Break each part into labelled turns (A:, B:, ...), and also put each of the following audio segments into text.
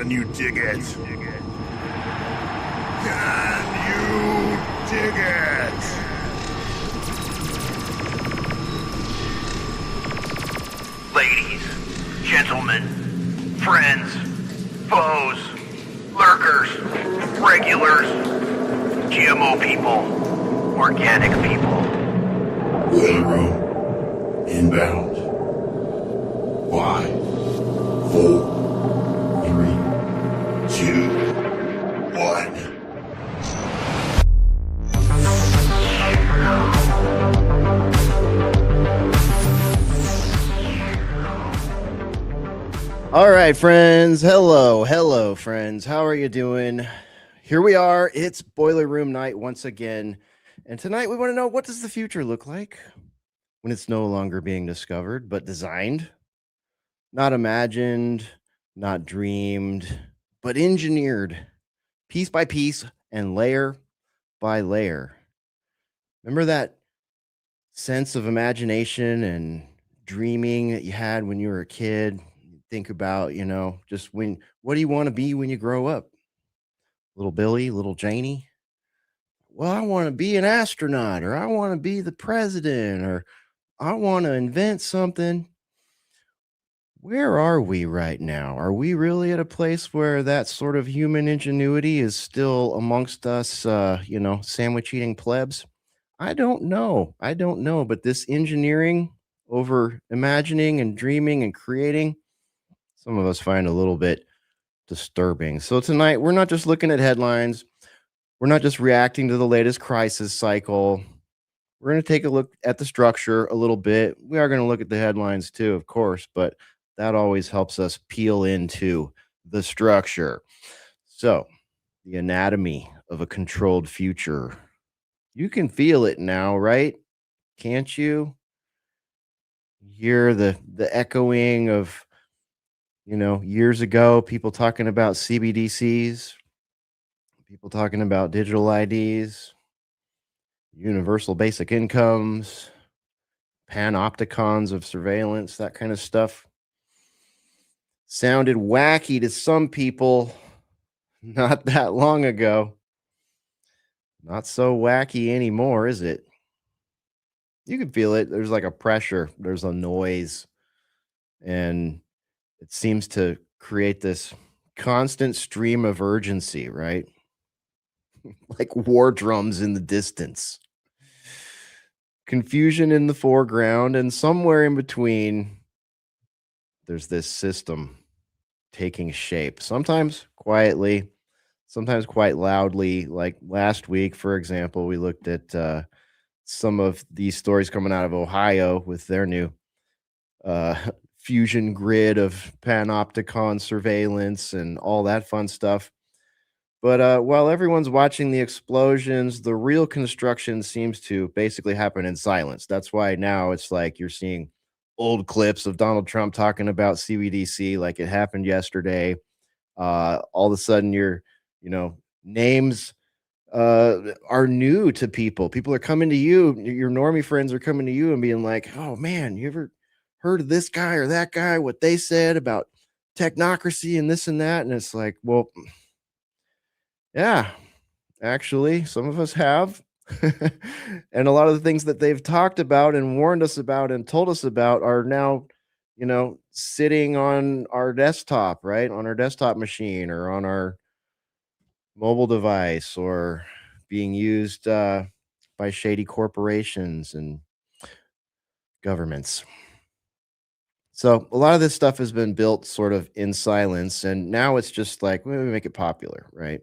A: Can you dig it? Can you dig it?
B: Ladies, gentlemen, friends, foes, lurkers, regulars, GMO people, organic people.
A: Pharaoh, inbound. 5, 4, 3, 2, 1.
C: All right, friends. Hello, friends. How are you doing? Here we are. It's Boiler Room night once again. And tonight we want to know, what does the future look like when it's no longer being discovered, but designed? Not imagined, not dreamed, but engineered piece by piece and layer by layer. Remember that sense of imagination and dreaming that you had when you were a kid? Think about, just what do you want to be when you grow up? Little Billy, little Janie? Well, I want to be an astronaut, or I want to be the president, or I want to invent something. Where are we right now? Are we really at a place where that sort of human ingenuity is still amongst us, sandwich eating plebs? I don't know. But this engineering over imagining and dreaming and creating, some of us find a little bit disturbing. So tonight, we're not just looking at headlines. We're not just reacting to the latest crisis cycle. We're going to take a look at the structure a little bit. We are going to look at the headlines too, of course, but that always helps us peel into the structure. So, the anatomy of a controlled future. You can feel it now, right? Can't you? Hear the echoing of, years ago, people talking about CBDCs, people talking about digital IDs, universal basic incomes, panopticons of surveillance, that kind of stuff. Sounded wacky to some people not that long ago. Not so wacky anymore, is it? You can feel it. There's like a pressure, there's a noise, and it seems to create this constant stream of urgency, right? Like war drums in the distance. Confusion in the foreground, and somewhere in between, there's this system taking shape, sometimes quietly, sometimes quite loudly. Like last week, for example, we looked at some of these stories coming out of Ohio with their new uh, fusion grid of panopticon surveillance and all that fun stuff. But while everyone's watching the explosions, the real construction seems to basically happen in silence. That's why now it's like you're seeing old clips of Donald Trump talking about CBDC like it happened yesterday. All of a sudden, names are new to people. People are coming to you. Your normie friends are coming to you and being like, "Oh man, you ever heard of this guy or that guy? What they said about technocracy and this and that?" And it's like, well, yeah, actually, some of us have. And a lot of the things that they've talked about and warned us about and told us about are now, sitting on our desktop, right? On our desktop machine or on our mobile device, or being used by shady corporations and governments. So a lot of this stuff has been built sort of in silence, and now it's just like, well, we make it popular, right?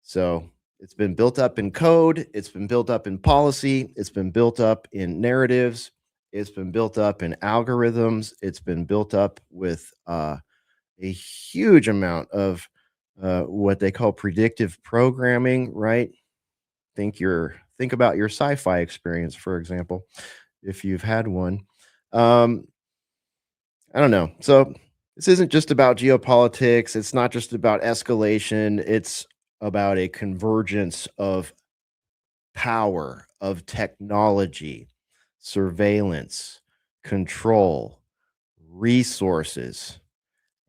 C: So it's been built up in code, it's been built up in policy, it's been built up in narratives, it's been built up in algorithms, it's been built up with a huge amount of what they call predictive programming, right? Think about your sci-fi experience, for example, if you've had one. Um, I don't know. So this isn't just about geopolitics. It's not just about escalation. It's about a convergence of power, of technology, surveillance, control, resources,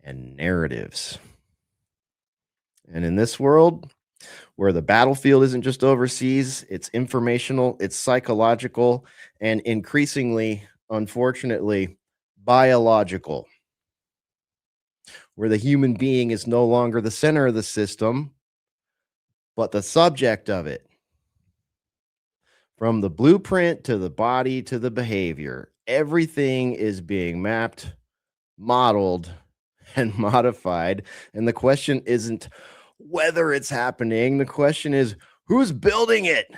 C: and narratives. And in this world where the battlefield isn't just overseas, it's informational, it's psychological, and increasingly, unfortunately, biological, where the human being is no longer the center of the system, but the subject of it. From the blueprint to the body to the behavior, everything is being mapped, modeled, and modified. And the question isn't whether it's happening. The question is who's building it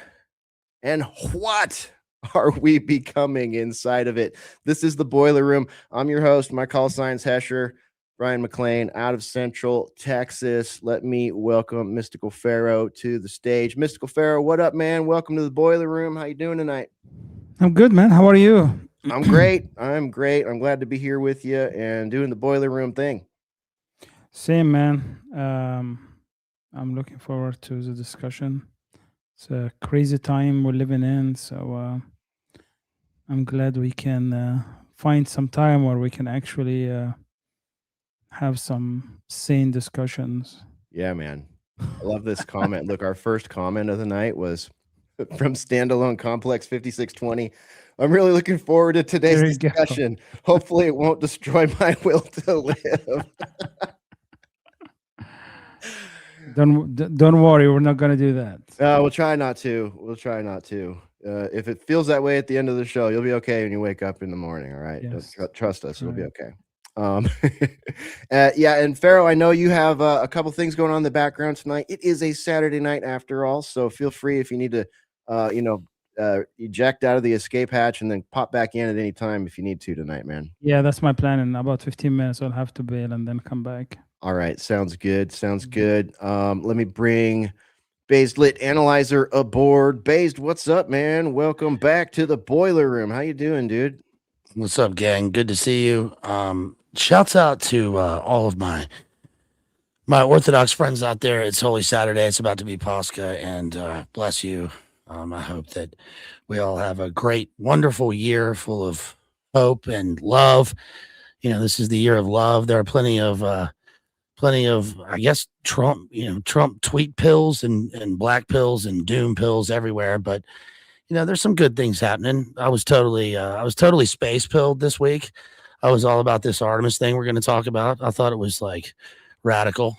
C: and what are we becoming inside of it? This is the Boiler Room. I'm your host, my call sign's Hesher, Bryan McClain out of Central Texas. Let me welcome Mystical Pharaoh to the stage. Mystical Pharaoh, what up, man? Welcome to the Boiler Room. How you doing tonight?
D: I'm good, man. How are you?
C: I'm great. I'm great. I'm glad to be here with you and doing the Boiler Room thing.
D: Same, man. I'm looking forward to the discussion. It's a crazy time we're living in, so I'm glad we can find some time where we can actually have some sane discussions.
C: Yeah, man. I love this comment. Look, our first comment of the night was from Standalone Complex 5620. I'm really looking forward to today's discussion. Hopefully it won't destroy my will to live.
D: Don't worry, we're not going to do that.
C: We'll try not to. We'll try not to. If it feels that way at the end of the show, you'll be okay when you wake up in the morning. All right.
D: Yes.
C: Trust us. You'll be okay. Yeah. And Pharaoh, I know you have a couple things going on in the background tonight. It is a Saturday night after all. So feel free if you need to, eject out of the escape hatch and then pop back in at any time if you need to tonight, man.
D: Yeah, that's my plan. In about 15 minutes, I'll have to bail and then come back.
C: All right. Sounds good. Sounds good. Let me bring Based Lit Analyzer aboard. Based, what's up, man? Welcome back to the Boiler Room. How you doing, dude?
E: What's up, gang? Good to see you. Shouts out to all of my Orthodox friends out there. It's Holy Saturday. It's about to be Pascha, and bless you. I hope that we all have a great, wonderful year full of hope and love. This is the year of love. There are plenty of, I guess, Trump tweet pills and black pills and doom pills everywhere. But there's some good things happening. I was totally space pilled this week. I was all about this Artemis thing we're going to talk about. I thought it was like radical.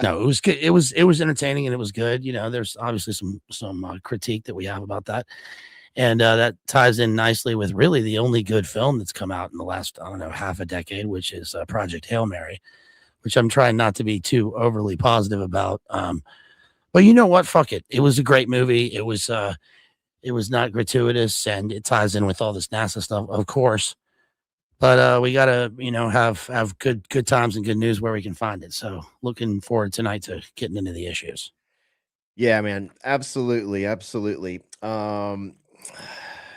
E: No, it was good. It was entertaining and it was good. There's obviously some critique that we have about that. And that ties in nicely with really the only good film that's come out in the last, half a decade, which is Project Hail Mary, which I'm trying not to be too overly positive about. But you know what? Fuck it. It was a great movie. It was not gratuitous, and it ties in with all this NASA stuff, of course. But we gotta, have good times and good news where we can find it. So looking forward tonight to getting into the issues.
C: Yeah, man. Absolutely.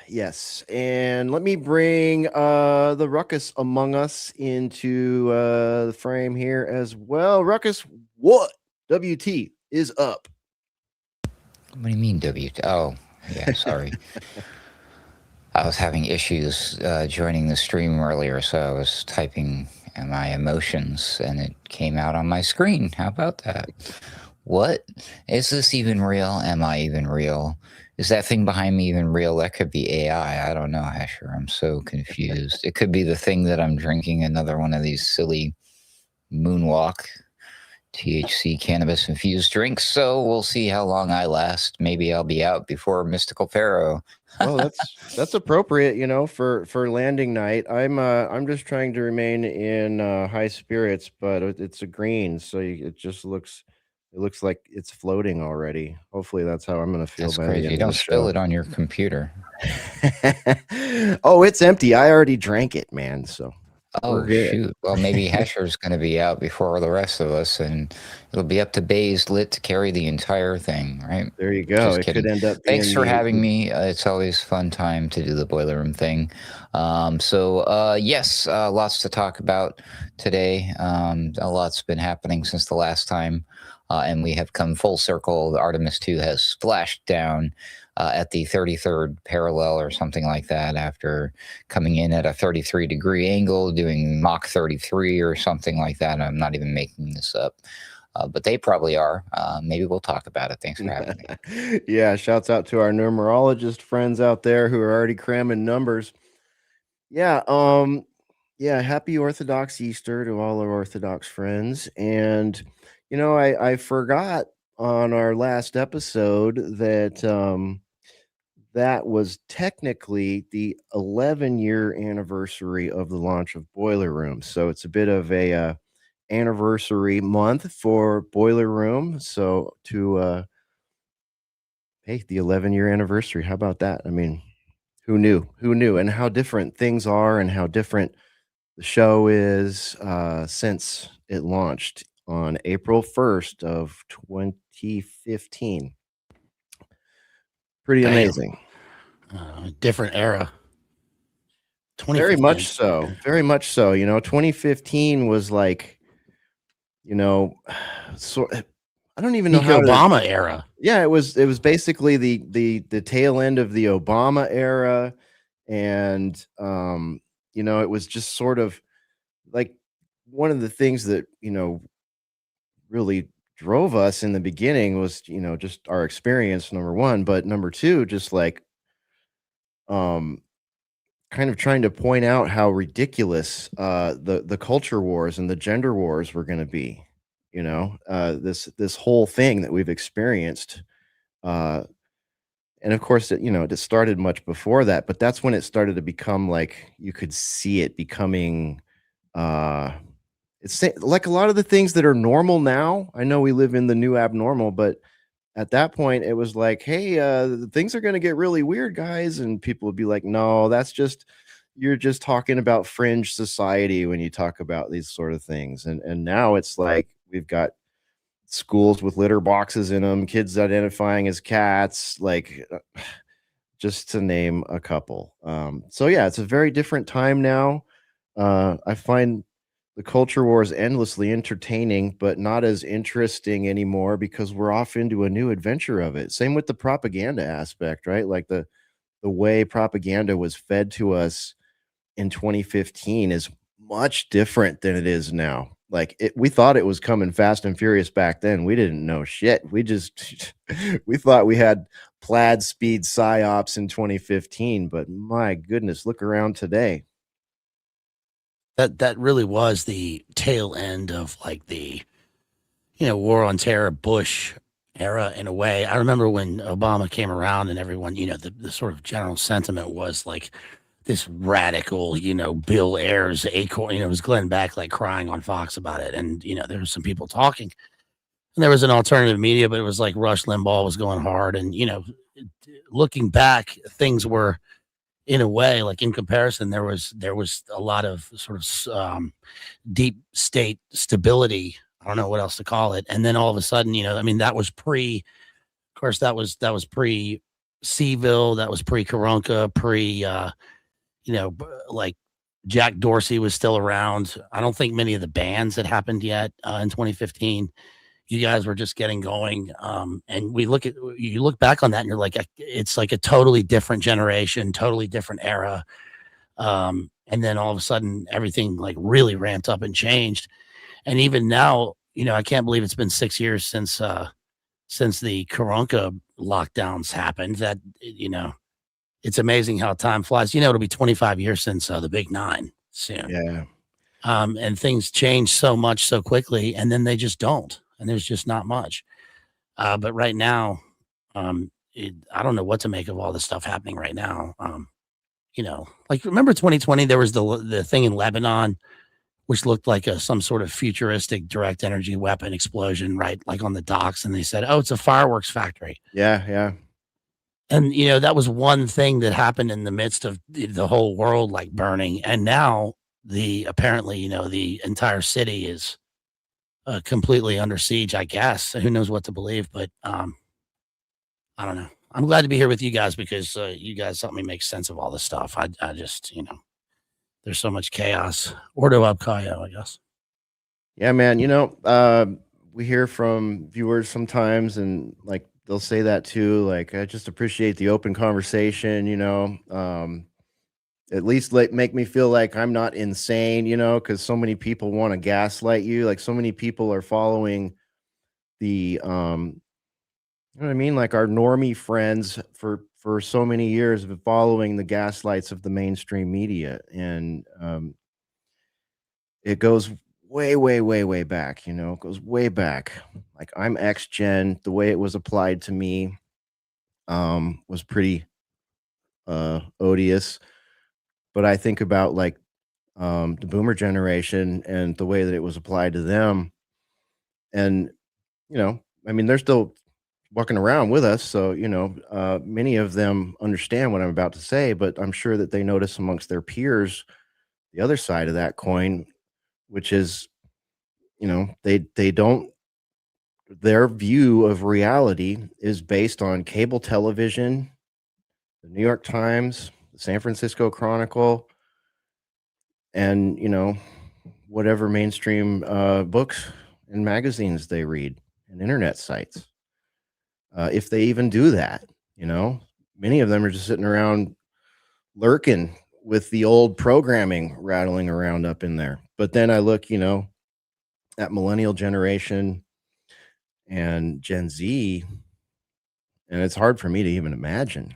C: Yes. And let me bring the Ruckus among us into the frame here as well. Ruckus, what WT is up?
F: What do you mean WT? Oh, yeah, sorry. I was having issues joining the stream earlier, so I was typing my emotions and it came out on my screen. How about that? What? Is this even real? Am I even real? Is that thing behind me even real? That could be AI. I don't know, Hesher. I'm so confused. It could be the thing that I'm drinking, another one of these silly Moonwalk THC cannabis infused drinks. So we'll see how long I last. Maybe I'll be out before Mystical Pharaoh.
C: Well, that's appropriate, for landing night. I'm just trying to remain in high spirits, but it's a green, so it looks like it's floating already. Hopefully that's how I'm going to feel.
F: That's crazy. You don't spill it on your computer.
C: Oh, it's empty. I already drank it, man. So.
F: Oh, shoot. Well, maybe Hesher's going to be out before the rest of us, and it'll be up to Based Lit to carry the entire thing, right?
C: There you go. It could end up
F: Thanks for having me. It's always fun time to do the Boiler Room thing. Yes, lots to talk about today. A lot's been happening since the last time and we have come full circle. The Artemis 2 has splashed down at the 33rd parallel or something like that, after coming in at a 33-degree angle, doing Mach 33 or something like that. I'm not even making this up. But they probably are. Maybe we'll talk about it. Thanks for having me.
C: Yeah, shouts out to our numerologist friends out there who are already cramming numbers. Yeah, happy Orthodox Easter to all our Orthodox friends. And I forgot on our last episode that that was technically the 11-year anniversary of the launch of Boiler Room. So it's a bit of a anniversary month for Boiler Room. So to hey, the 11-year anniversary. How about that? I mean, who knew? Who knew? And how different things are and how different the show is since it launched on April 1st of 2015. Pretty amazing.
E: Different era.
C: Very much so. Very much so. 2015 was like, so I don't even know how
E: Obama era.
C: Yeah, it was basically the tail end of the Obama era, and it was just sort of like one of the things that really drove us in the beginning was just our experience, number one, but number two, just like kind of trying to point out how ridiculous the culture wars and the gender wars were going to be. This whole thing that we've experienced, and of course it started much before that, but that's when it started to become like you could see it becoming it's like a lot of the things that are normal now. I know we live in the new abnormal, but at that point it was like, hey, things are going to get really weird, guys, and people would be like, no, you're just talking about fringe society when you talk about these sort of things. And now it's like we've got schools with litter boxes in them, kids identifying as cats, like just to name a couple. So yeah, it's a very different time now. I find the culture wars endlessly entertaining, but not as interesting anymore because we're off into a new adventure of it. Same with the propaganda aspect, right? Like the way propaganda was fed to us in 2015 is much different than it is now. Like we thought it was coming fast and furious back then. We didn't know shit. We just we thought we had plaid speed psyops in 2015, but my goodness, look around today.
E: That really was the tail end of like the war on terror Bush era in a way. I remember when Obama came around and everyone, the sort of general sentiment was like this radical, Bill Ayers acorn, it was Glenn Beck like crying on Fox about it. And, there was some people talking and there was an alternative media, but it was like Rush Limbaugh was going hard. And, looking back, things were in a way, like in comparison, there was a lot of sort of deep state stability. I don't know what else to call it. And then all of a sudden, that was of course, that was pre Seville, that was pre Karonka, like Jack Dorsey was still around. I don't think many of the bans had happened yet in 2015. You guys were just getting going. And you look back on that and you're like, it's like a totally different generation, totally different era. And then all of a sudden everything like really ramped up and changed. And even now, I can't believe it's been 6 years since the Karonka lockdowns happened. That, it's amazing how time flies. It'll be 25 years since the Big Nine soon.
C: Yeah.
E: And things change so much so quickly, and then they just don't. And there's just not much. But right now, I don't know what to make of all the stuff happening right now. Like remember 2020, there was the thing in Lebanon, which looked like some sort of futuristic direct energy weapon explosion, right? Like on the docks. And they said, oh, it's a fireworks factory.
C: Yeah. Yeah.
E: And, that was one thing that happened in the midst of the whole world, like burning. And now apparently, the entire city is completely under siege, I guess. Who knows what to believe, but I don't know. I'm glad to be here with you guys because you guys help me make sense of all this stuff. I just, there's so much chaos. Ordo ab Caio, I guess.
C: Yeah, man. we hear from viewers sometimes, and like they'll say that too. Like, I just appreciate the open conversation, at least make me feel like I'm not insane, because so many people want to gaslight you. Like, so many people are following the you know what I mean? Like, our normie friends for so many years have been following the gaslights of the mainstream media, and it goes way, way, way, way back. It goes way back. Like, I'm X Gen. The way it was applied to me was pretty odious. But I think about like the boomer generation and the way that it was applied to them. And, I mean, they're still walking around with us. So, many of them understand what I'm about to say, but I'm sure that they notice amongst their peers the other side of that coin, which is, they don't, their view of reality is based on cable television, the New York Times, the San Francisco Chronicle, and, whatever mainstream books and magazines they read and internet sites. If they even do that, many of them are just sitting around lurking with the old programming rattling around up in there. But then I look, at millennial generation and Gen Z, and it's hard for me to even imagine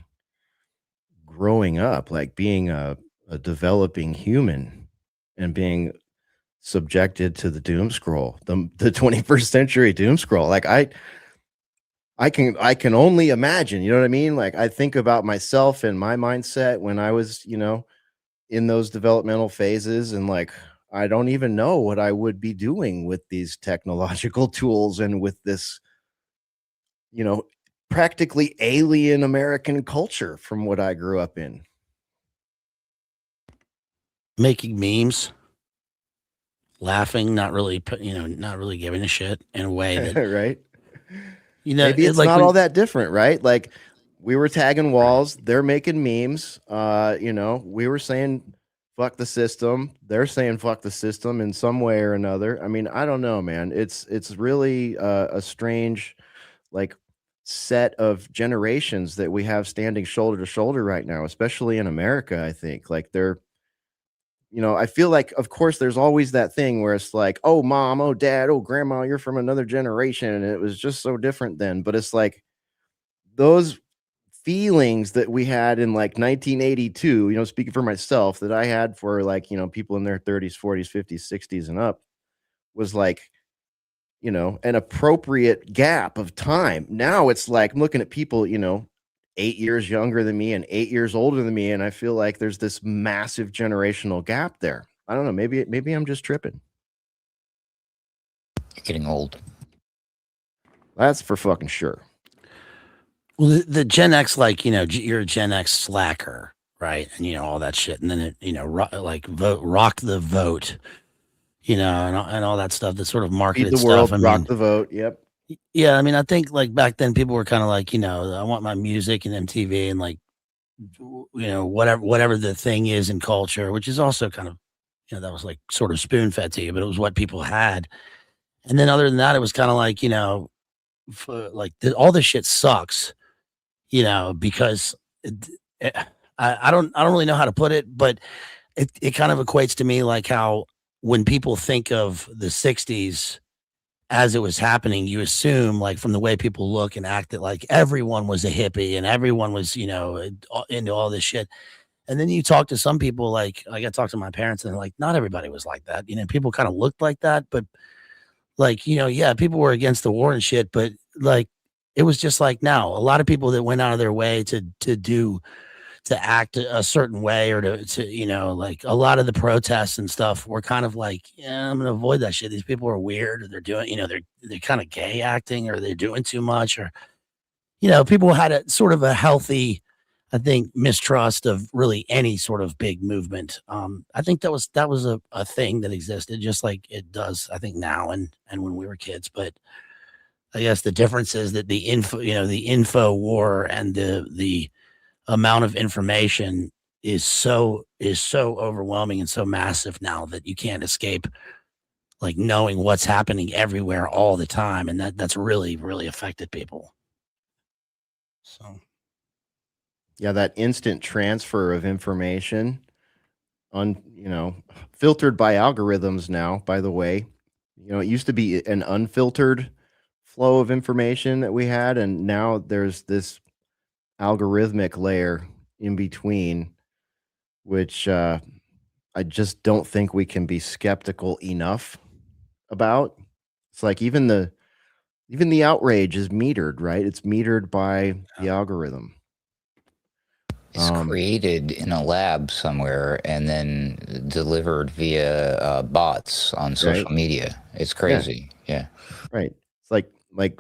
C: growing up, like being a developing human and being subjected to the doom scroll, the 21st century doom scroll. Like, I can only imagine, you know what I mean? Like, I think about myself and my mindset when I was, in those developmental phases, and like, I don't even know what I would be doing with these technological tools and with this, practically alien American culture from what I grew up in.
E: Making memes, laughing, not really, not really giving a shit in a way that,
C: Right?
E: it's
C: Maybe it's
E: like
C: not
E: when-
C: all that different, right? Like, we were tagging walls, they're making memes. We were saying fuck the system, they're saying fuck the system in some way or another. I mean, I don't know, man. It's really a strange, like, set of generations that we have standing shoulder to shoulder right now, especially in America. I think, like, they're, I feel like, of course, there's always that thing where it's like, oh, mom, oh, dad, oh, grandma, you're from another generation, and it was just so different then. But it's like those feelings that we had in like 1982, speaking for myself, that I had for, like, people in their 30s, 40s, 50s, 60s and up, was like, an appropriate gap of time. Now it's like I'm looking at people, 8 years younger than me and 8 years older than me, and I feel like there's this massive generational gap there. I don't know. Maybe I'm just tripping.
F: You're getting old.
C: That's for fucking sure.
E: Well, the Gen X, like, you're a Gen X slacker, right? And, all that shit. And then it, rock the vote, and all that stuff, that sort of
C: Feed
E: marketed
C: the
E: stuff.
C: world, rock the vote. Yep.
E: Yeah, I mean, I think like back then people were kind of like, I want my music and MTV and like, whatever the thing is in culture, which is also kind of, that was like sort of spoon fed to you, but it was what people had. And then other than that, it was kind of like, all this shit sucks, because I don't really know how to put it, but it kind of equates to me like how when people think of the 60s as it was happening, you assume, like, from the way people look and act, that like everyone was a hippie and everyone was, into all this shit. And then you talk to some people, like I got to talk to my parents, and they're like, not everybody was like that. People kind of looked like that, but like, yeah, people were against the war and shit, but like, it was just like, now a lot of people that went out of their way to act a certain way, or to like, a lot of the protests and stuff were kind of like, yeah, I'm gonna avoid that shit. These people are weird, or they're doing, they're kind of gay acting, or they're doing too much, or people had a sort of a healthy, I think, mistrust of really any sort of big movement. I think that was a thing that existed, just like it does, I think, now and when we were kids. But I guess the difference is that the info war and the amount of information is so overwhelming and so massive now that you can't escape like knowing what's happening everywhere all the time, and that's really, really affected people. So
C: Yeah, that instant transfer of information filtered by algorithms now, by the way. It used to be an unfiltered flow of information that we had, and now there's this algorithmic layer in between, which I just don't think we can be skeptical enough about. It's like even the outrage is metered, right? It's metered by the algorithm.
F: It's created in a lab somewhere and then delivered via bots on social media. It's crazy. Yeah.
C: Right. It's like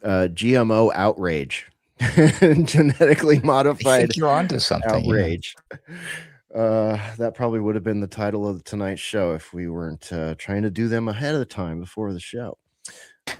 C: GMO outrage, genetically
F: I
C: modified
F: think you're onto something. Yeah.
C: outrage. That probably would have been the title of tonight's show if we weren't trying to do them ahead of the time before the show.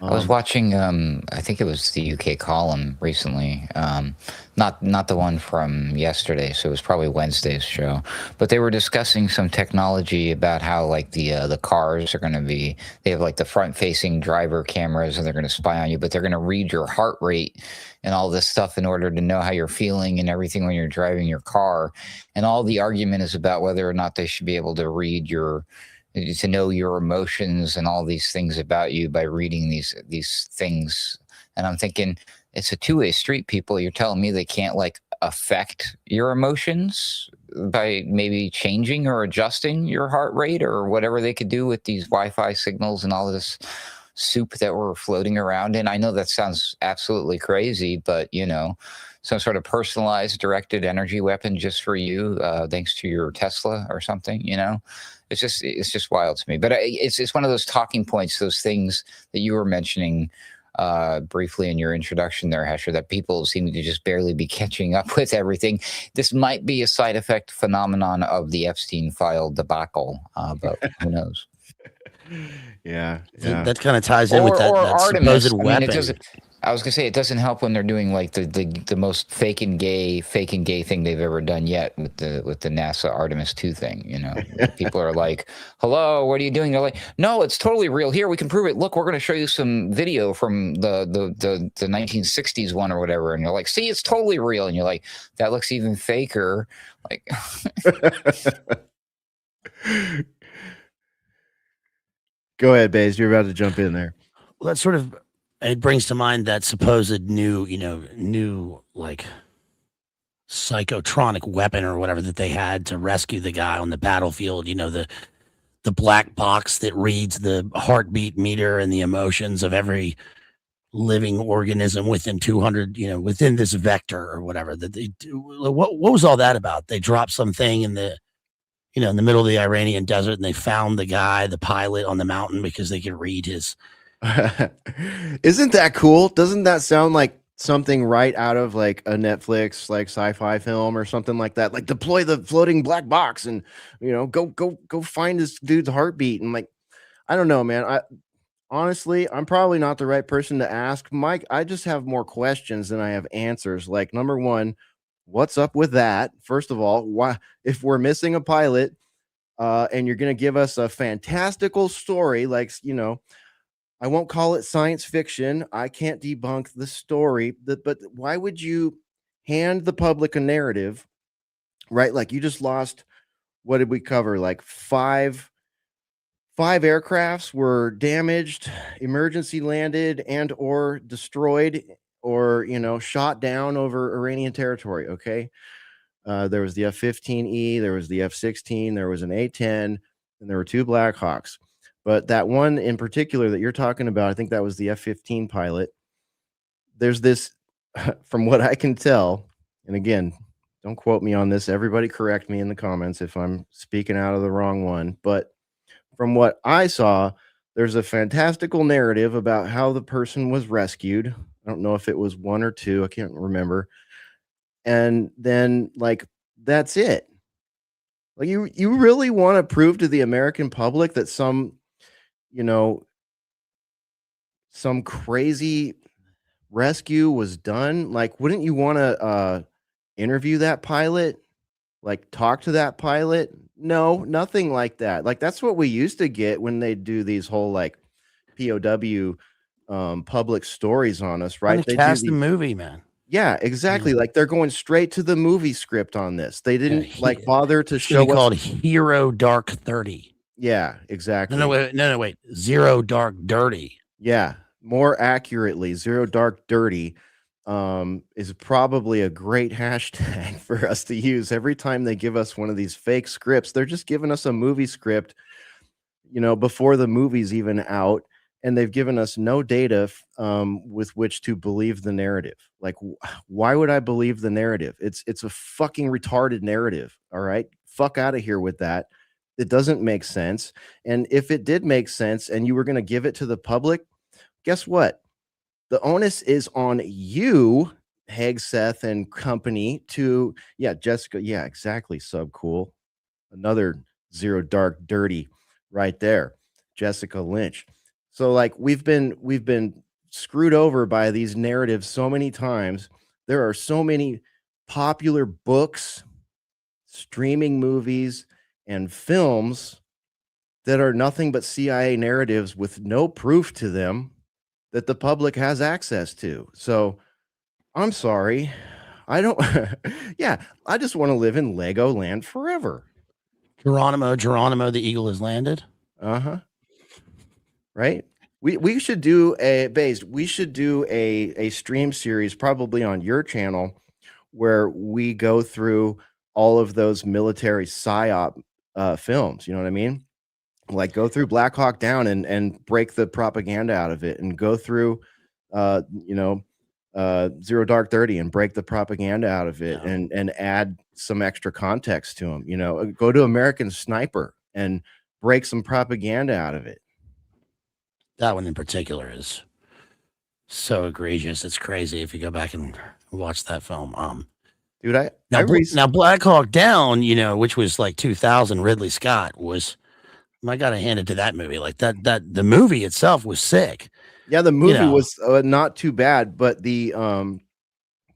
F: I was watching, I think it was the UK column recently, not the one from yesterday, so it was probably Wednesday's show. But they were discussing some technology about how like the cars are going to be, they have like the front-facing driver cameras and they're going to spy on you, but they're going to read your heart rate and all this stuff in order to know how you're feeling and everything when you're driving your car. And all the argument is about whether or not they should be able to read to know your emotions and all these things about you by reading these things. And I'm thinking, it's a two-way street, people. You're telling me they can't like affect your emotions by maybe changing or adjusting your heart rate or whatever they could do with these Wi-Fi signals and all this soup that we're floating around in. I know that sounds absolutely crazy, but some sort of personalized directed energy weapon just for you, thanks to your Tesla or something, It's just wild to me. But it's one of those talking points, those things that you were mentioning briefly in your introduction there, Hesher, that people seem to just barely be catching up with everything. This might be a side effect phenomenon of the Epstein file debacle, but who knows?
C: Yeah.
E: That kind of ties in with that
F: Artemis.
E: supposed weapon.
F: I was gonna say it doesn't help when they're doing like the most fake and gay thing they've ever done yet with the NASA Artemis 2 thing. People are like, "Hello, what are you doing?" They're like, "No, it's totally real. Here, we can prove it. Look, we're going to show you some video from the 1960s one or whatever." And you're like, "See, it's totally real." And you're like, "That looks even faker." Like,
C: go ahead, Baze. You're about to jump in there.
E: Well, that sort of, it brings to mind that supposed new like psychotronic weapon or whatever that they had to rescue the guy on the battlefield. The black box that reads the heartbeat meter and the emotions of every living organism within 200, within this vector or whatever that they do. What was all that about? They dropped something in the middle of the Iranian desert and they found the pilot on the mountain because they could read his.
C: Isn't that cool? Doesn't that sound like something right out of like a Netflix like sci-fi film or something like that? Like deploy the floating black box and go find this dude's heartbeat. And like, I don't know, man. Honestly, I'm probably not the right person to ask, Mike. I just have more questions than I have answers. Like, number one, what's up with that? First of all, why, if we're missing a pilot, and you're going to give us a fantastical story, like, I won't call it science fiction. I can't debunk the story, but why would you hand the public a narrative, right? Like you just lost, what did we cover? Like five aircrafts were damaged, emergency landed and or destroyed or, shot down over Iranian territory. Okay. There was the F-15E, there was the F-16, there was an A-10, and there were two Black Hawks. But that one in particular that you're talking about, I think that was the F-15 pilot. There's this, from what I can tell, and again, don't quote me on this. Everybody correct me in the comments if I'm speaking out of the wrong one. But from what I saw, there's a fantastical narrative about how the person was rescued. I don't know if it was one or two. I can't remember. And then, like, that's it. Like, you really want to prove to the American public that some crazy rescue was done? Like, wouldn't you want to interview that pilot? Like, talk to that pilot? No, nothing like that. Like, that's what we used to get when they do these whole, like, POW public stories on us,
E: Right?
C: right?
E: They
C: They do
E: cast the
C: these.
E: movie, man.
C: Yeah, exactly. Like they're going straight to the movie script on this. They didn't like bother to
E: It's gonna be
C: show us.
E: called Hero Dark 30.
C: Yeah, exactly.
E: No, wait. Zero Dark Dirty.
C: Yeah, more accurately, Zero Dark Dirty is probably a great hashtag for us to use every time they give us one of these fake scripts. They're just giving us a movie script, before the movie's even out, and they've given us no data with which to believe the narrative. Like, why would I believe the narrative? It's a fucking retarded narrative. All right, fuck out of here with that. It doesn't make sense. And if it did make sense, and you were going to give it to the public, guess what? The onus is on you, Hegseth and company, to Jessica, exactly. Sub cool. Another Zero Dark Dirty right there. Jessica Lynch. So like we've been screwed over by these narratives so many times. There are so many popular books, streaming movies, and films that are nothing but CIA narratives with no proof to them that the public has access to. So I'm sorry. I don't I just want to live in Legoland forever.
E: Geronimo, the eagle has landed.
C: Uh-huh. Right? We should do a stream series probably on your channel where we go through all of those military psyop films, you know what I mean? Like go through Black Hawk Down and break the propaganda out of it, and go through Zero Dark 30 and break the propaganda out of it, and add some extra context to them. Go to American Sniper and break some propaganda out of it.
E: That one in particular is so egregious. It's crazy if you go back and watch that film.
C: Dude,
E: now Black Hawk Down, which was like 2000, Ridley Scott was. I gotta hand it to that movie. Like that the movie itself was sick.
C: Yeah, the movie was not too bad, but the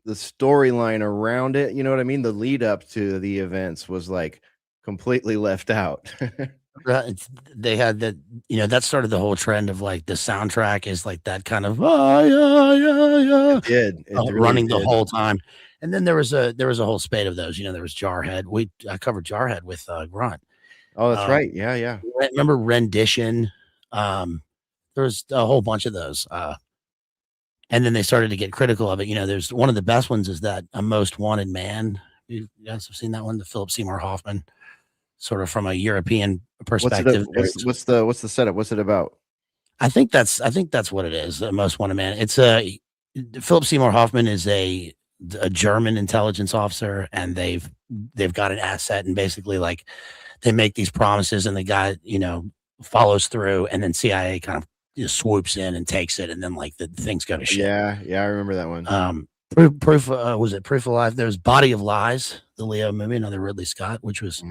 C: storyline around it, you know what I mean? The lead up to the events was like completely left out.
E: They had that, that started the whole trend of like the soundtrack is like that kind of
C: It did. It really
E: running
C: did.
E: the whole time. And then there was a whole spate of those. There was Jarhead. I covered Jarhead with Grunt.
C: Oh, that's right. Yeah.
E: Remember Rendition? There was a whole bunch of those. And then they started to get critical of it. There's one of the best ones is that A Most Wanted Man. You guys have seen that one, the Philip Seymour Hoffman, sort of from a European perspective.
C: What's the setup? What's it about?
E: I think that's what it is. The Most Wanted Man. It's Philip Seymour Hoffman is a German intelligence officer, and they've got an asset, and basically like they make these promises, and the guy follows through, and then CIA kind of swoops in and takes it, and then like the things go to shit.
C: Yeah, I remember that one.
E: Proof was it Proof of Life? There was Body of Lies, the Leo movie, another Ridley Scott, which was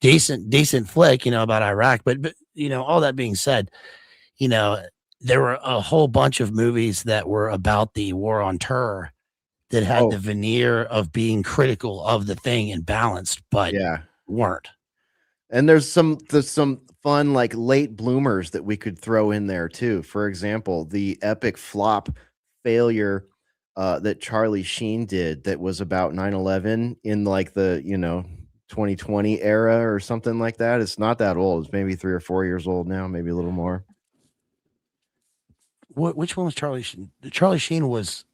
E: decent flick, about Iraq. But all that being said, there were a whole bunch of movies that were about the war on terror that had the veneer of being critical of the thing and balanced, but weren't.
C: And there's some fun like late bloomers that we could throw in there too. For example, the epic flop failure that Charlie Sheen did that was about 9/11 in like the 2020 era or something like that. It's not that old. It's maybe 3 or 4 years old now, maybe a little more.
E: Which one was Charlie Sheen? Charlie Sheen was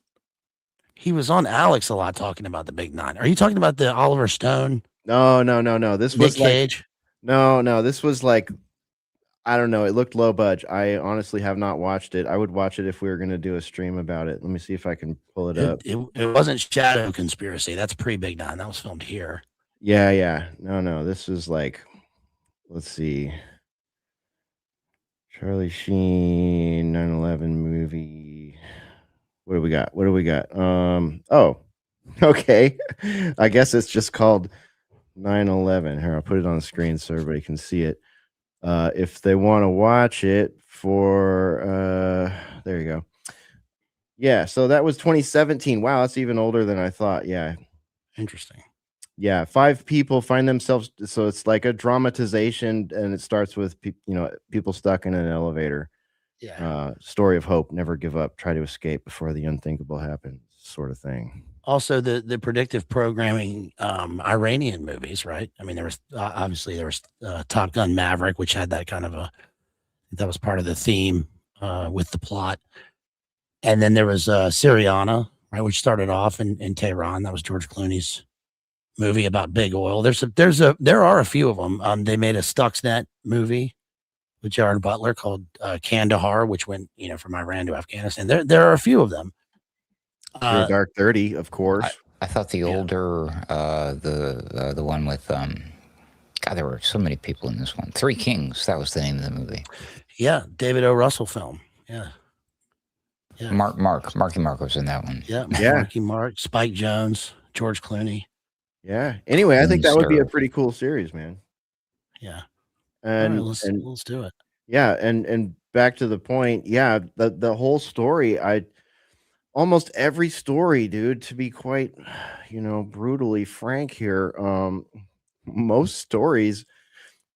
E: on Alex a lot talking about the Big Nine. Are you talking about the Oliver Stone?
C: No. This was
E: Nick Cage.
C: No. This was like, I don't know. It looked low budge. I honestly have not watched it. I would watch it if we were going to do a stream about it. Let me see if I can pull it up.
E: It wasn't Shadow Conspiracy. That's pre-Big Nine. That was filmed here.
C: Yeah. No. This was like, let's see. Charlie Sheen, 9/11 movie. What do we got? Oh, okay. I guess it's just called 9/11. Here, I'll put it on the screen so everybody can see it. If they want to watch it there you go. Yeah, so that was 2017. Wow, that's even older than I thought. Yeah.
E: Interesting.
C: Yeah, 5 people find themselves, so it's like a dramatization, and it starts with people stuck in an elevator. story of hope, never give up, try to escape before the unthinkable happens, sort of thing.
E: Also, the predictive programming Iranian movies, right? I mean, there was obviously Top Gun Maverick, which had that kind of that was part of the theme with the plot, and then there was Syriana, right, which started off in Tehran. That was George Clooney's movie about big oil. There are a few of them. They made a Stuxnet movie with Jared Butler called Kandahar, which went from Iran to Afghanistan. There are a few of them.
C: Zero Dark 30, of course.
F: I thought the older, the one with, God, there were so many people in this one. Three Kings, that was the name of the movie.
E: Yeah, David O. Russell film. Yeah.
F: Marky Mark was in that one.
E: Yeah, Marky Mark, Spike Jones, George Clooney.
C: Yeah. Anyway, I think that would be a pretty cool series, man.
E: Yeah.
C: And
E: let's do it.
C: Yeah, and back to the point, yeah, the whole story, almost every story, dude, to be quite, brutally frank here, most stories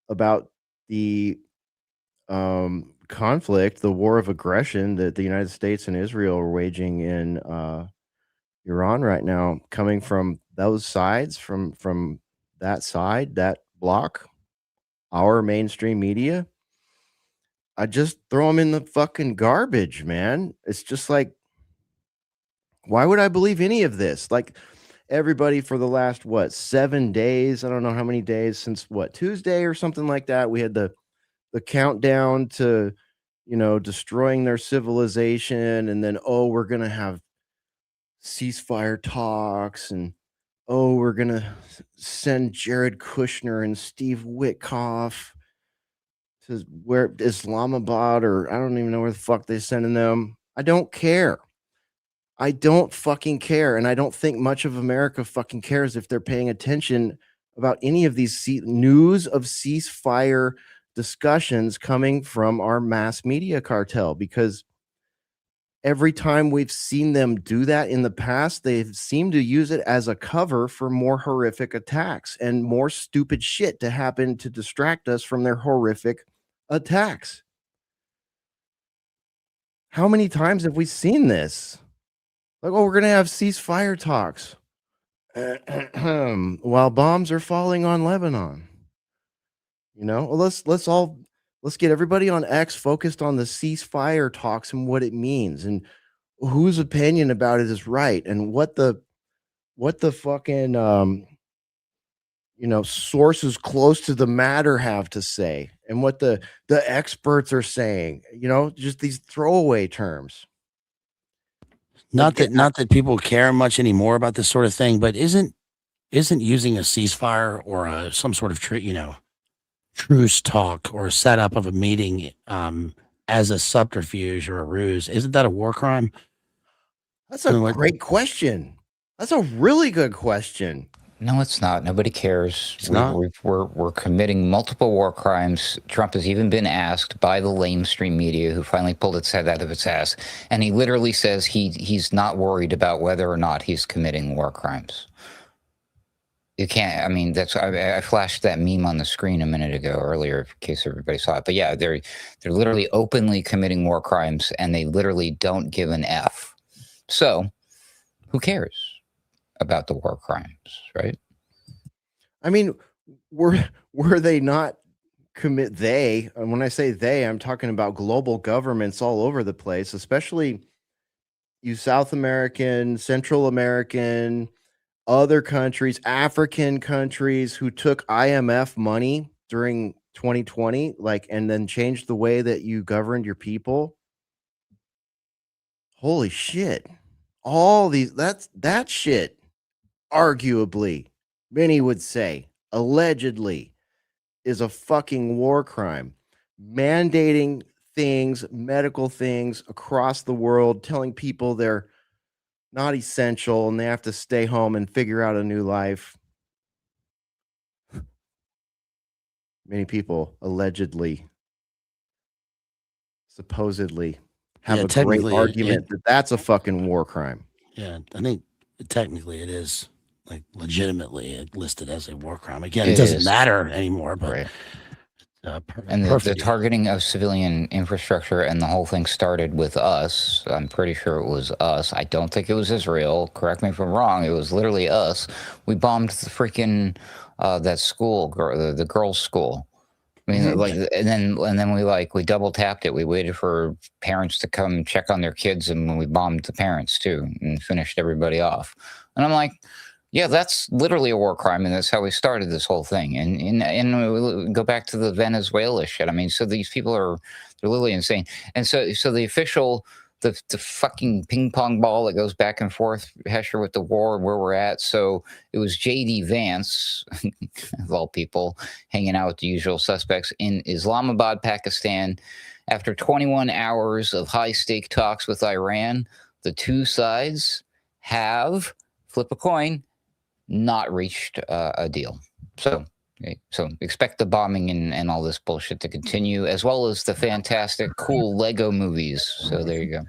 C: about the conflict, the war of aggression that the United States and Israel are waging in Iran right now, coming from those sides, from that side, that block, our mainstream media, I just throw them in the fucking garbage, man. It's just like, why would I believe any of this? Like, everybody for the last 7 days, I don't know how many days since Tuesday or something like that, we had the countdown to destroying their civilization, and then we're gonna have ceasefire talks, and we're gonna send Jared Kushner and Steve Witkoff to where Islamabad, or I don't even know where the fuck they're sending them. I don't care. I don't fucking care. And I don't think much of America fucking cares if they're paying attention about any of these news of ceasefire discussions coming from our mass media cartel, because every time we've seen them do that in the past, they've seemed to use it as a cover for more horrific attacks and more stupid shit to happen to distract us from their horrific attacks. How many times have we seen this? Like, we're going to have ceasefire talks while bombs are falling on Lebanon. Let's get everybody on X focused on the ceasefire talks and what it means and whose opinion about it is right, and what the fucking sources close to the matter have to say, and what the experts are saying. Just these throwaway terms.
E: Not that people care much anymore about this sort of thing, but isn't using a ceasefire or some sort of truce talk or a setup of a meeting as a subterfuge or a ruse, isn't that a war crime?
C: That's a great question. That's a really good question.
F: No, it's not. Nobody cares.
E: It's not.
F: We're committing multiple war crimes. Trump has even been asked by the lamestream media, who finally pulled its head out of its ass, and he literally says he's not worried about whether or not he's committing war crimes. You can't. I mean, I flashed that meme on the screen a minute ago earlier, in case everybody saw it. But yeah, they're literally openly committing war crimes, and they literally don't give an F. So, who cares about the war crimes, right?
C: I mean, were they not commit? And when I say they, I'm talking about global governments all over the place, especially you South American, Central American, other countries, African countries who took IMF money during 2020, and then changed the way that you governed your people. Holy shit. All these, that shit, arguably, many would say, allegedly, is a fucking war crime. Mandating things, medical things across the world, telling people they're not essential and they have to stay home and figure out a new life. Many people allegedly, supposedly, have a great argument that that's a fucking war crime.
E: Yeah, I think technically it is, legitimately listed as a war crime. Again, it doesn't matter anymore, but
F: And the
E: perfect.
F: targeting of civilian infrastructure and the whole thing started with us. I'm pretty sure it was us. I don't think it was Israel. Correct me if I'm wrong. It was literally us. We bombed the freaking that school, the girls' school. I mean, like, and then we double tapped it. We waited for parents to come check on their kids, and we bombed the parents too, and finished everybody off. And I'm like, yeah, that's literally a war crime, and that's how we started this whole thing. And we go back to the Venezuela shit. I mean, so these people they're literally insane. And so the official, the fucking ping pong ball that goes back and forth, Hesher, with the war and where we're at. So it was J.D. Vance, of all people, hanging out with the usual suspects in Islamabad, Pakistan. After 21 hours of high-stake talks with Iran, the two sides have, flip a coin, not reached a deal. So expect the bombing and all this bullshit to continue, as well as the fantastic, cool Lego movies. So there you go.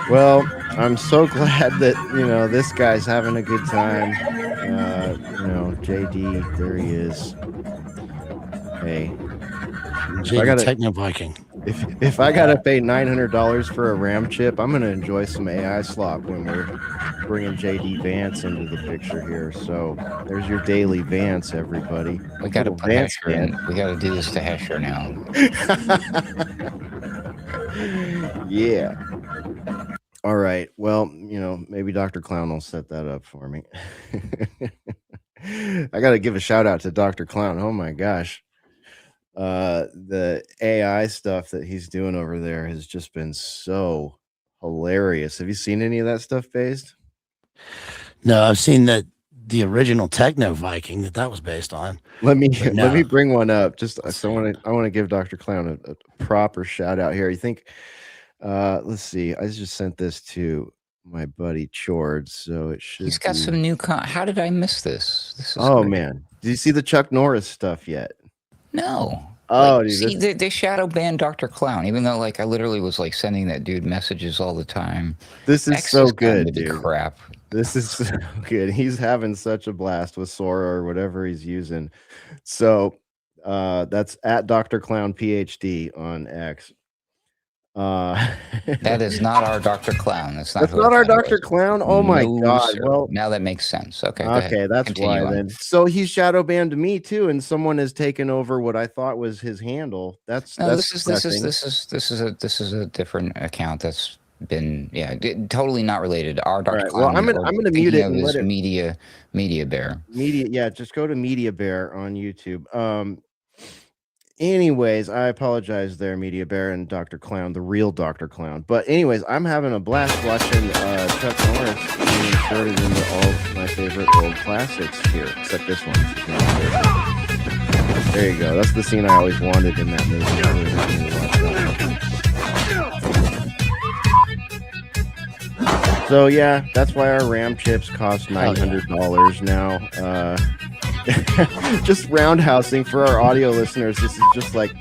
C: Well, I'm so glad that, this guy's having a good time. JD, there he is. Hey,
E: JD Techno Viking.
C: If I gotta pay $900 for a RAM chip, I'm gonna enjoy some AI slop when we're bringing JD Vance into the picture here. So there's your daily Vance, everybody.
F: We got to put Hesher in. We got to do this to Hesher now.
C: Yeah. All right. Well, maybe Dr. Clown will set that up for me. I got to give a shout out to Dr. Clown. Oh my gosh. The AI stuff that he's doing over there has just been so hilarious. Have you seen any of that stuff, Based?
E: No, I've seen the original Techno Viking that was based on.
C: Let me bring one up. Just I want to give Dr. Clown a proper shout out here. You think? Let's see. I just sent this to my buddy Chord, so it should.
F: He's got some new. How did I miss this? This is
C: great. Man, did you see the Chuck Norris stuff yet?
F: No.
C: Oh,
F: dude, they shadow banned Dr. Clown, even though I literally was sending that dude messages all the time.
C: This is so good, dude.
F: Crap.
C: This is so good. He's having such a blast with Sora or whatever he's using. So that's at Dr. Clown PhD on X.
F: That is not our Dr. Clown. That's not
C: our Dr. Clown. Oh my God!
F: Sir.
C: Well,
F: now that makes sense. Okay.
C: That's why then. So he's shadow banned me too, and someone has taken over what I thought was his handle. This is
F: a different account that's been totally not related. Our Dr. Clown.
C: Well, I'm gonna mute it and let it.
F: Media Bear.
C: Just go to Media Bear on YouTube. Anyways, I apologize there, Media Bear and Dr. Clown, the real Dr. Clown. But anyways, I'm having a blast watching Chuck Norris being inserted into all of my favorite old classics here, except this one. There you go. That's the scene I always wanted in that movie. So yeah, that's why our RAM chips cost $900 now. Just roundhousing for our audio listeners. This is just like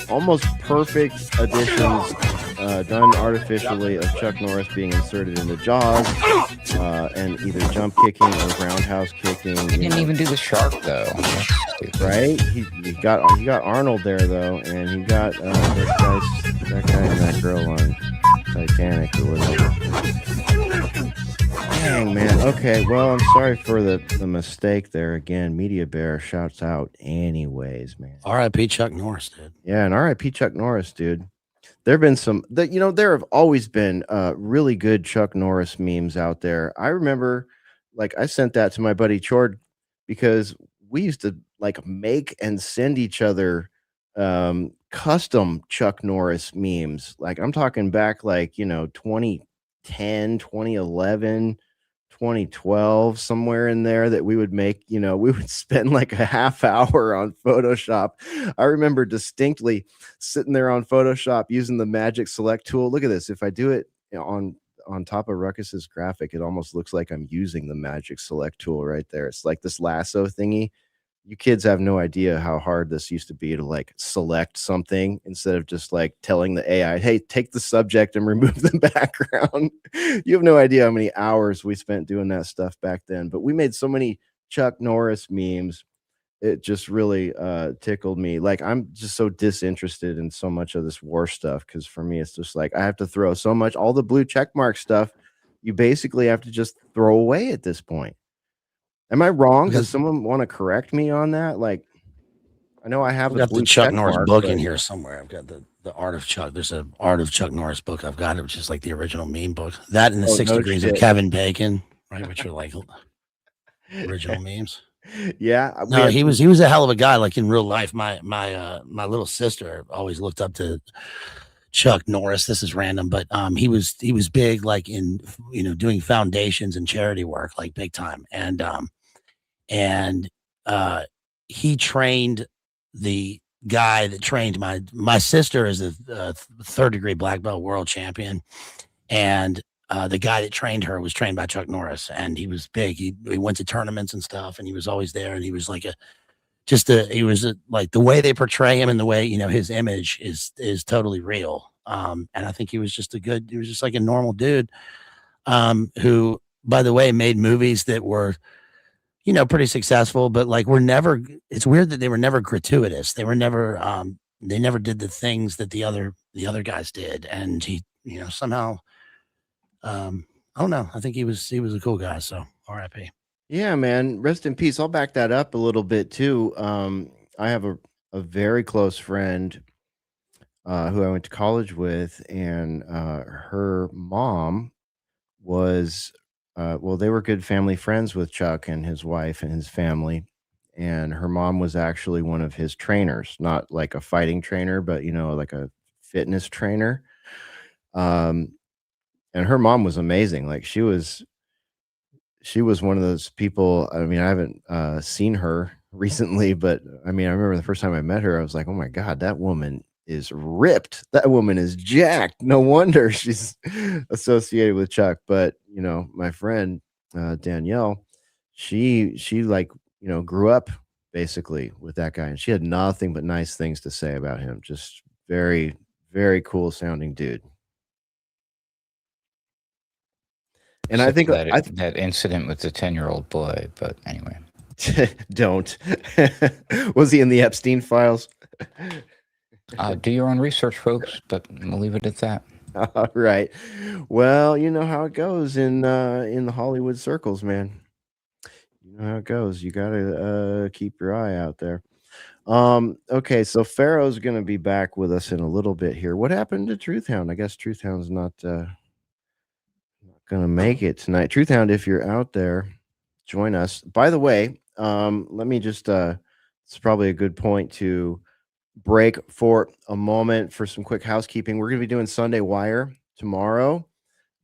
C: almost perfect additions done artificially of Chuck Norris being inserted into Jaws and either jump kicking or roundhouse kicking.
F: He didn't even do the shark though,
C: right? He got Arnold there though, and he got that guy and that girl on Titanic or whatever. Dang, man. Okay, well, I'm sorry for the mistake there again. Media Bear shouts out anyways, man.
E: R.I.P. Chuck Norris, dude.
C: Yeah, and R.I.P. Chuck Norris, dude. There have been there have always been really good Chuck Norris memes out there. I remember, I sent that to my buddy Chord because we used to make and send each other custom Chuck Norris memes. I'm talking back 2010, 2011, 2012, somewhere in there, that we would make, we would spend a half hour on Photoshop. I remember distinctly sitting there on Photoshop using the magic select tool. Look at this. If I do it on top of Ruckus's graphic, it almost looks like I'm using the magic select tool right there. It's like this lasso thingy. You kids have no idea how hard this used to be to select something instead of just telling the AI, hey, take the subject and remove the background. You have no idea how many hours we spent doing that stuff back then. But we made so many Chuck Norris memes it just really tickled me. Like, I'm just so disinterested in so much of this war stuff because for me it's just like I have to throw so much, all the blue check mark stuff you basically have to just throw away at this point. Am I wrong? Does
E: Because
C: someone want to correct me on that? Like, I know I have
E: I've
C: the
E: got the
C: blue
E: Chuck
C: check
E: Norris
C: mark,
E: book
C: but
E: in here somewhere. I've got the Art of Chuck. There's a Art of Chuck Norris book. I've got it, which is like the original meme book. That and the
C: oh,
E: 6
C: no
E: Degrees of
C: shit.
E: Kevin Bacon, right? Which are like original memes.
C: Yeah, we
E: No,
C: had
E: he was a hell of a guy. Like in real life, my little sister always looked up to Chuck Norris. This is random, but he was big, like in doing foundations and charity work, like big time. And he trained the guy that trained my sister is a third degree black belt world champion, and the guy that trained her was trained by Chuck Norris, and he was big. He went to tournaments and stuff, and he was always there, and he was like like the way they portray him and the way his image is totally real. And I think he was just like a normal dude, who, by the way, made movies that were pretty successful, but like it's weird that they were never gratuitous. They never did the things that the other guys did. And he, somehow, I don't know. I think he was a cool guy. So RIP.
C: Yeah, man. Rest in peace. I'll back that up a little bit too. I have a very close friend who I went to college with, and her mom was well, they were good family friends with Chuck and his wife and his family. And her mom was actually one of his trainers, not like a fighting trainer, but like a fitness trainer. And her mom was amazing. Like she was one of those people. I mean, I haven't seen her recently, but I mean, I remember the first time I met her, I was like, oh my God, that woman is ripped. That woman is jacked. No wonder she's associated with Chuck. But my friend Danielle, she like grew up basically with that guy, and she had nothing but nice things to say about him. Just very, very cool sounding dude. And I
F: Except
C: think
F: for that incident with the 10-year-old boy, but anyway.
C: don't. Was he in the Epstein files?
F: Do your own research, folks, but we'll leave it at that.
C: All right. Well, you know how it goes in the Hollywood circles, man. You know how it goes. You gotta keep your eye out there. Okay, so Pharaoh's gonna be back with us in a little bit here. What happened to Truthhound? I guess Truthhound's not gonna make it tonight. Truthhound, if you're out there, join us. By the way, let me just it's probably a good point to break for a moment for some quick housekeeping. We're going to be doing Sunday Wire tomorrow,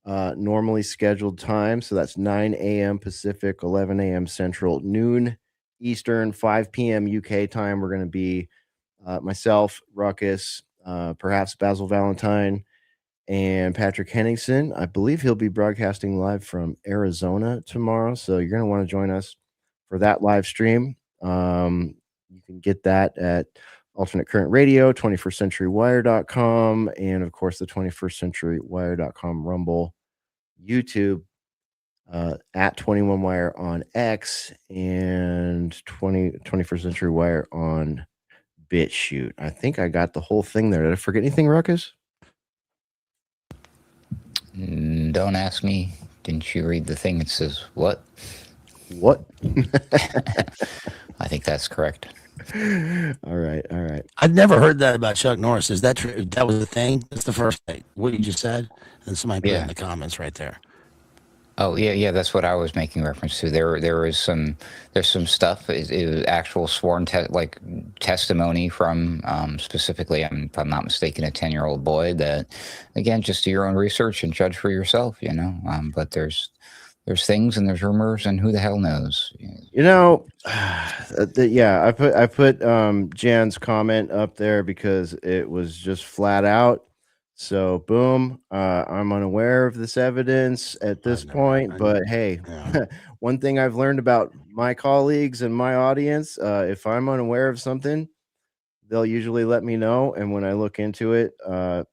C: normally scheduled time. So that's 9 a.m. Pacific, 11 a.m. Central, noon Eastern, 5 p.m. UK time. We're going to be myself, Ruckus, perhaps Basil Valentine, and Patrick Henningsen. I believe he'll be broadcasting live from Arizona tomorrow. So you're going to want to join us for that live stream. You can get that at Alternate Current Radio, 21stCenturyWire.com, and of course the 21stCenturyWire.com Rumble, YouTube, at 21Wire on X, and 21st Century Wire on BitChute. I think I got the whole thing there. Did I forget anything, Ruckus?
F: Don't ask me. Didn't you read the thing that says what?
C: What?
F: I think that's correct.
C: All right.
E: I've never heard that about Chuck Norris. Is that true? That was the thing? That's the first thing. What you just said? And somebody put it in the comments right there.
F: Oh yeah, that's what I was making reference to. There's some stuff. It was actual sworn testimony from specifically, if I'm not mistaken, a 10-year-old boy. That, again, just do your own research and judge for yourself. But there's things and there's rumors, and who the hell knows?
C: Yeah, I put Jan's comment up there because it was just flat out. So boom, I'm unaware of this evidence at this point, but hey, one thing I've learned about my colleagues and my audience, if I'm unaware of something, they'll usually let me know, and when I look into it, I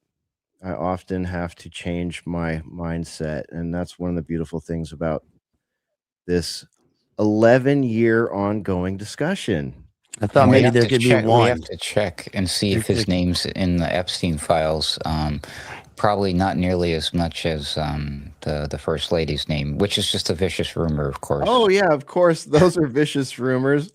C: often have to change my mindset, and that's one of the beautiful things about this 11-year ongoing discussion.
E: I thought
F: And
E: maybe there could be
F: We
E: one.
F: have to check and see if
E: There-
F: his name's in the Epstein files. Probably not nearly as much as the first lady's name, which is just a vicious rumor, of course.
C: Oh yeah, of course. Those are vicious rumors.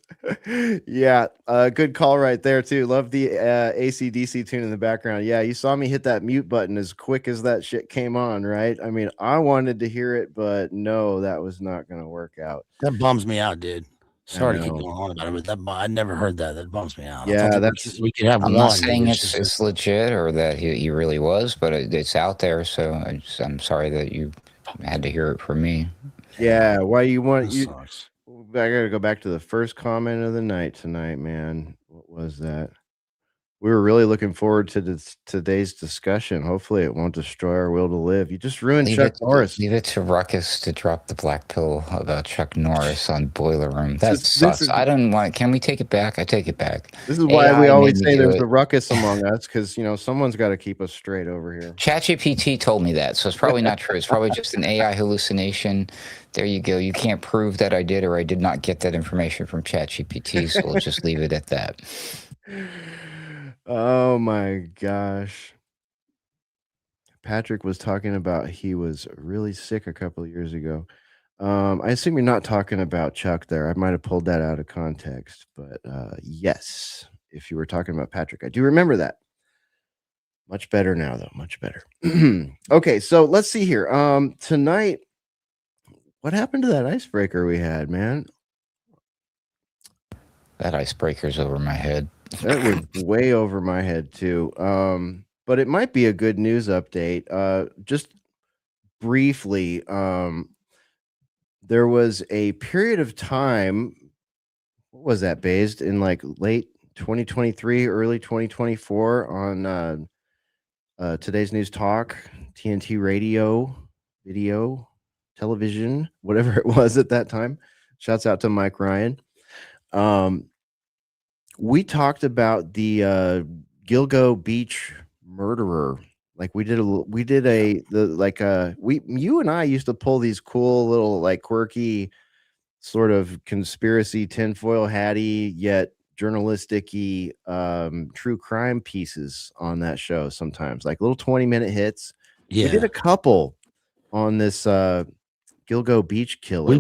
C: Yeah, good call right there too. Love the AC/DC tune in the background. Yeah, you saw me hit that mute button as quick as that shit came on, right? I mean, I wanted to hear it, but no, that was not going to work out.
E: That bums me out, dude. Sorry to keep
C: know.
E: going on about it, but I never heard that. That bums me out. I
C: Yeah,
E: thought that
C: that's.
E: we could have
F: I'm
E: one.
F: not saying
E: but
F: it's legit or that he really was, but it's out there. So I'm sorry that you had to hear it from me.
C: Yeah, why you want
E: that
C: you?
E: sucks.
C: I gotta go back to the first comment of the night tonight, man. What was that? We were really looking forward to today's discussion. Hopefully, it won't destroy our will to live. You just ruined Chuck Norris.
F: Leave it to Ruckus to drop the black pill about Chuck Norris on Boiler Room. That
C: This
F: sucks.
C: is-
F: I don't want. Can we take it back? I take it back.
C: This is why
F: AI
C: we always
F: made me
C: say
F: do
C: there's
F: it.
C: a ruckus among us, because someone's got to keep us straight over here.
F: ChatGPT told me that, so it's probably not true. It's probably just an AI hallucination. There you go. You can't prove that I did or I did not get that information from ChatGPT, so we'll just leave it at that.
C: Oh my gosh. Patrick was talking about he was really sick a couple of years ago. I assume you're not talking about Chuck there. I might have pulled that out of context, but yes, if you were talking about Patrick, I do remember that. Much better now, though. Much better. Okay, so let's see here. Tonight, what happened to that icebreaker we had, man?
F: That icebreaker's over my head.
C: That was way over my head too. But it might be a good news update. Just briefly, there was a period of time. What was that based in, like late 2023, early 2024 on Today's News Talk, TNT Radio, video, television, whatever it was at that time. Shouts out to Mike Ryan. We talked about the Gilgo Beach murderer. Like you and I used to pull these cool little, like, quirky sort of conspiracy tinfoil hatty yet journalistic-y true crime pieces on that show sometimes, like little 20-minute hits.
E: Yeah.
C: We did a couple on this Gilgo Beach killer.
E: We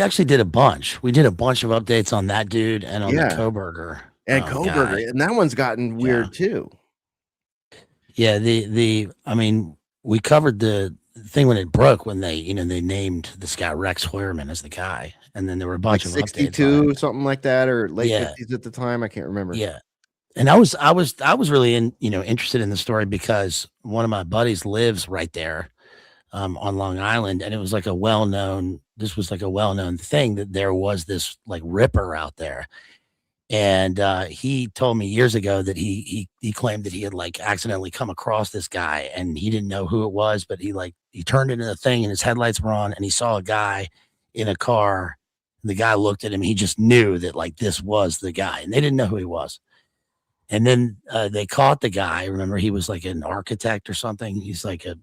E: actually did a bunch. We did a bunch of updates on that dude and on the Koberger.
C: And Koberger, and that one's gotten weird too.
E: Yeah, I mean, we covered the thing when it broke, when they named this guy Rex Hoyerman as the guy, and then there were a bunch of
C: 62, something like that, or late
E: Yeah.
C: 50s at the time. I can't remember.
E: Yeah. And I was really interested in the story because one of my buddies lives right there on Long Island, and it was like a well-known thing that there was this like ripper out there. And he told me years ago that he claimed that he had like accidentally come across this guy, and he didn't know who it was, but he turned into the thing and his headlights were on, and he saw a guy in a car. And the guy looked at him. He just knew that like this was the guy, and they didn't know who he was. And then they caught the guy. Remember, he was like an architect or something. He's like a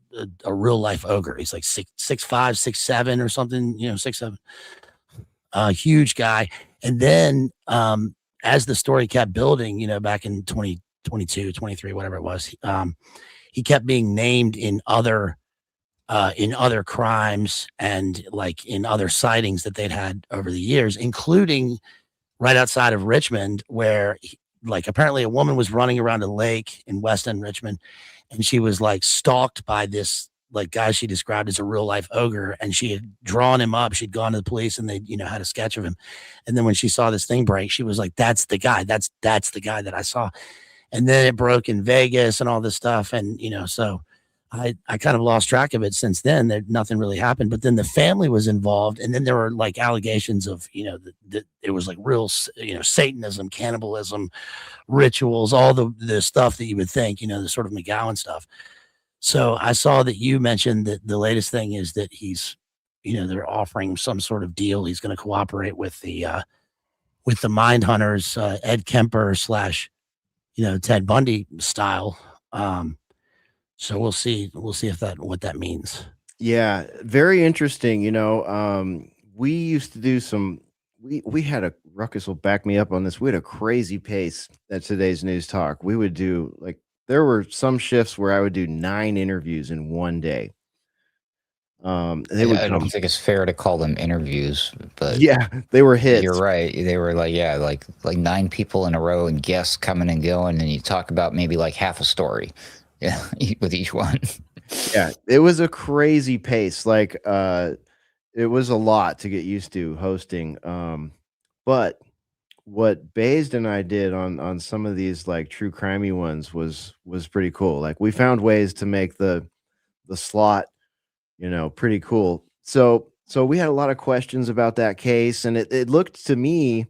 E: real life ogre. He's like 6'5", 6'7" or something, 6'7", huge guy. And then as the story kept building, back in 2022, 23, whatever it was, he kept being named in other crimes and like in other sightings that they'd had over the years, including right outside of Richmond, where like apparently a woman was running around a lake in West End Richmond, and she was like stalked by this like guy she described as a real life ogre, and she had drawn him up. She'd gone to the police, and they had a sketch of him. And then when she saw this thing break, she was like, that's the guy. That's the guy that I saw. And then it broke in Vegas and all this stuff. And, so I kind of lost track of it since then. Nothing really happened. But then the family was involved. And then there were like allegations of, that it was like real, Satanism, cannibalism, rituals, all the stuff that you would think, the sort of McGowan stuff. So I saw that you mentioned that the latest thing is that he's, they're offering some sort of deal. He's going to cooperate with the Mind Hunters, Ed Kemper / Ted Bundy style. So we'll see if what that means.
C: Yeah, very interesting. We used to do we had a Ruckus will back me up on this. We had a crazy pace at today's news talk. We would do like there were some shifts where I would do 9 interviews in one day. They would
F: I don't
C: come.
F: think it's fair to call them interviews, but
C: Yeah, they were hits.
F: you're right. They were like, yeah, like 9 people in a row and guests coming and going, and you talk about maybe like half a story, yeah, with each one.
C: Yeah, it was a crazy pace. Like it was a lot to get used to hosting. But what Bazed and I did on some of these like true crimey ones was pretty cool. Like we found ways to make the slot, pretty cool. So we had a lot of questions about that case, and it looked to me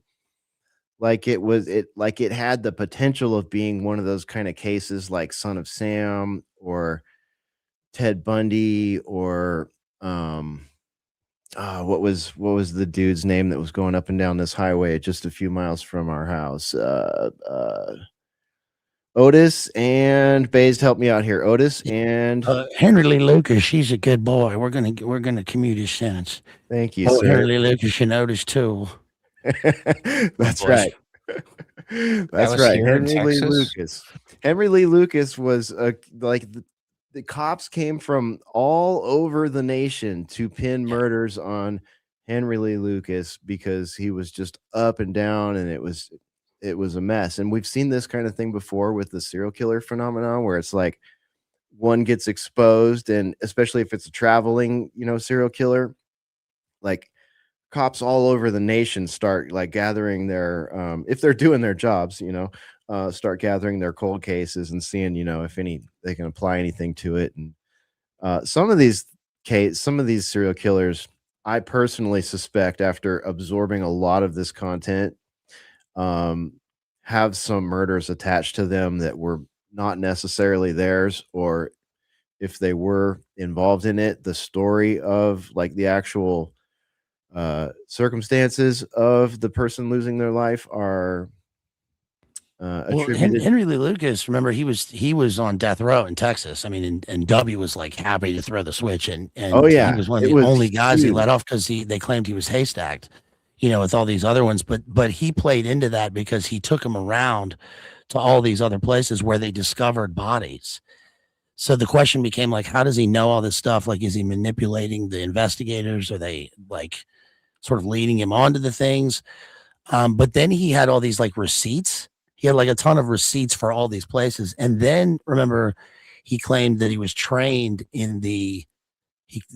C: like it had the potential of being one of those kind of cases like Son of Sam or Ted Bundy or what was the dude's name that was going up and down this highway just a few miles from our house? Otis and Bays, help me out here. Otis and
E: Henry Lee Lucas, she's a good boy. We're gonna commute his sentence.
C: thank you,
E: Oh,
C: sir.
E: Henry Lee Lucas and Otis too.
C: That's
E: boys.
C: right. That's
F: was
C: right.
F: here in
C: Henry Lee
F: Texas?
C: Lucas. Henry Lee Lucas was like the cops came from all over the nation to pin murders on Henry Lee Lucas because he was just up and down, and it was a mess. And we've seen this kind of thing before with the serial killer phenomenon where it's like one gets exposed, and especially if it's a traveling, serial killer, like cops all over the nation start like gathering their if they're doing their jobs, start gathering their cold cases and seeing, if they can apply anything to it. And some of these serial killers, I personally suspect, after absorbing a lot of this content, have some murders attached to them that were not necessarily theirs, or if they were involved in it, the story of like the actual circumstances of the person losing their life are attributed.
E: Henry Lee Lucas, remember he was on death row in Texas. I mean, and W was like happy to throw the switch, and
C: Oh
E: he
C: yeah,
E: was one
C: it
E: of the
C: was
E: only guys they
C: huge.
E: let off because they claimed he was haystacked, with all these other ones. But he played into that because he took him around to all these other places where they discovered bodies. So the question became like, how does he know all this stuff? Like, is he manipulating the investigators? Are they like sort of leading him onto the things? But then he had all these like receipts. He had like a ton of receipts for all these places. And then remember, he claimed that he was trained in the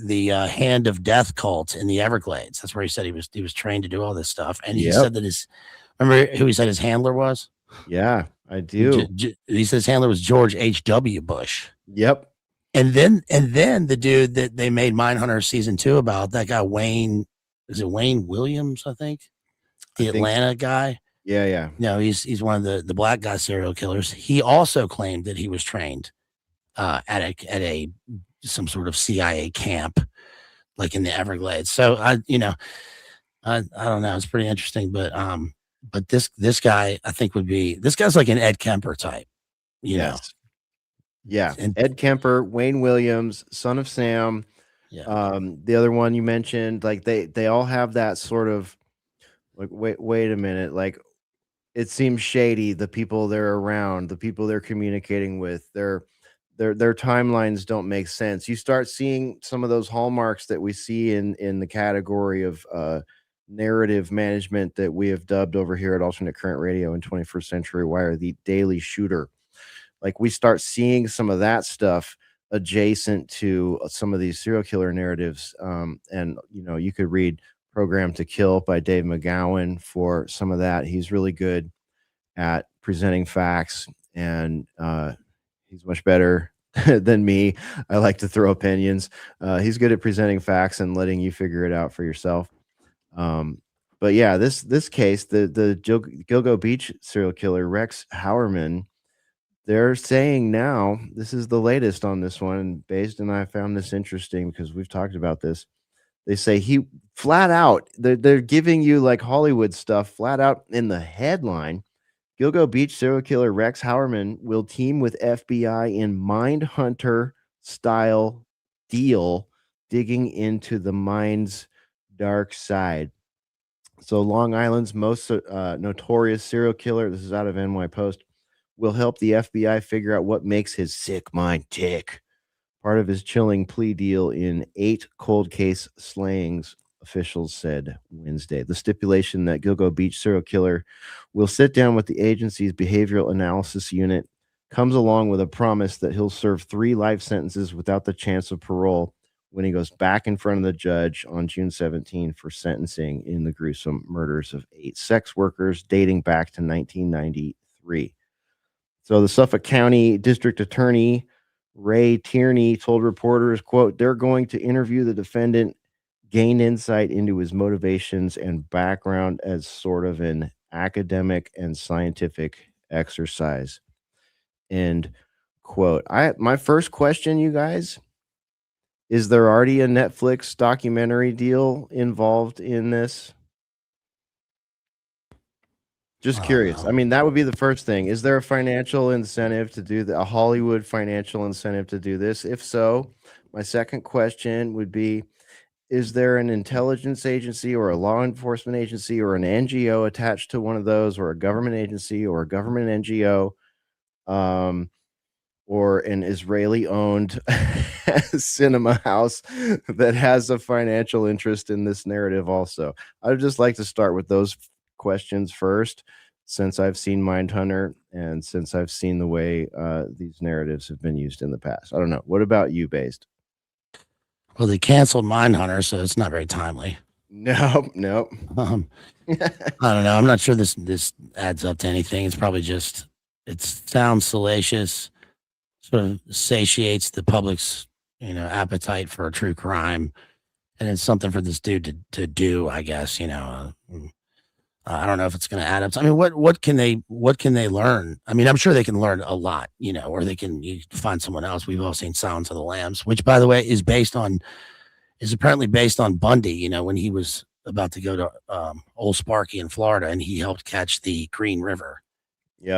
E: hand of death cult in the Everglades. That's where he said he was trained to do all this stuff. And he said that remember who he said his handler was?
C: Yeah, I do.
E: He said his handler was George H.W. Bush.
C: Yep.
E: And then the dude that they made Mindhunter season 2 about, that guy Wayne, is it Wayne Williams, I think? The Atlanta guy.
C: Yeah.
E: No, he's one of the black guy serial killers. He also claimed that he was trained at a some sort of CIA camp, like in the Everglades. So I don't know. It's pretty interesting, but this guy I think this guy's like an Ed Kemper type,
C: Yes. Yeah.
E: And
C: Ed Kemper, Wayne Williams, Son of Sam.
E: Yeah.
C: The other one you mentioned, like they all have that sort of like, wait a minute, like it seems shady. The people they're around, the people they're communicating with, their timelines don't make sense. You start seeing some of those hallmarks that we see in the category of narrative management that we have dubbed over here at Alternate Current Radio and 21st Century Wire the daily shooter. Like we start seeing some of that stuff adjacent to some of these serial killer narratives. And you could read Program to Kill by Dave McGowan for some of that. He's really good at presenting facts, and he's much better than me. I like to throw opinions. He's good at presenting facts and letting you figure it out for yourself. But yeah, this case, the Gilgo Beach serial killer Rex Howerman, they're saying now, this is the latest on this one, and Based and I found this interesting because we've talked about this. They say he flat out, they're giving you like Hollywood stuff flat out in the headline. Gilgo Beach serial killer Rex Howerman will team with FBI in Mindhunter style deal, digging into the mind's dark side. So Long Island's most notorious serial killer, this is out of NY Post, will help the FBI figure out what makes his sick mind tick. Part of his chilling plea deal in 8 cold case slayings, officials said Wednesday. The stipulation that Gilgo Beach serial killer will sit down with the agency's behavioral analysis unit comes along with a promise that he'll serve 3 life sentences without the chance of parole when he goes back in front of the judge on June 17 for sentencing in the gruesome murders of 8 sex workers dating back to 1993. So the Suffolk County District Attorney Ray Tierney told reporters, quote, they're going to interview the defendant, gain insight into his motivations and background as sort of an academic and scientific exercise. End quote. My first question, you guys, is there already a Netflix documentary deal involved in this? Just curious. I mean, that would be the first thing. Is there a financial incentive to do a Hollywood financial incentive to do this? If so, my second question would be, is there an intelligence agency or a law enforcement agency or an NGO attached to one of those, or a government agency or a government NGO, or an Israeli-owned cinema house that has a financial interest in this narrative also? I'd just like to start with those questions first, since I've seen Mindhunter and since I've seen the way these narratives have been used in the past. I don't know. What about you, Based?
E: Well, they canceled Mindhunter, so it's not very timely.
C: Nope.
E: I don't know. I'm not sure this adds up to anything. It's probably just, it sounds salacious, sort of satiates the public's, appetite for a true crime, and it's something for this dude to do, I guess. I don't know if it's going to add up. I mean, what can they learn? I mean, I'm sure they can learn a lot, or they can find someone else. We've all seen Silence of the Lambs, which, by the way, is apparently based on Bundy. When he was about to go to Old Sparky in Florida, and he helped catch the Green River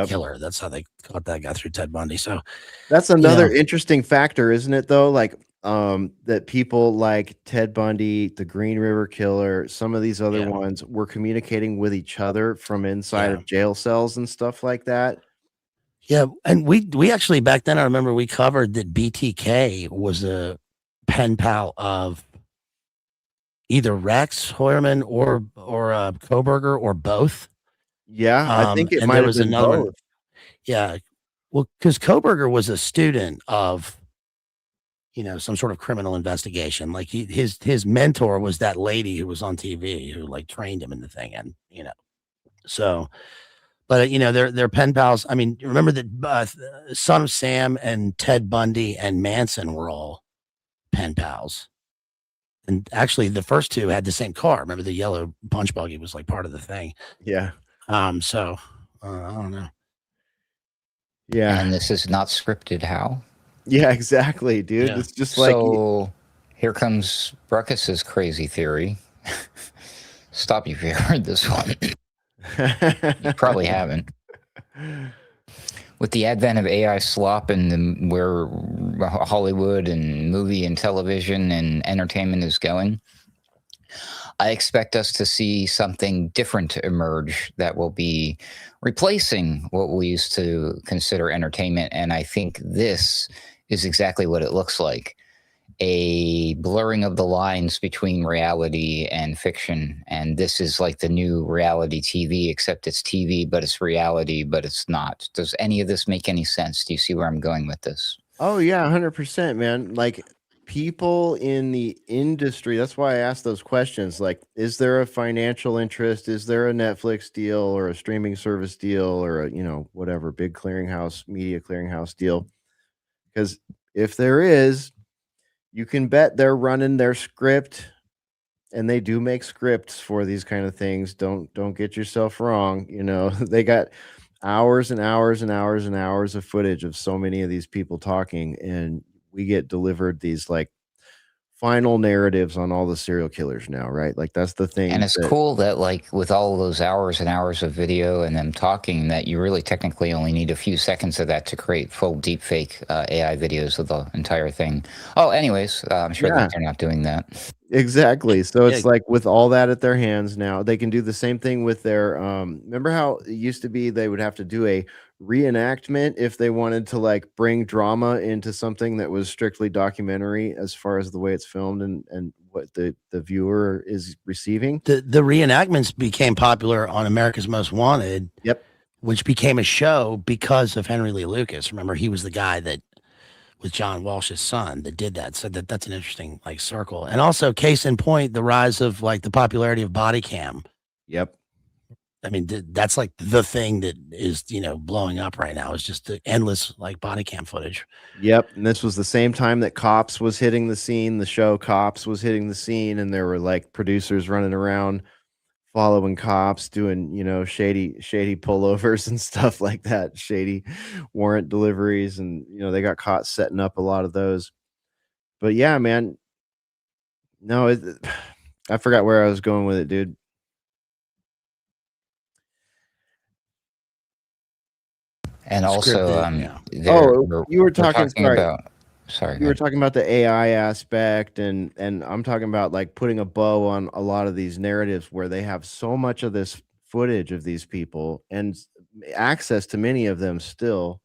E: killer. That's how they caught that guy, through Ted Bundy. So
C: that's another interesting factor, isn't it? Though, like, that people like Ted Bundy, the Green River Killer, some of these other ones were communicating with each other from inside of jail cells and stuff like that.
E: Yeah, and we actually, back then, I remember we covered that BTK was a pen pal of either Rex Hoyerman or Koberger, or both.
C: Yeah, I think it might have been both.
E: One. Yeah, well, because Koberger was a student of some sort of criminal investigation. Like his mentor was that lady who was on TV who like trained him in the thing, and so, but they're pen pals. I mean, remember that Son of Sam and Ted Bundy and Manson were all pen pals, and actually the first two had the same car. Remember, the yellow punch buggy was like part of the thing.
C: Yeah.
E: So I don't know.
C: Yeah,
F: and this is not scripted. How?
C: Yeah, exactly, dude.
F: Yeah.
C: It's just like,
F: so here comes Ruckus's crazy theory. Stop you if you heard this one. You probably haven't. With the advent of AI slop and where Hollywood and movie and television and entertainment is going, I expect us to see something different emerge that will be replacing what we used to consider entertainment. And I think this is exactly what it looks like. A blurring of the lines between reality and fiction. And this is like the new reality TV, except it's TV, but it's reality, but it's not. Does any of this make any sense? Do you see where I'm going with this?
C: Oh, yeah, 100%, man. Like, people in the industry, that's why I asked those questions. Like, is there a financial interest? Is there a Netflix deal or a streaming service deal or a, whatever, big clearinghouse, media clearinghouse deal? Because if there is, you can bet they're running their script, and they do make scripts for these kind of things. Don't get yourself wrong. They got hours and hours and hours and hours of footage of so many of these people talking, and we get delivered these like final narratives on all the serial killers now, right? Like, that's the thing.
F: And it's cool that, like, with all those hours and hours of video and them talking, that you really technically only need a few seconds of that to create full deepfake AI videos of the entire thing. Oh, anyways, I'm sure that they're not doing that.
C: Exactly. So it's
E: Yeah.
C: like with all that at their hands now, they can do the same thing with their remember how it used to be they would have to do a reenactment if they wanted to like bring drama into something that was strictly documentary as far as the way it's filmed and what the viewer is receiving.
E: The reenactments became popular on America's Most Wanted,
C: Yep.
E: which became a show because of Henry Lee Lucas. Remember, he was the guy that with John Walsh's son that did that. So that's an interesting like circle. And also, case in point, the rise of like the popularity of body cam.
C: Yep.
E: I mean, that's like the thing that is, blowing up right now is just the endless like body cam footage.
C: Yep. And this was the same time that Cops was hitting the scene. The show Cops was hitting the scene, and there were like producers running around following cops doing, shady pullovers and stuff like that, shady warrant deliveries. And, they got caught setting up a lot of those. But yeah, man, no, I forgot where I was going with it, dude.
F: And also,
C: You were talking
F: about. Sorry,
C: you were talking about the AI aspect, and I'm talking about like putting a bow on a lot of these narratives where they have so much of this footage of these people and access to many of them still.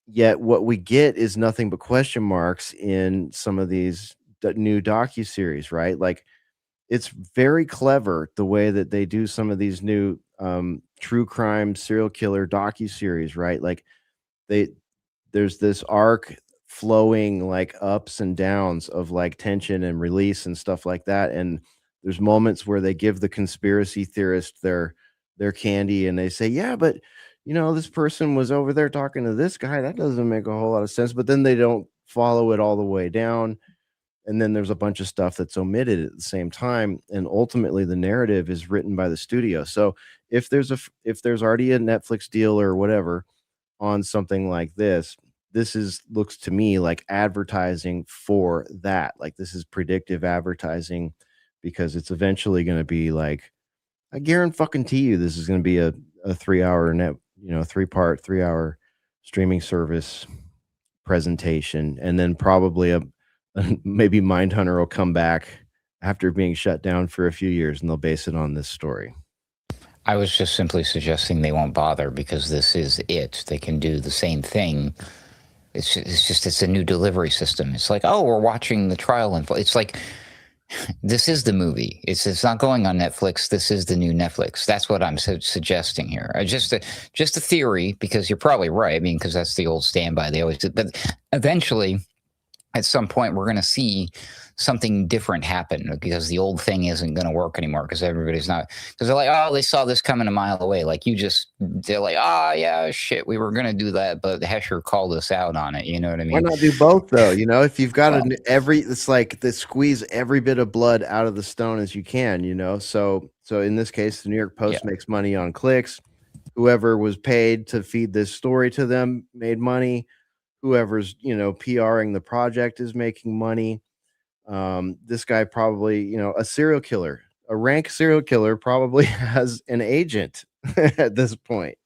C: Yet what we get is nothing but question marks in some of these new docuseries, right? Like it's very clever the way that they do some of these new true crime serial killer docuseries, right? Like there's this arc flowing like ups and downs of like tension and release and stuff like that. And there's moments where they give the conspiracy theorist their candy and they say, yeah, but this person was over there talking to this guy. That doesn't make a whole lot of sense. But then they don't follow it all the way down. And then there's a bunch of stuff that's omitted at the same time. And ultimately the narrative is written by the studio. So if there's already a Netflix deal or whatever on something like this looks to me like advertising for that. Like this is predictive advertising because it's eventually going to be like, I guarantee you this is going to be a 3-hour net, 3-hour streaming service presentation. And then probably maybe Mindhunter will come back after being shut down for a few years and they'll base it on this story.
F: I was just simply suggesting they won't bother because this is it. They can do the same thing. It's a new delivery system. It's like, oh, we're watching the trial. And it's like, this is the movie. It's not going on Netflix. This is the new Netflix. That's what I'm suggesting here. Just a theory, because you're probably right. I mean, because that's the old standby. They always do. But eventually, at some point, we're going to see something different happen because the old thing isn't going to work anymore because everybody's not, because they're like, oh, they saw this coming a mile away. Like they're like, oh, yeah, shit, we were going to do that, but Hesher called us out on it. You know what I mean?
C: Why not do both though? If you've got it's like they squeeze every bit of blood out of the stone as you can, So in this case, the New York Post makes money on clicks. Whoever was paid to feed this story to them made money. Whoever's, PRing the project is making money. This guy probably, a rank serial killer probably has an agent at this point.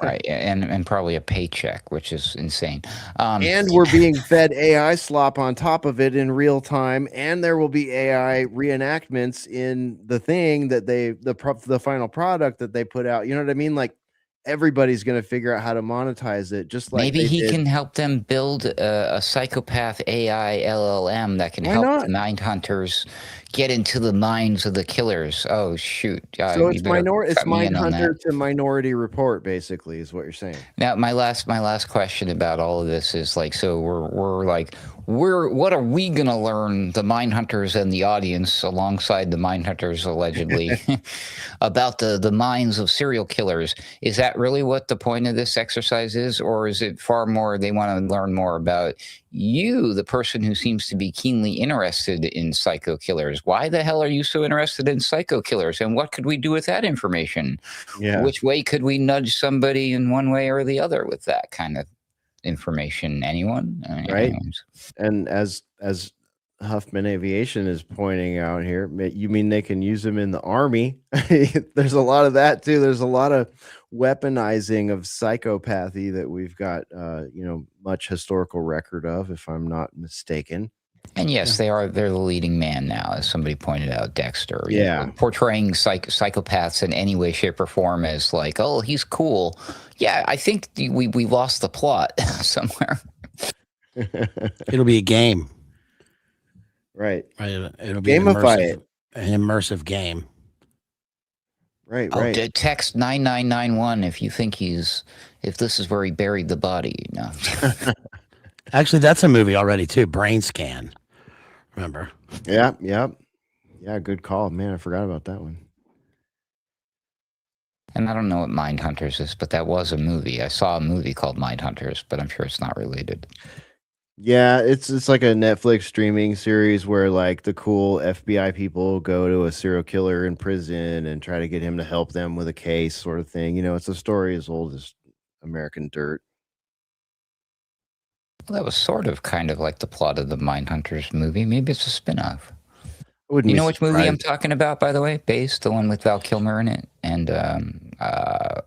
F: Right, and probably a paycheck, which is insane.
C: And we're being fed AI slop on top of it in real time, and there will be AI reenactments in the thing that the final product that they put out. You know what I mean? Like everybody's going to figure out how to monetize it. Just like
F: maybe he can help them build a psychopath AI LLM that can help the mind hunters get into the minds of the killers. Oh shoot!
C: So it's Mindhunter to Minority Report, basically, is what you're saying.
F: Now, my last question about all of this is like, so what are we gonna learn, the Mindhunters and the audience, alongside the Mindhunters allegedly, about the minds of serial killers? Is that really what the point of this exercise is, or is it far more they want to learn more about you, the person who seems to be keenly interested in psycho killers? Why the hell are you so interested in psycho killers? And what could we do with that information?
C: Yeah.
F: Which way could we nudge somebody in one way or the other with that kind of information? Anyone?
C: Right. Anyways. And as Huffman Aviation is pointing out here, you mean they can use them in the Army? There's a lot of that too. There's a lot of weaponizing of psychopathy that we've got, much historical record of, if I'm not mistaken.
F: And yes, they're the leading man now, as somebody pointed out, Dexter.
C: Yeah.
F: Portraying psychopaths in any way, shape, or form as like, oh, he's cool. Yeah, I think we lost the plot somewhere.
E: It'll be a game.
C: Right.
E: It'll be
C: Gamify
E: an immersive game.
C: Right.
F: Oh, text 9991 if you think if this is where he buried the body. No.
E: Actually, that's a movie already too. Brain Scan. Remember?
C: Yeah. Good call, man. I forgot about that one.
F: And I don't know what Mindhunters is, but that was a movie. I saw a movie called Mindhunters, but I'm sure it's not related.
C: Yeah, it's like a Netflix streaming series where like the cool FBI people go to a serial killer in prison and try to get him to help them with a case, sort of thing. You know, it's a story as old as American Dirt.
F: Well, that was sort of kind of like the plot of the Mindhunters movie. Maybe it's a spin-off.
C: Wouldn't
F: You
C: be
F: know which movie I'm
C: surprised.
F: talking about, by the way? Based, the one with Val Kilmer in it, and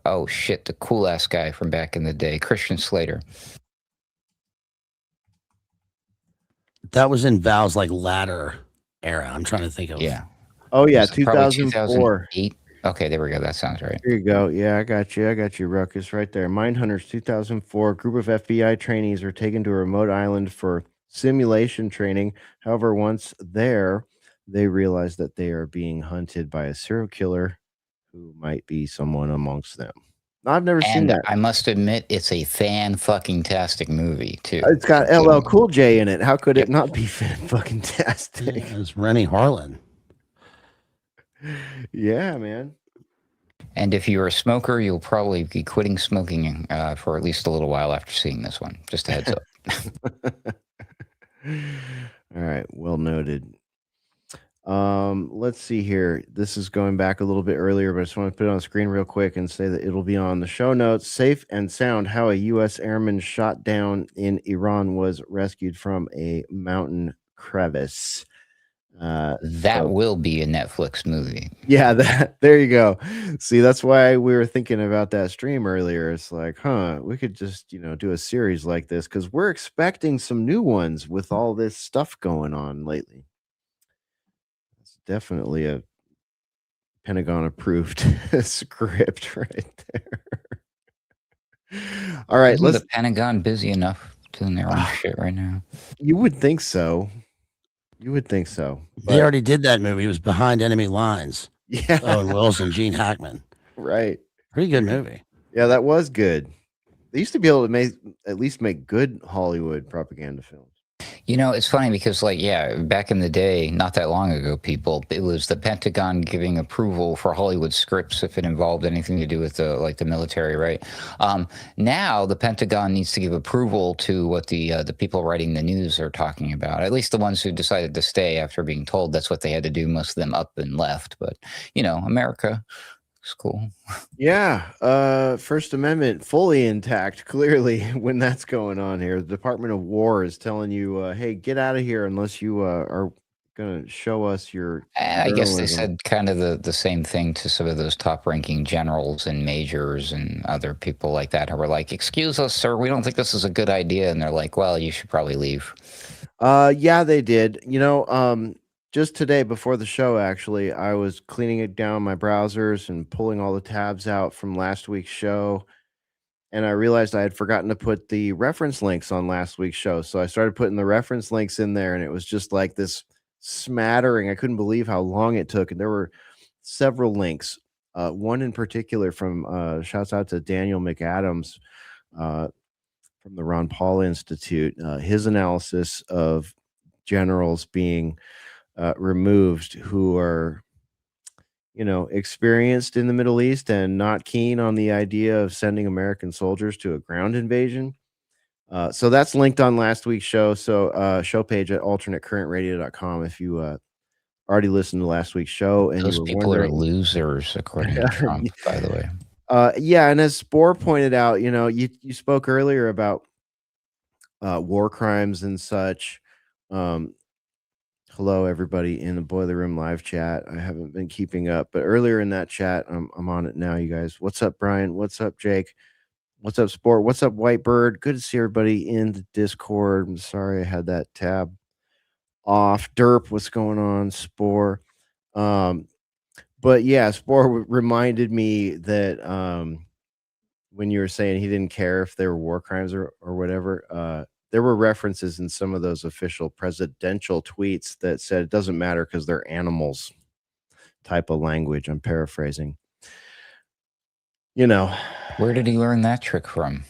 F: oh shit, the cool ass guy from back in the day, Christian Slater.
E: That was in Val's like latter era. I'm trying to think of.
F: Yeah.
C: Oh yeah,
F: Was it probably
C: 2004.
F: 2008. Okay, there we go. That sounds right.
C: Here you go. Yeah, I got you, Ruckus, right there. Mindhunters 2004. A group of FBI trainees are taken to a remote island for simulation training. However, once there, they realize that they are being hunted by a serial killer who might be someone amongst them. I've never seen
F: And
C: that.
F: I must admit, it's a fan-fucking-tastic movie, too.
C: It's got LL Cool J in it. How could it not be fan-fucking-tastic?
E: Yeah, it's Rennie Harlan.
C: Yeah, man.
F: And if you're a smoker, you'll probably be quitting smoking for at least a little while after seeing this one. Just a heads up.
C: All right, well noted. Let's see here. This is going back a little bit earlier, but I just want to put it on the screen real quick and say that it'll be on the show notes. Safe and sound: how a U.S. airman shot down in Iran was rescued from a mountain crevice.
F: That will be a Netflix movie.
C: Yeah, there you go. See, that's why we were thinking about that stream earlier. It's like, we could just, do a series like this because we're expecting some new ones with all this stuff going on lately. It's definitely a Pentagon approved script right there. All right,
F: Isn't the Pentagon busy enough doing their own shit right now?
C: You would think so.
E: They already did that movie. It was Behind Enemy Lines.
C: Yeah.
E: Owen Wilson, Gene Hackman.
C: Right.
E: Pretty good movie.
C: Yeah, that was good. They used to be able to at least make good Hollywood propaganda films.
F: It's funny because, back in the day, not that long ago, it was the Pentagon giving approval for Hollywood scripts if it involved anything to do with the military, right? Now the Pentagon needs to give approval to what the people writing the news are talking about. At least the ones who decided to stay after being told that's what they had to do. Most of them up and left, but America. It's cool.
C: Yeah. First Amendment fully intact, clearly, when that's going on here. The Department of War is telling you, hey, get out of here unless you are going to show us your
F: I guess they
C: journalism.
F: said kind of the same thing to some of those top-ranking generals and majors and other people like that who were like, excuse us, sir, we don't think this is a good idea. And they're like, well, you should probably leave.
C: Yeah, they did. Just today before the show, actually, I was cleaning it down my browsers and pulling all the tabs out from last week's show. And I realized I had forgotten to put the reference links on last week's show. So I started putting the reference links in there, and it was just like this smattering. I couldn't believe how long it took. And there were several links. One in particular from shouts out to Daniel McAdams from the Ron Paul Institute. His analysis of generals being removed who are experienced in the Middle East and not keen on the idea of sending American soldiers to a ground invasion. So that's linked on last week's show. So show page at alternatecurrentradio.com if you already listened to last week's show. And
F: those people are losers, according to Trump, by the way.
C: Yeah, and as Spore pointed out, you spoke earlier about war crimes and such. Hello, everybody in the Boiler Room live chat. I haven't been keeping up, but earlier in that chat, I'm on it now, you guys. What's up, Brian? What's up, Jake? What's up, Sport? What's up, Whitebird? Good to see everybody in the Discord. I'm sorry I had that tab off. Derp, what's going on? Spore. But yeah, Spore reminded me that when you were saying he didn't care if they were war crimes or whatever, there were references in some of those official presidential tweets that said it doesn't matter because they're animals type of language. I'm paraphrasing.
F: Where did he learn that trick from?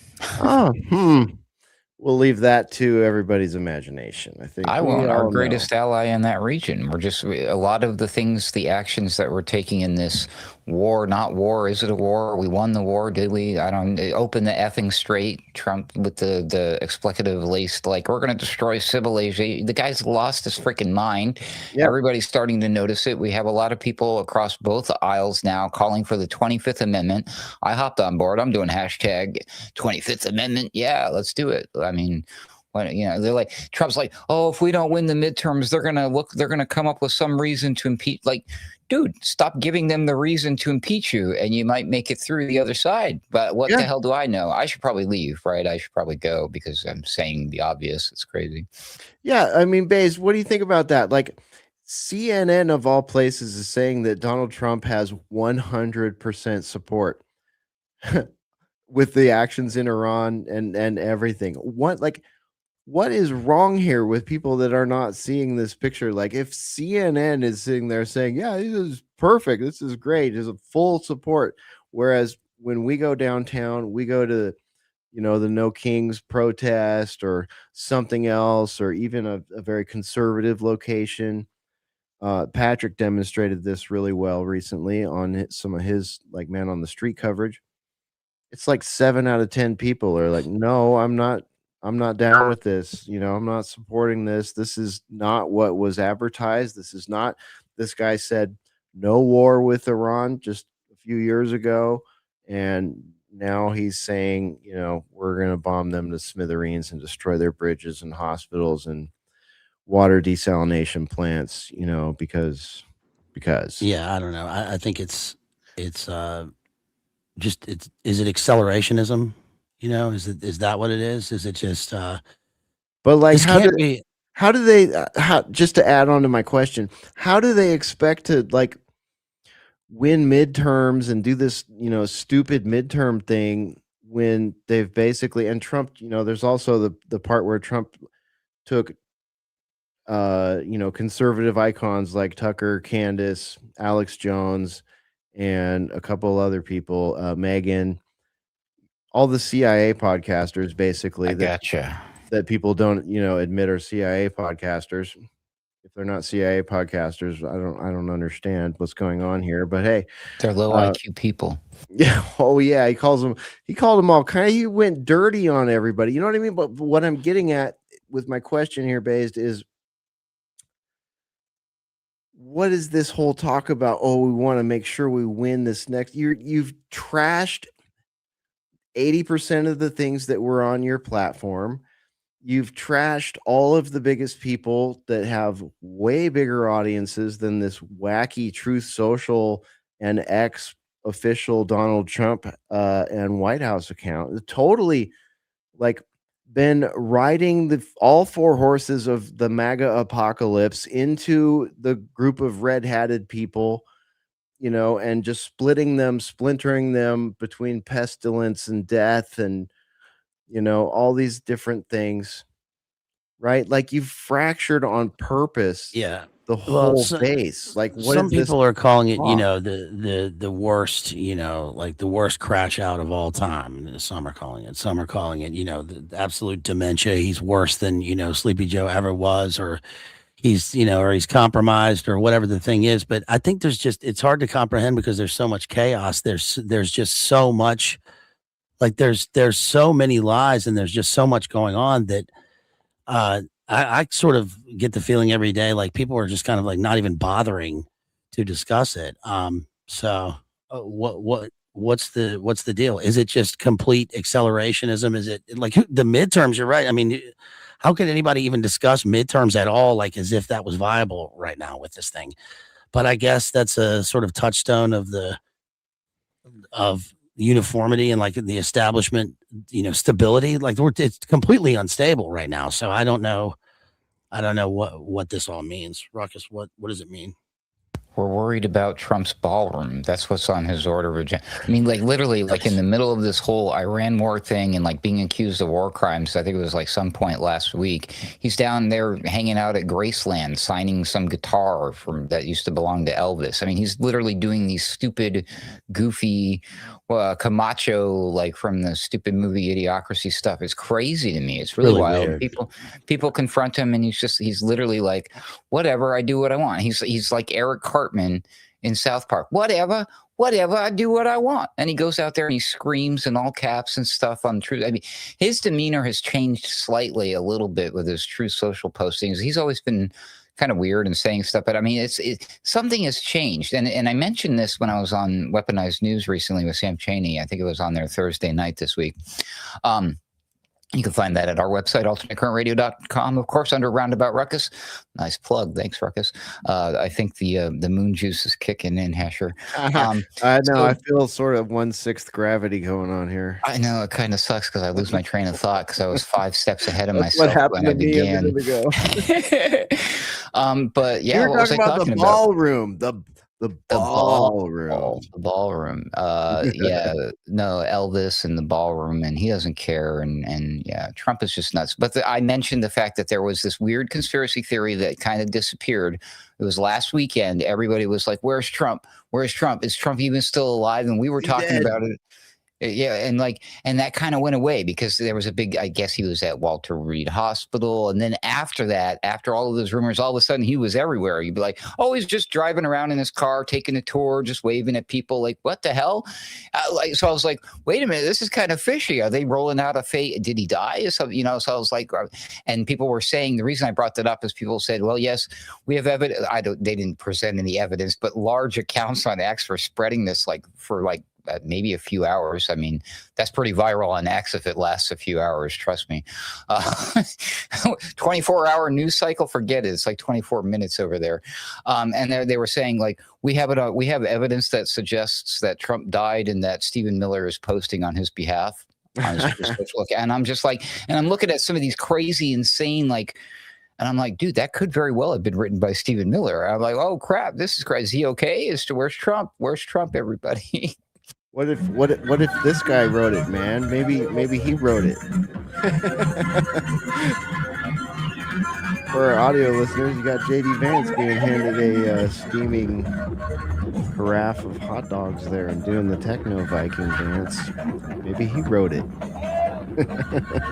C: We'll leave that to everybody's imagination. I think
F: I
C: we
F: won't. Our
C: all
F: greatest
C: know.
F: ally in that region. A lot of the things, the actions that we're taking in this war, not war. Is it a war? We won the war, did we? I don't open the effing straight. Trump with the expletive laced, like, we're going to destroy civilization. The guy's lost his freaking mind.
C: Yep.
F: Everybody's starting to notice it. We have a lot of people across both aisles now calling for the 25th Amendment. I hopped on board. I'm doing hashtag 25th Amendment. Yeah, let's do it. I mean, they're like, Trump's like, oh, if we don't win the midterms, they're gonna come up with some reason to impeach. Like, dude, stop giving them the reason to impeach you, and you might make it through the other side. But what the hell do I know? I should probably leave, right? I should probably go because I'm saying the obvious. It's crazy.
C: Yeah, I mean, Baze, what do you think about that? Like, CNN of all places is saying that Donald Trump has 100% support with the actions in Iran and everything. What is wrong here with people that are not seeing this picture? Like, if CNN is sitting there saying, yeah, this is perfect, this is great, is a full support, whereas when we go downtown, we go to the No Kings protest or something else, or even a very conservative location. Patrick demonstrated this really well recently on some of his like man on the street coverage. It's like 7 out of 10 people are like, no, I'm not down with this. I'm not supporting this. This is not what was advertised. This guy said no war with Iran just a few years ago. And now he's saying, we're going to bomb them to smithereens and destroy their bridges and hospitals and water desalination plants, because.
E: Yeah, I don't know. I think it's just is it accelerationism? Is that what it is? Is it just
C: But like,
E: this can't be
C: how do they just to add on to my question, how do they expect to like win midterms and do this, stupid midterm thing when they've basically, and Trump, there's also the part where Trump took conservative icons like Tucker, Candace, Alex Jones, and a couple other people, Megan, all the CIA podcasters basically that people don't, admit are CIA podcasters. If they're not CIA podcasters, I don't understand what's going on here. But hey,
F: they're low IQ people.
C: Yeah. Oh yeah. He called them all kind of. He went dirty on everybody. You know what I mean? But what I'm getting at with my question here, based is, what is this whole talk about? Oh, we want to make sure we win this next year. You've trashed 80% of the things that were on your platform. You've trashed all of the biggest people that have way bigger audiences than this wacky Truth Social and X official Donald Trump and White House account. Totally like been riding all four horses of the MAGA apocalypse into the group of red-hatted people, and just splintering them between pestilence and death and all these different things, right? Like, you've fractured on purpose the whole base. Like, what
E: some
C: is this
E: people are calling it,
C: talk?
E: the worst, like the worst crash out of all time. Some are calling it, the absolute dementia. He's worse than, Sleepy Joe ever was, or he's, or he's compromised or whatever the thing is. But I think it's hard to comprehend because there's so much chaos. There's just so much, like there's so many lies and there's just so much going on that I sort of get the feeling every day like people are just kind of like not even bothering to discuss it. So what's the deal? Is it just complete accelerationism? Is it like the midterms? You're right. I mean, how can anybody even discuss midterms at all, like as if that was viable right now with this thing? But I guess that's a sort of touchstone of uniformity and like the establishment, stability. Like it's completely unstable right now. So I don't know I don't know what this all means. Ruckus, what does it mean?
F: We're worried about Trump's ballroom. That's what's on his order of agenda. I mean, like literally, like in the middle of this whole Iran war thing and like being accused of war crimes. I think it was like some point last week. He's down there hanging out at Graceland, signing some guitar that used to belong to Elvis. I mean, he's literally doing these stupid, goofy, Camacho, like from the stupid movie Idiocracy stuff. It's crazy to me. It's really wild. Weird. People confront him, and he's literally like, whatever, I do what I want. He's like Eric Cartman in South Park. Whatever, I do what I want. And he goes out there and he screams in all caps and stuff on Truth. I mean, his demeanor has changed slightly a little bit with his Truth Social postings. He's always been kind of weird and saying stuff, but I mean, something has changed. And I mentioned this when I was on Weaponized News recently with Sam Chaney. I think it was on there Thursday night this week. You can find that at our website, alternatecurrentradio.com, of course, under Roundabout Ruckus. Nice plug. Thanks, Ruckus. I think the moon juice is kicking in, Hesher.
C: I know. I feel sort of 1/6 gravity going on here.
F: I know. It kind of sucks because I lose my train of thought because I was 5 steps ahead of myself
C: what happened
F: when I
C: to me
F: began.
C: a minute ago.
F: But yeah,
C: what was I talking about? Ballroom. The ballroom.
F: The ballroom. Yeah, no, Elvis in the ballroom, and he doesn't care. And yeah, Trump is just nuts. But I mentioned the fact that there was this weird conspiracy theory that kind of disappeared. It was last weekend. Everybody was like, "Where's Trump? Where's Trump? Is Trump even still alive?" And we were talking about it. Yeah, and that kind of went away because there was a big, I guess he was at Walter Reed Hospital. And then after that, after all of those rumors, all of a sudden he was everywhere. You'd be like, oh, he's just driving around in his car, taking a tour, just waving at people. Like, what the hell? So I was like, wait a minute, this is kind of fishy. Are they rolling out a fake? Did he die? So I was like, and people were saying, the reason I brought that up is people said, well, yes, we have evidence. They didn't present any evidence, but large accounts on X for spreading this for maybe a few hours. I mean, that's pretty viral on X if it lasts a few hours, trust me. 24-hour news cycle, forget it. It's like 24 minutes over there. And they were saying, like, we have evidence that suggests that Trump died and that Stephen Miller is posting on his behalf. And I'm just like, and I'm looking at some of these crazy, insane, like, and I'm like, dude, that could very well have been written by Stephen Miller. I'm like, oh crap, this is crazy. Is he okay? Where's Trump? Where's Trump, everybody?
C: What if this guy wrote it, man? Maybe he wrote it. For our audio listeners, you got JD Vance being handed a steaming carafe of hot dogs there and doing the techno Viking dance. Maybe he wrote it.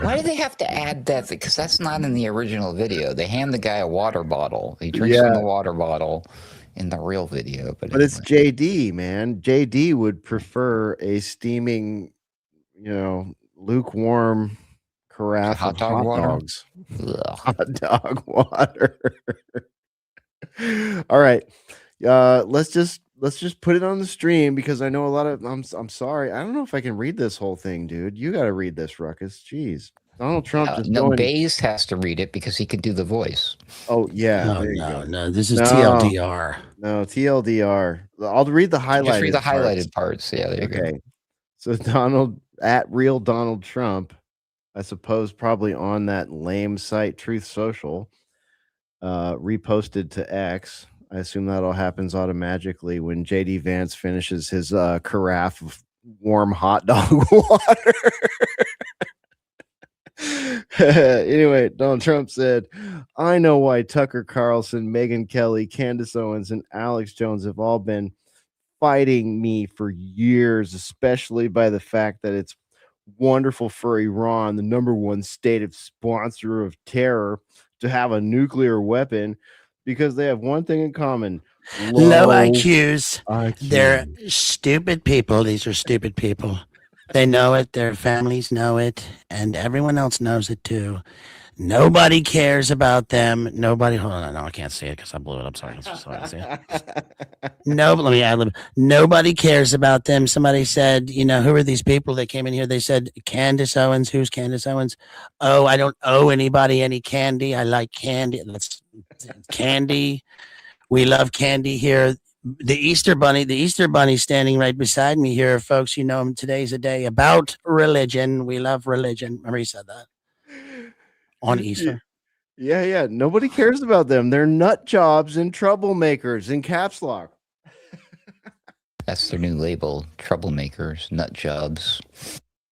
F: Why do they have to add that? Because that's not in the original video. They hand the guy a water bottle. He drinks from the water bottle in the real video. But
C: anyway. It's JD, man. JD would prefer a steaming, lukewarm carafe of hot dogs. Hot dog water. All right. Let's just put it on the stream because I know a lot of I'm sorry. I don't know if I can read this whole thing, dude. You got to read this, Ruckus. Jeez. Donald Trump
F: Bays has to read it because he could do the voice.
C: Oh yeah.
E: No. This is TLDR.
C: No, TLDR. I'll read the highlighted.
F: Just read the highlighted parts. Yeah, there you go.
C: So Donald at real Donald Trump, I suppose probably on that lame site Truth Social, reposted to X. I assume that all happens automatically when JD Vance finishes his carafe of warm hot dog water. Anyway, Donald Trump said, I know why Tucker Carlson, Megyn Kelly, Candace Owens, and Alex Jones have all been fighting me for years, especially by the fact that it's wonderful for Iran, the number one state sponsor of terror, to have a nuclear weapon because they have one thing in common.
E: Low IQs. They're stupid people. These are stupid people. They know it. Their families know it. And everyone else knows it too. Nobody cares about them. Nobody. Hold on. No, I can't see it because I blew it up. Sorry. No, let me add a little. Nobody cares about them. Somebody said, who are these people that came in here? They said, Candace Owens. Who's Candace Owens? Oh, I don't owe anybody any candy. I like candy. That's candy. We love candy here. The Easter Bunny standing right beside me here, folks. Today's a day about religion. We love religion. Remember he said that on Easter.
C: Yeah. Nobody cares about them. They're nut jobs and troublemakers in caps lock.
F: That's their new label, troublemakers, nut jobs.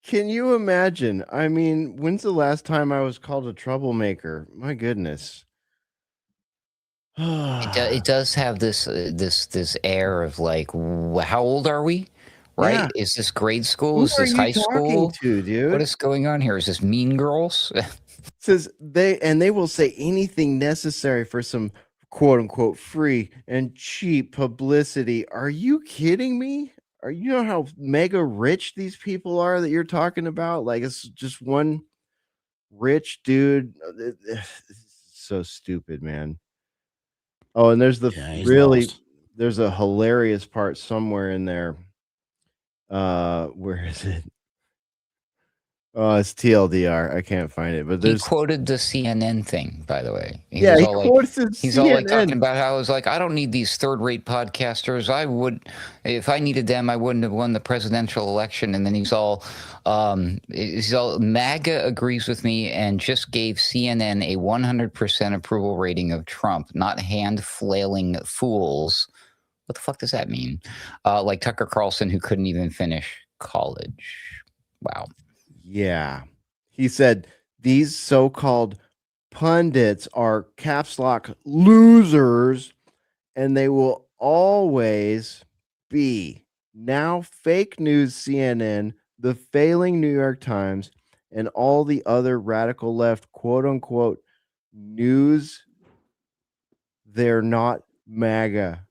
C: Can you imagine? I mean, when's the last time I was called a troublemaker? My goodness.
F: It does have this air of like, how old are we? Right?
C: Yeah.
F: Is this grade school?
C: Who
F: Is
C: are
F: this
C: you
F: high
C: talking
F: school?
C: to, dude?
F: What is going on here? Is this Mean Girls?
C: Says they will say anything necessary for some quote unquote free and cheap publicity. Are you kidding me? Are you know how mega rich these people are that you're talking about? Like it's just one rich dude. It's so stupid, man. Oh, and there's the
E: Yeah, he's
C: really
E: lost.
C: there's a hilarious part somewhere in there. Where is it? Oh, it's TLDR. I can't find it, but
F: He
C: there's
F: quoted the CNN thing, by the way. He
C: yeah,
F: was
C: he
F: all like,
C: quotes the
F: he's all like talking
C: CNN.
F: about how it was like, I don't need these third-rate podcasters. I would, if I needed them, I wouldn't have won the presidential election. And then he's all MAGA agrees with me and just gave CNN a 100% approval rating of Trump, not hand-flailing fools. What the fuck does that mean? Like Tucker Carlson, who couldn't even finish college. Wow.
C: Yeah. He said these so-called pundits are caps lock losers and they will always be. Now fake news CNN, the failing New York Times, and all the other radical left quote unquote news, they're not MAGA.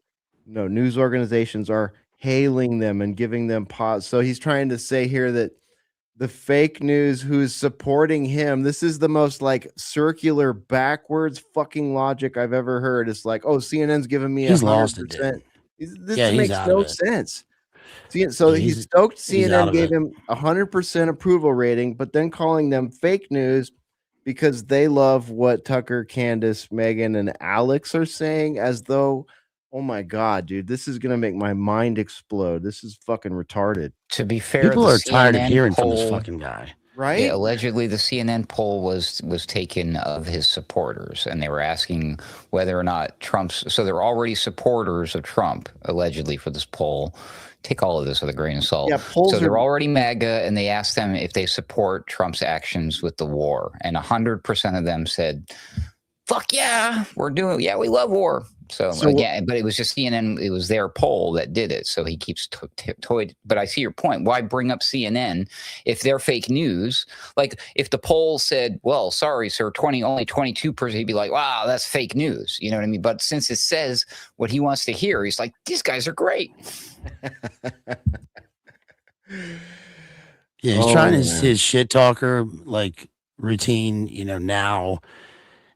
C: No, news organizations are hailing them and giving them pause. So he's trying to say here that the fake news who's supporting him, this is the most like circular backwards fucking logic I've ever heard. It's like, oh, CNN's giving me
E: He's lost it,
C: 100%.
E: dude.
C: This
E: Yeah, he's
C: makes
E: out
C: no
E: of it.
C: sense. So
E: Yeah,
C: he's stoked
E: he's out
C: CNN
E: of
C: gave
E: it.
C: him 100% approval rating, but then calling them fake news because they love what Tucker, Candace, Megan, and Alex are saying, as though, oh my God, dude, this is going to make my mind explode. This is fucking retarded.
F: To be fair,
E: People
F: the
E: are tired of
F: CNN
E: hearing from this
F: poll-
E: fucking guy.
C: Right?
F: Yeah, allegedly, the CNN poll was taken of his supporters, and they were asking whether or not Trump's. So they're already supporters of Trump, allegedly, for this poll. Take all of this with a grain of salt.
C: Yeah, polls
F: so they're
C: are-
F: already MAGA, and they asked them if they support Trump's actions with the war, and 100% of them said, "Fuck yeah, we're doing. Yeah, we love war." So again, but it was just CNN. It was their poll that did it. So he keeps toyed. But I see your point. Why bring up CNN if they're fake news? Like if the poll said, "Well, sorry, sir, only 22%," he'd be like, "Wow, that's fake news." You know what I mean? But since it says what he wants to hear, he's like, "These guys are great."
E: Yeah, he's trying his shit talker like routine, now,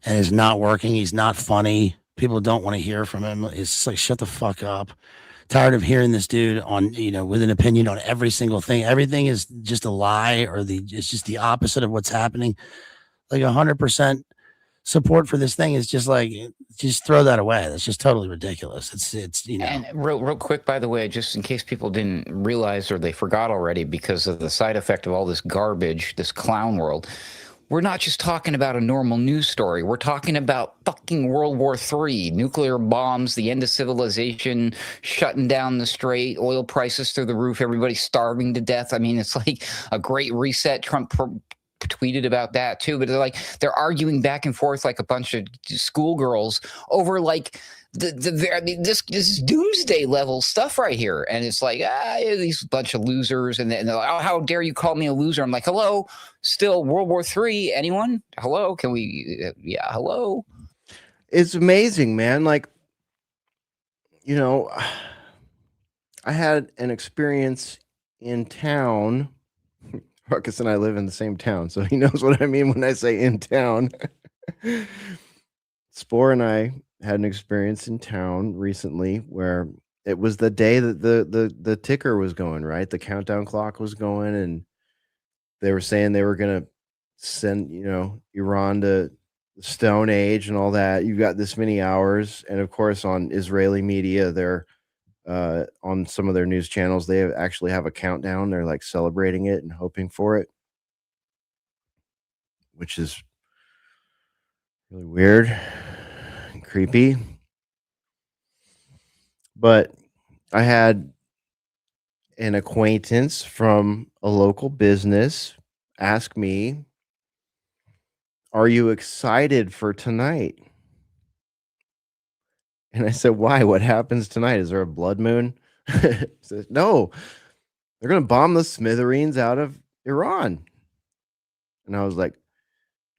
E: and it's not working. He's not funny. People don't want to hear from him. It's just like, shut the fuck up. Tired of hearing this dude on, with an opinion on every single thing. Everything is just a lie, or it's just the opposite of what's happening. Like 100% support for this thing is just like, just throw that away. That's just totally ridiculous. It's
F: And real quick, by the way, just in case people didn't realize or they forgot already because of the side effect of all this garbage, this clown world, we're not just talking about a normal news story. We're talking about fucking World War III, nuclear bombs, the end of civilization, shutting down the strait, oil prices through the roof, everybody starving to death. I mean, it's like a great reset. Trump tweeted about that too, but they're arguing back and forth like a bunch of schoolgirls over like this doomsday level stuff right here, and it's like these bunch of losers, and they're like, oh, how dare you call me a loser? I'm like, hello, still World War III? Anyone? Hello, can we? Yeah, hello.
C: It's amazing, man. Like, I had an experience in town. Ruckus and I live in the same town, so he knows what I mean when I say in town. Spore and I had an experience in town recently where it was the day that the ticker was going, right? The countdown clock was going, and they were saying they were going to send, Iran to the Stone Age and all that. You've got this many hours. And of course, on Israeli media, they're on some of their news channels, they actually have a countdown. They're like celebrating it and hoping for it, which is really weird and creepy. But I had an acquaintance from a local business ask me, "Are you excited for tonight?" And I said, "Why? What happens tonight? Is there a blood moon?" He says, "No, they're going to bomb the smithereens out of Iran." And I was like,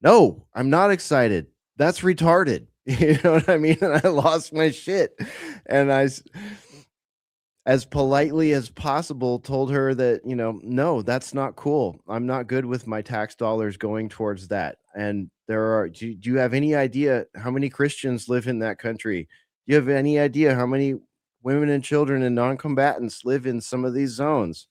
C: "No, I'm not excited. That's retarded." You know what I mean? And I lost my shit. And as politely as possible, told her that, no, that's not cool. I'm not good with my tax dollars going towards that. And do you have any idea how many Christians live in that country? Do you have any idea how many women and children and non-combatants live in some of these zones?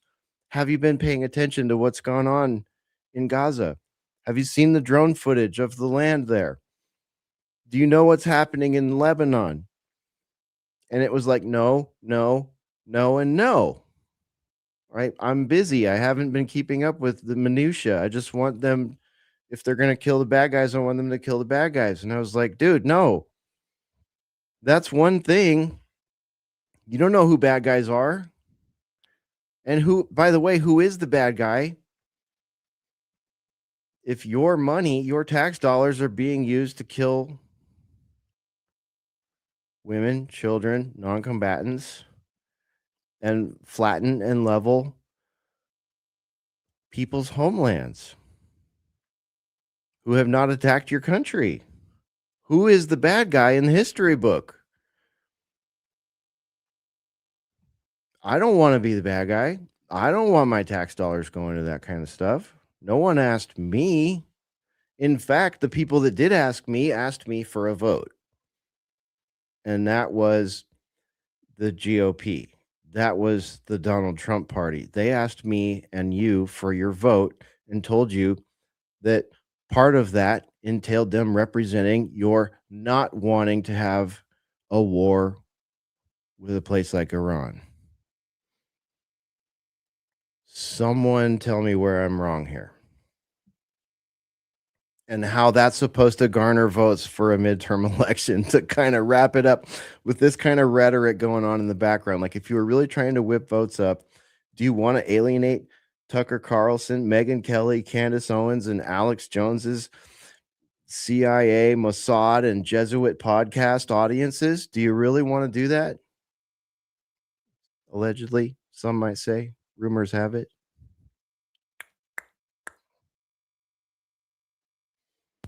C: Have you been paying attention to what's gone on in Gaza? Have you seen the drone footage of the land there? Do you know what's happening in Lebanon? And it was like, no, no, no, and no. Right? I'm busy. I haven't been keeping up with the minutia. I just want them, if they're going to kill the bad guys, I want them to kill the bad guys. And I was like, dude, no. That's one thing. You don't know who bad guys are. And who, by the way, who is the bad guy? If your money, your tax dollars are being used to kill women, children, non-combatants, and flatten and level people's homelands who have not attacked your country. Who is the bad guy in the history book? I don't want to be the bad guy. I don't want my tax dollars going to that kind of stuff. No one asked me. In fact, the people that did asked me for a vote. And that was the GOP. That was the Donald Trump party. They asked me and you for your vote and told you that part of that entailed them representing your not wanting to have a war with a place like Iran. Someone tell me where I'm wrong here. And how that's supposed to garner votes for a midterm election to kind of wrap it up with this kind of rhetoric going on in the background. Like, if you were really trying to whip votes up, do you want to alienate Tucker Carlson, Megyn Kelly, Candace Owens, and Alex Jones's CIA, Mossad, and Jesuit podcast audiences? Do you really want to do that? Allegedly, some might say. Rumors have it.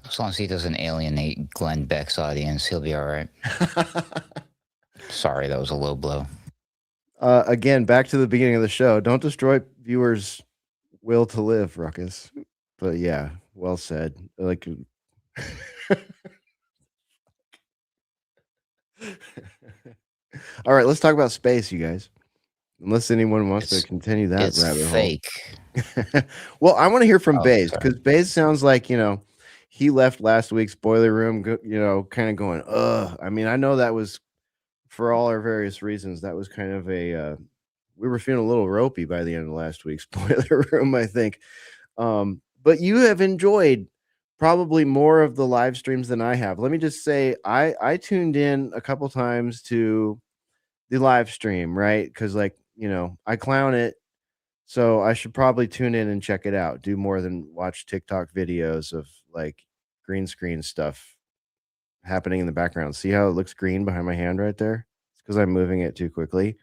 F: As long as he doesn't alienate Glenn Beck's audience, he'll be all right. Sorry, that was a low blow.
C: Again, back to the beginning of the show. Don't destroy viewers' will to live, Ruckus. But yeah, well said. Like, all right, let's talk about space, you guys. Unless anyone wants to continue that
F: It's
C: rabbit
F: fake.
C: hole. Well, I want to hear from
F: Oh,
C: Baze,
F: sorry.
C: because Baze sounds like, he left last week's boiler room, kind of going, ugh. I mean, I know that was for all our various reasons. That was kind of we were feeling a little ropey by the end of last week's boiler room, I think. But you have enjoyed probably more of the live streams than I have. Let me just say, I tuned in a couple times to the live stream, right? Because, like, I clown it, so I should probably tune in and check it out. Do more than watch TikTok videos of like green screen stuff happening in the background. See how it looks green behind my hand right there? It's because I'm moving it too quickly.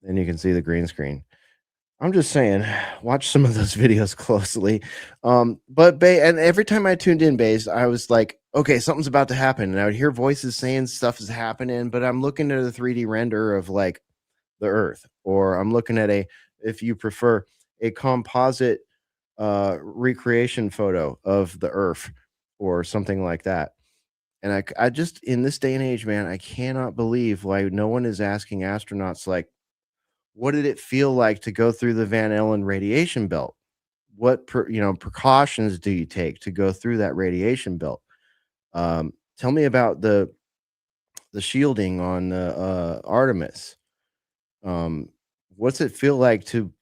C: Then you can see the green screen. I'm just saying, watch some of those videos closely. But and every time I tuned in, Baze, I was like, okay, something's about to happen. And I would hear voices saying stuff is happening, but I'm looking at a 3D render of like the Earth, or I'm looking at if you prefer, a composite recreation photo of the Earth or something like that. And I just, in this day and age, man, I cannot believe why no one is asking astronauts, like, what did it feel like to go through the Van Allen radiation belt? What precautions do you take to go through that radiation belt? Tell me about the shielding on Artemis. What's it feel like to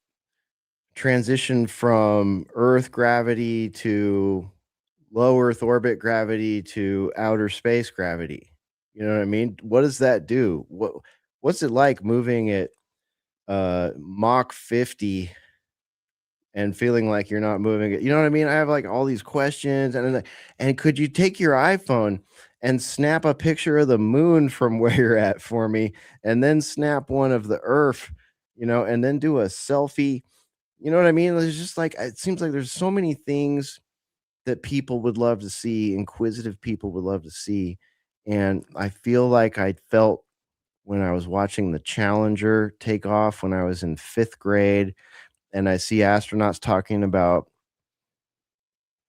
C: transition from Earth gravity to low Earth orbit gravity to outer space gravity. You know what I mean? What does that do? What's it like moving at Mach 50 and feeling like you're not moving it? You know what I mean? I have like all these questions, and could you take your iPhone and snap a picture of the moon from where you're at for me, and then snap one of the Earth, and then do a selfie? You know what I mean? There's just like, it seems like there's so many things that people would love to see, inquisitive people would love to see. And I feel like I felt when I was watching the Challenger take off when I was in 5th grade, and I see astronauts talking about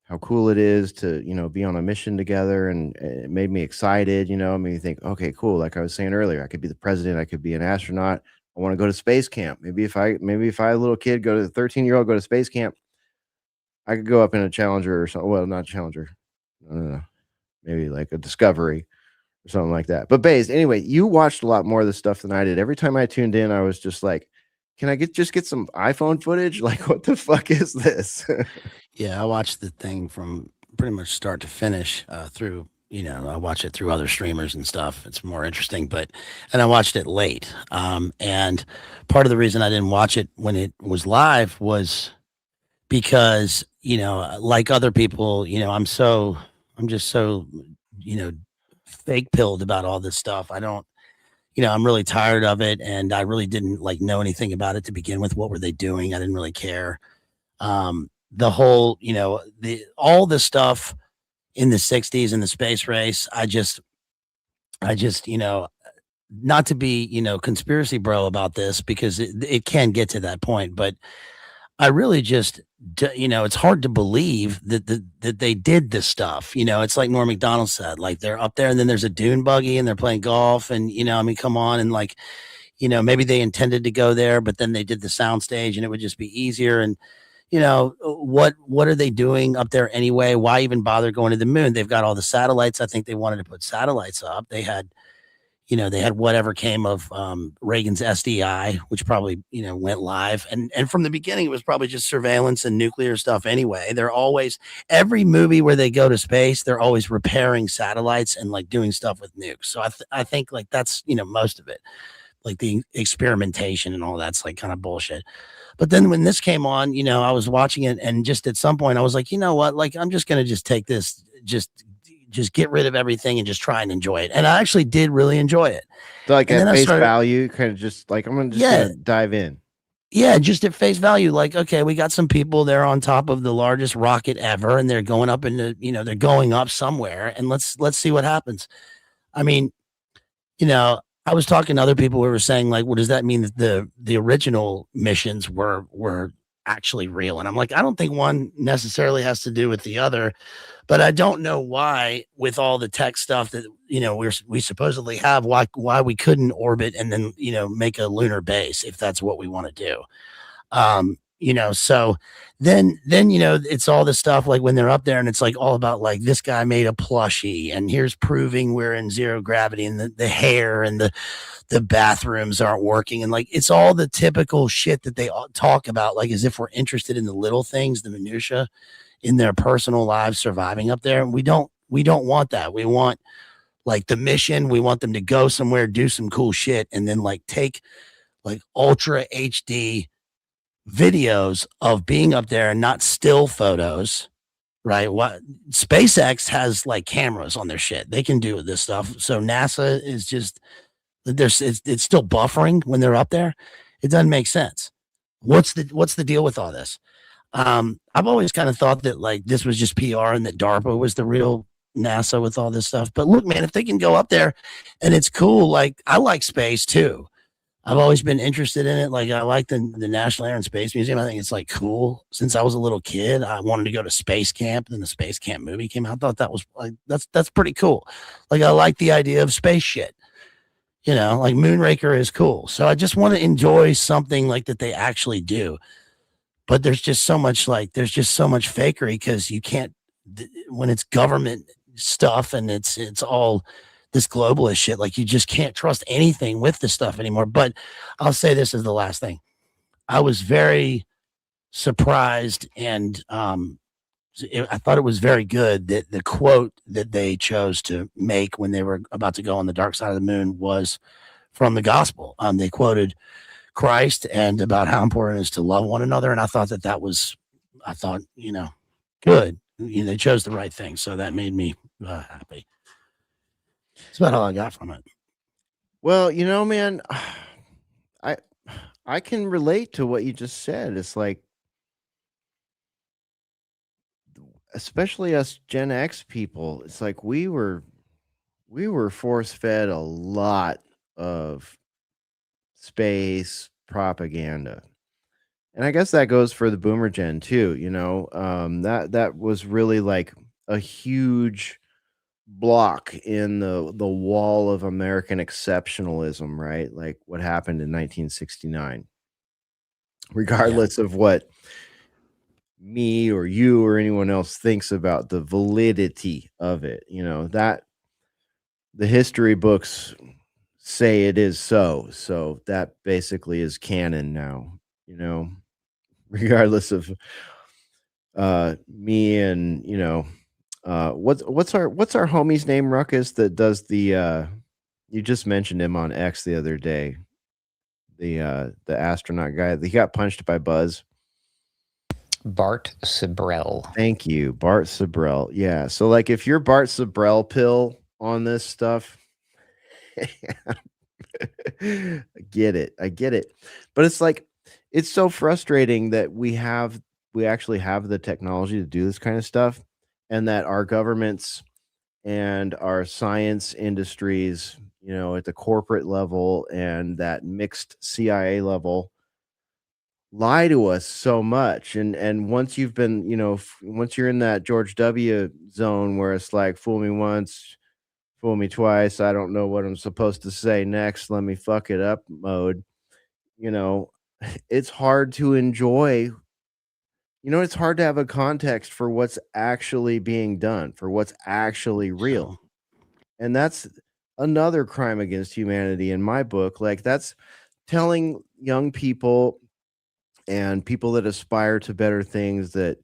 C: how cool it is to, be on a mission together, and it made me excited, it made me think, okay, cool. Like I was saying earlier, I could be the president, I could be an astronaut. I want to go to space camp. Maybe if I a little kid, go to the 13-year-old, go to space camp, I could go up in a Challenger or something. Well, not a Challenger. Maybe like a Discovery or something like that. But Baze, anyway, you watched a lot more of the stuff than I did. Every time I tuned in, I was just like, can I just get some iPhone footage? Like, what the fuck is this?
E: Yeah, I watched the thing from pretty much start to finish through, I watch it through other streamers and stuff. It's more interesting, and I watched it late. And part of the reason I didn't watch it when it was live was because, like other people, I'm just so, fake pilled about all this stuff. I don't, I'm really tired of it. And I really didn't like know anything about it to begin with. What were they doing? I didn't really care. The whole, all the stuff in the 60s in the space race, I just, not to be, conspiracy bro about this, because it can get to that point, but I really just, it's hard to believe that they did this stuff. It's like Norm Macdonald said, like they're up there and then there's a dune buggy and they're playing golf, and, I mean, come on. And like, maybe they intended to go there, but then they did the sound stage and it would just be easier. And, what are they doing up there anyway? Why even bother going to the moon? They've got all the satellites. I think they wanted to put satellites up. They had whatever came of Reagan's SDI, which probably, went live. And from the beginning, it was probably just surveillance and nuclear stuff anyway. They're always, every movie where they go to space, they're always repairing satellites and like doing stuff with nukes. So I think like that's, most of it, like the experimentation and all that's like kind of bullshit. But then when this came on, I was watching it, and just at some point I was like, you know what, like I'm just going to just take this, just get rid of everything and just try and enjoy it. And I actually did really enjoy it.
C: So like at face value, kind of just like, I'm going to just dive in.
E: Yeah, just at face value, like, okay, we got some people there on top of the largest rocket ever, and they're going up into, they're going up somewhere, and let's see what happens. I mean, I was talking to other people who were saying, like, well, does that mean that the original missions were actually real? And I'm like, I don't think one necessarily has to do with the other, but I don't know why, with all the tech stuff that we supposedly have, why we couldn't orbit and then make a lunar base if that's what we want to do. So then it's all this stuff like when they're up there and it's like all about like this guy made a plushie and here's proving we're in zero gravity, and the hair and the bathrooms aren't working, and like it's all the typical shit that they talk about, like as if we're interested in the little things, the minutia in their personal lives surviving up there. And we don't want that. We want like the mission. We want them to go somewhere, do some cool shit, and then like take like ultra HD videos of being up there and not still photos, right? What SpaceX has like cameras on their shit. They can do this stuff. So NASA is just it's still buffering when they're up there. It doesn't make sense. What's the deal with all this? I've always kind of thought that like this was just PR and that DARPA was the real NASA with all this stuff. But look, man, if they can go up there and it's cool, like I like space too. I've always been interested in it. Like I like the National Air and Space Museum. I think it's like cool. Since I was a little kid, I wanted to go to space camp. Then the space camp movie came out. I thought that was like, that's pretty cool. Like I like the idea of space shit, like Moonraker is cool. So I just want to enjoy something like that they actually do. But there's just so much fakery, because you can't, when it's government stuff and it's all this globalist shit, like you just can't trust anything with this stuff anymore. But I'll say this as the last thing. I was very surprised and I thought it was very good that the quote that they chose to make when they were about to go on the dark side of the moon was from the gospel. They quoted Christ and about how important it is to love one another. And I thought that was, good. They chose the right thing. So that made me happy. That's about all I got from it.
C: Well, man, I can relate to what you just said. It's like, especially us Gen X people, it's like we were force fed a lot of space propaganda. And I guess that goes for the boomer gen too, that was really like a huge block in the wall of American exceptionalism, right? Like what happened in 1969. Regardless of what me or you or anyone else thinks about the validity of it, that the history books say it is so that basically is canon now, regardless of me and what's our homie's name, Ruckus, that does the you just mentioned him on X the other day, the astronaut guy. He got punched by Buzz.
F: Bart Sibrel.
C: Thank you, Bart Sibrel. Yeah, so like if you're Bart Sibrel pill on this stuff, I get it. But it's like, it's so frustrating that we actually have the technology to do this kind of stuff, and that our governments and our science industries, at the corporate level and that mixed CIA level, lie to us so much. And once you've been, once you're in that George W. zone where it's like, fool me once, fool me twice, I don't know what I'm supposed to say next, let me fuck it up mode, it's hard to enjoy. It's hard to have a context for what's actually being done, for what's actually real. And that's another crime against humanity in my book. Like, that's telling young people and people that aspire to better things that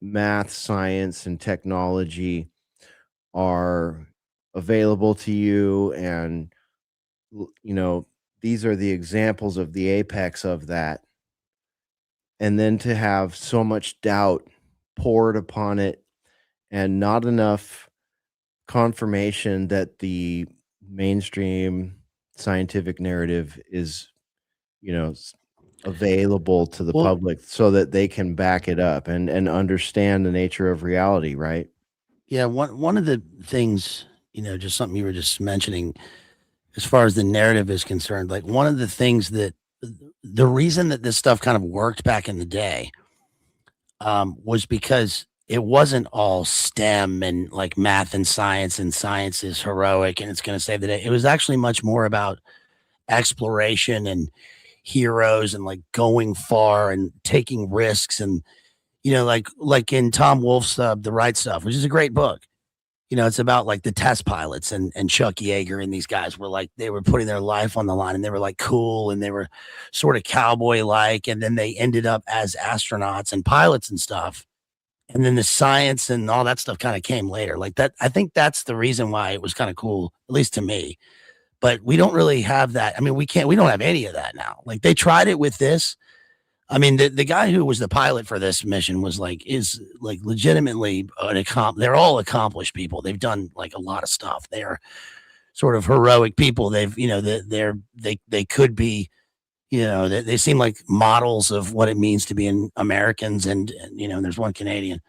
C: math, science, and technology are available to you. And, these are the examples of the apex of that. And then to have so much doubt poured upon it and not enough confirmation that the mainstream scientific narrative is, available to the public so that they can back it up and understand the nature of reality, right?
E: Yeah, one of the things, just something you were just mentioning, as far as the narrative is concerned, like one of the things that the reason that this stuff kind of worked back in the day was because it wasn't all STEM and like math and science is heroic and it's going to save the day. It was actually much more about exploration and heroes and like going far and taking risks and, like in Tom Wolfe's The Right Stuff, which is a great book. It's about like the test pilots and Chuck Yeager and these guys were like, they were putting their life on the line and they were like cool and they were sort of cowboy like. And then they ended up as astronauts and pilots and stuff. And then the science and all that stuff kind of came later. Like that, I think that's the reason why it was kind of cool, at least to me. But we don't really have that. I mean, we don't have any of that now. Like they tried it with this. I mean, the guy who was the pilot for this mission is legitimately they're all accomplished people. They've done like a lot of stuff. They are sort of heroic people. They've, they could be, they seem like models of what it means to be an Americans. And there's one Canadian,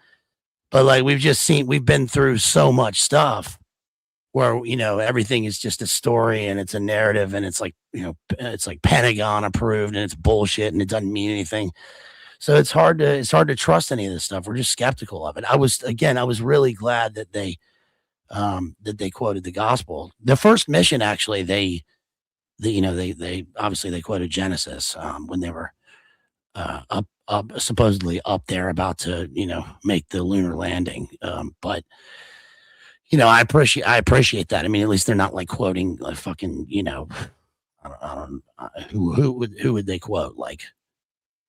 E: but like, we've been through so much stuff where, everything is just a story and it's a narrative and it's like, it's like Pentagon approved and it's bullshit and it doesn't mean anything. So it's hard to trust any of this stuff. We're just skeptical of it. I was really glad that they quoted the gospel. The first mission, actually, they obviously they quoted Genesis when they were up supposedly up there about to, make the lunar landing. But I appreciate that. I mean, at least they're not like quoting like fucking, who would they quote? Like,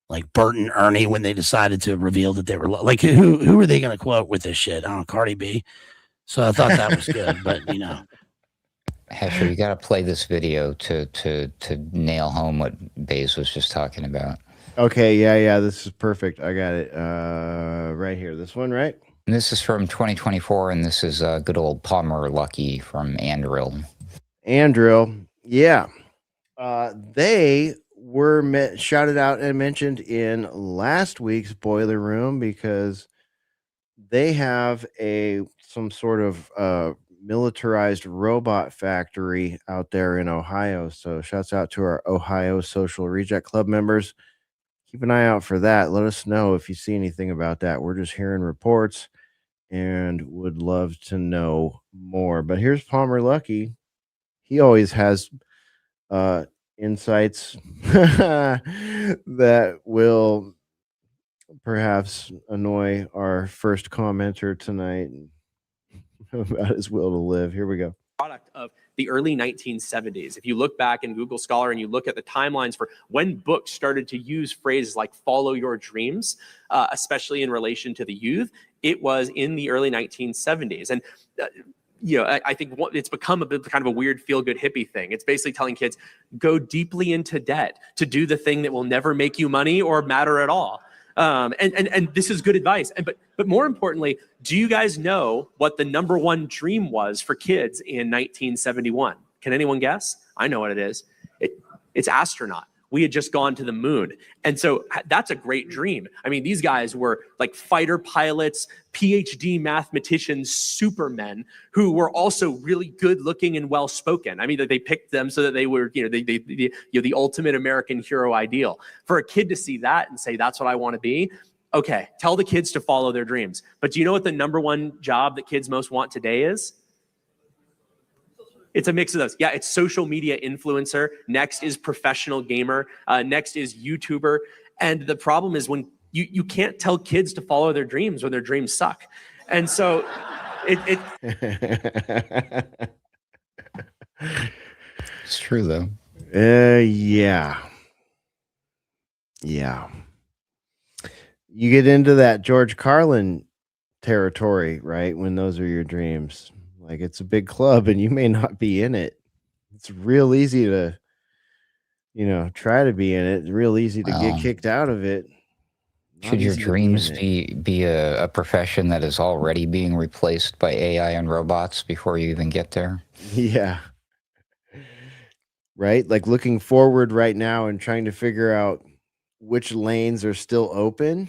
E: like Bert and Ernie when they decided to reveal that they were like, who are they going to quote with this shit? I don't know, Cardi B. So I thought that was good, but
F: Hesher, you got to play this video to nail home what Baze was just talking about.
C: Okay, yeah, this is perfect. I got it right here. This one, right?
F: And this is from 2024, and this is good old Palmer Lucky from Andrill.
C: Yeah. They were shouted out and mentioned in last week's Boiler Room because they have some sort of militarized robot factory out there in Ohio. So shouts out to our Ohio Social Reject Club members. Keep an eye out for that. Let us know if you see anything about that. We're just hearing reports and would love to know more. But here's Palmer Lucky. He always has insights that will perhaps annoy our first commenter tonight about his will to live. Here we go.
G: Product of the early 1970s. If you look back in Google Scholar and you look at the timelines for when books started to use phrases like follow your dreams, especially in relation to the youth, it was in the early 1970s. And I think it's become a bit kind of a weird feel-good hippie thing. It's basically telling kids, go deeply into debt to do the thing that will never make you money or matter at all. And this is good advice. But more importantly, do you guys know what the #1 dream was for kids in 1971? Can anyone guess? I know what it is. It's astronaut. We had just gone to the moon. And so that's a great dream. I mean, these guys were like fighter pilots, PhD mathematicians, supermen who were also really good looking and well spoken. I mean, they picked them so that they were, the ultimate American hero ideal. For a kid to see that and say, that's what I want to be. Okay, tell the kids to follow their dreams. But do you know what the #1 job that kids most want today is? It's a mix of those. Yeah, it's social media influencer. Next is professional gamer. Next is YouTuber. And the problem is when you can't tell kids to follow their dreams when their dreams suck. And so
F: It's true, though.
C: Yeah. You get into that George Carlin territory, right? When those are your dreams. Like, it's a big club and you may not be in it. It's real easy to, try to be in it. It's real easy to get kicked out of it.
F: Should your dreams be a profession that is already being replaced by AI and robots before you even get there?
C: Yeah. Right? Like looking forward right now and trying to figure out which lanes are still open.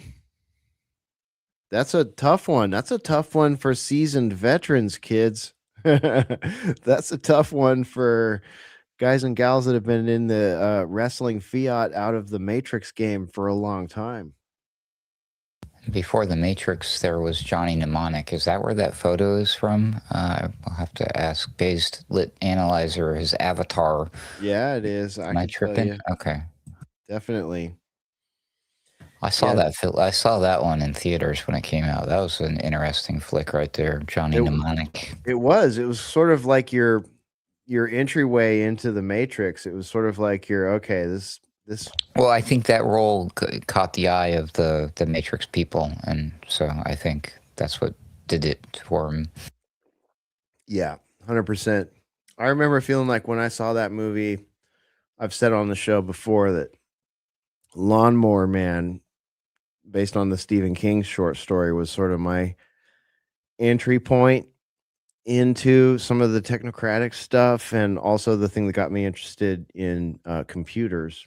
C: That's a tough one. That's a tough one for seasoned veterans, kids. That's a tough one for guys and gals that have been in the wrestling fiat out of the Matrix game for a long time.
F: Before the Matrix, there was Johnny Mnemonic. Is that where that photo is from? I'll have to ask Based Lit Analyzer, his avatar.
C: Yeah, it is.
F: Am I tripping? Okay.
C: Definitely.
F: I saw that one in theaters when it came out. That was an interesting flick right there, Johnny Mnemonic.
C: It was sort of like your entryway into the Matrix. It was sort of like this.
F: Well, I think that role caught the eye of the Matrix people, and so I think that's what did it for him.
C: Yeah, 100%. I remember feeling like when I saw that movie, I've said on the show before that Lawnmower Man, based on the Stephen King short story, was sort of my entry point into some of the technocratic stuff, and also the thing that got me interested in computers.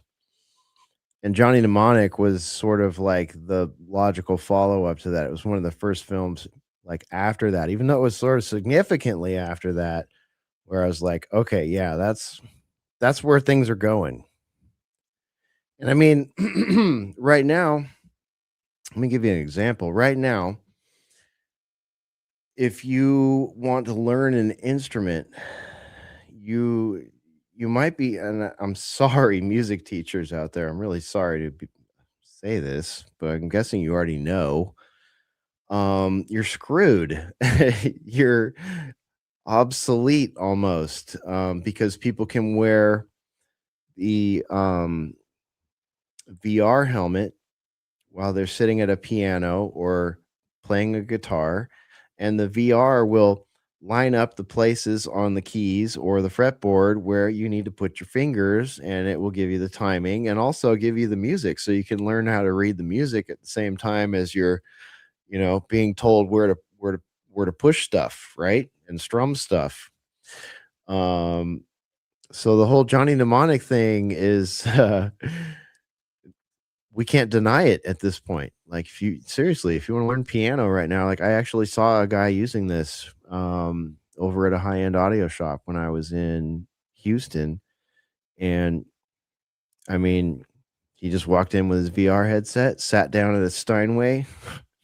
C: And Johnny Mnemonic was sort of like the logical follow-up to that. It was one of the first films like after that, even though it was sort of significantly after that, where I was like, okay, yeah, that's where things are going. And I mean, right now, let me give you an example. Right now, if you want to learn an instrument, you might be, and I'm sorry, music teachers out there, I'm really sorry to say this, but I'm guessing you already know. You're screwed. You're obsolete almost, because people can wear the VR helmet while they're sitting at a piano or playing a guitar, and the VR will line up the places on the keys or the fretboard where you need to put your fingers, and it will give you the timing and also give you the music, so you can learn how to read the music at the same time as you're, being told where to push stuff, right? And strum stuff. So the whole Johnny Mnemonic thing is we can't deny it at this point. Like, if you want to learn piano right now, like, I actually saw a guy using this over at a high-end audio shop when I was in Houston, and I mean, he just walked in with his VR headset, sat down at a Steinway,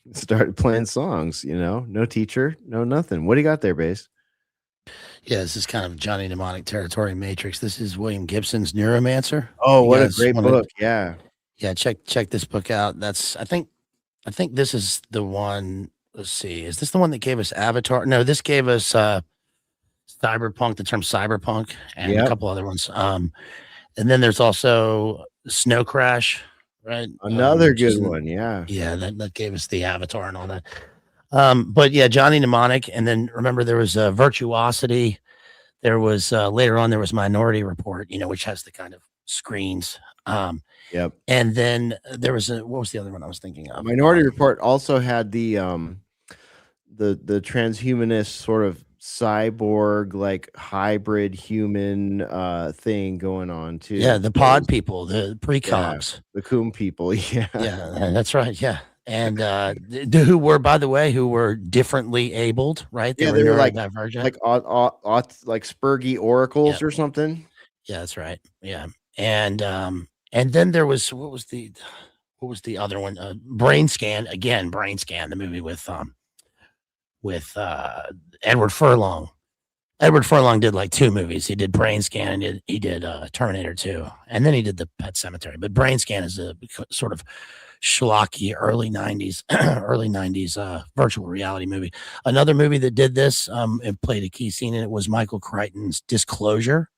C: and started playing songs. No teacher, no nothing. What do you got there, Bass?
E: Yeah, this is kind of Johnny Mnemonic territory matrix. This is William Gibson's Neuromancer.
C: Oh,
E: You
C: what a
E: guys
C: great
E: wanna-
C: book! Yeah.
E: Yeah, check this book out. I think this is the one. Let's see. Is this the one that gave us Avatar? No, this gave us cyberpunk, the term cyberpunk, and a
C: Yep.
E: couple other ones. And then there's also Snow Crash, right?
C: Another
E: which is
C: good
E: in-
C: one. Yeah.
E: Yeah, that gave us the Avatar and all that. But yeah, Johnny Mnemonic, and then remember there was Virtuosity. There was later on there was Minority Report, which has the kind of screens.
C: Yep.
E: And then there was what was the other one I was thinking of?
C: Minority Report also had the transhumanist sort of cyborg, like, hybrid human thing going on too.
E: Yeah, the pod people, the precogs,
C: the coom people. Yeah.
E: Yeah, that's right. Yeah, and who were, by the way, who were differently abled, right?
C: Yeah, they were like
E: neurodivergent.
C: like Spurgy oracles or something.
E: Yeah, that's right. Yeah, and then there was what was the other one? Brain Scan again. Brain Scan, the movie with Edward Furlong. Edward Furlong did like 2 movies. He did Brain Scan and he did Terminator 2, and then he did the Pet Cemetery. But Brain Scan is a sort of schlocky early 90s virtual reality movie. Another movie that did this and played a key scene in it was Michael Crichton's Disclosure.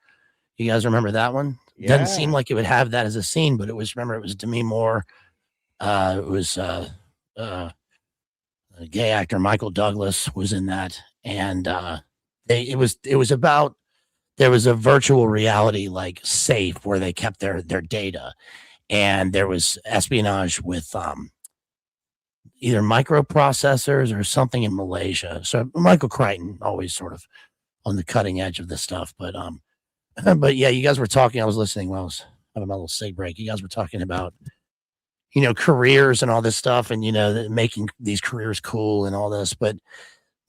E: You guys remember that one?
C: Yeah.
E: Doesn't seem like it would have that as a scene, but it was Demi Moore. It was a gay actor Michael Douglas was in that, and it was about, there was a virtual reality like safe where they kept their data, and there was espionage with either microprocessors or something in Malaysia. So Michael Crichton always sort of on the cutting edge of this stuff, but yeah, you guys were talking. I was listening while I was having my little cig break. You guys were talking about careers and all this stuff, and making these careers cool and all this, but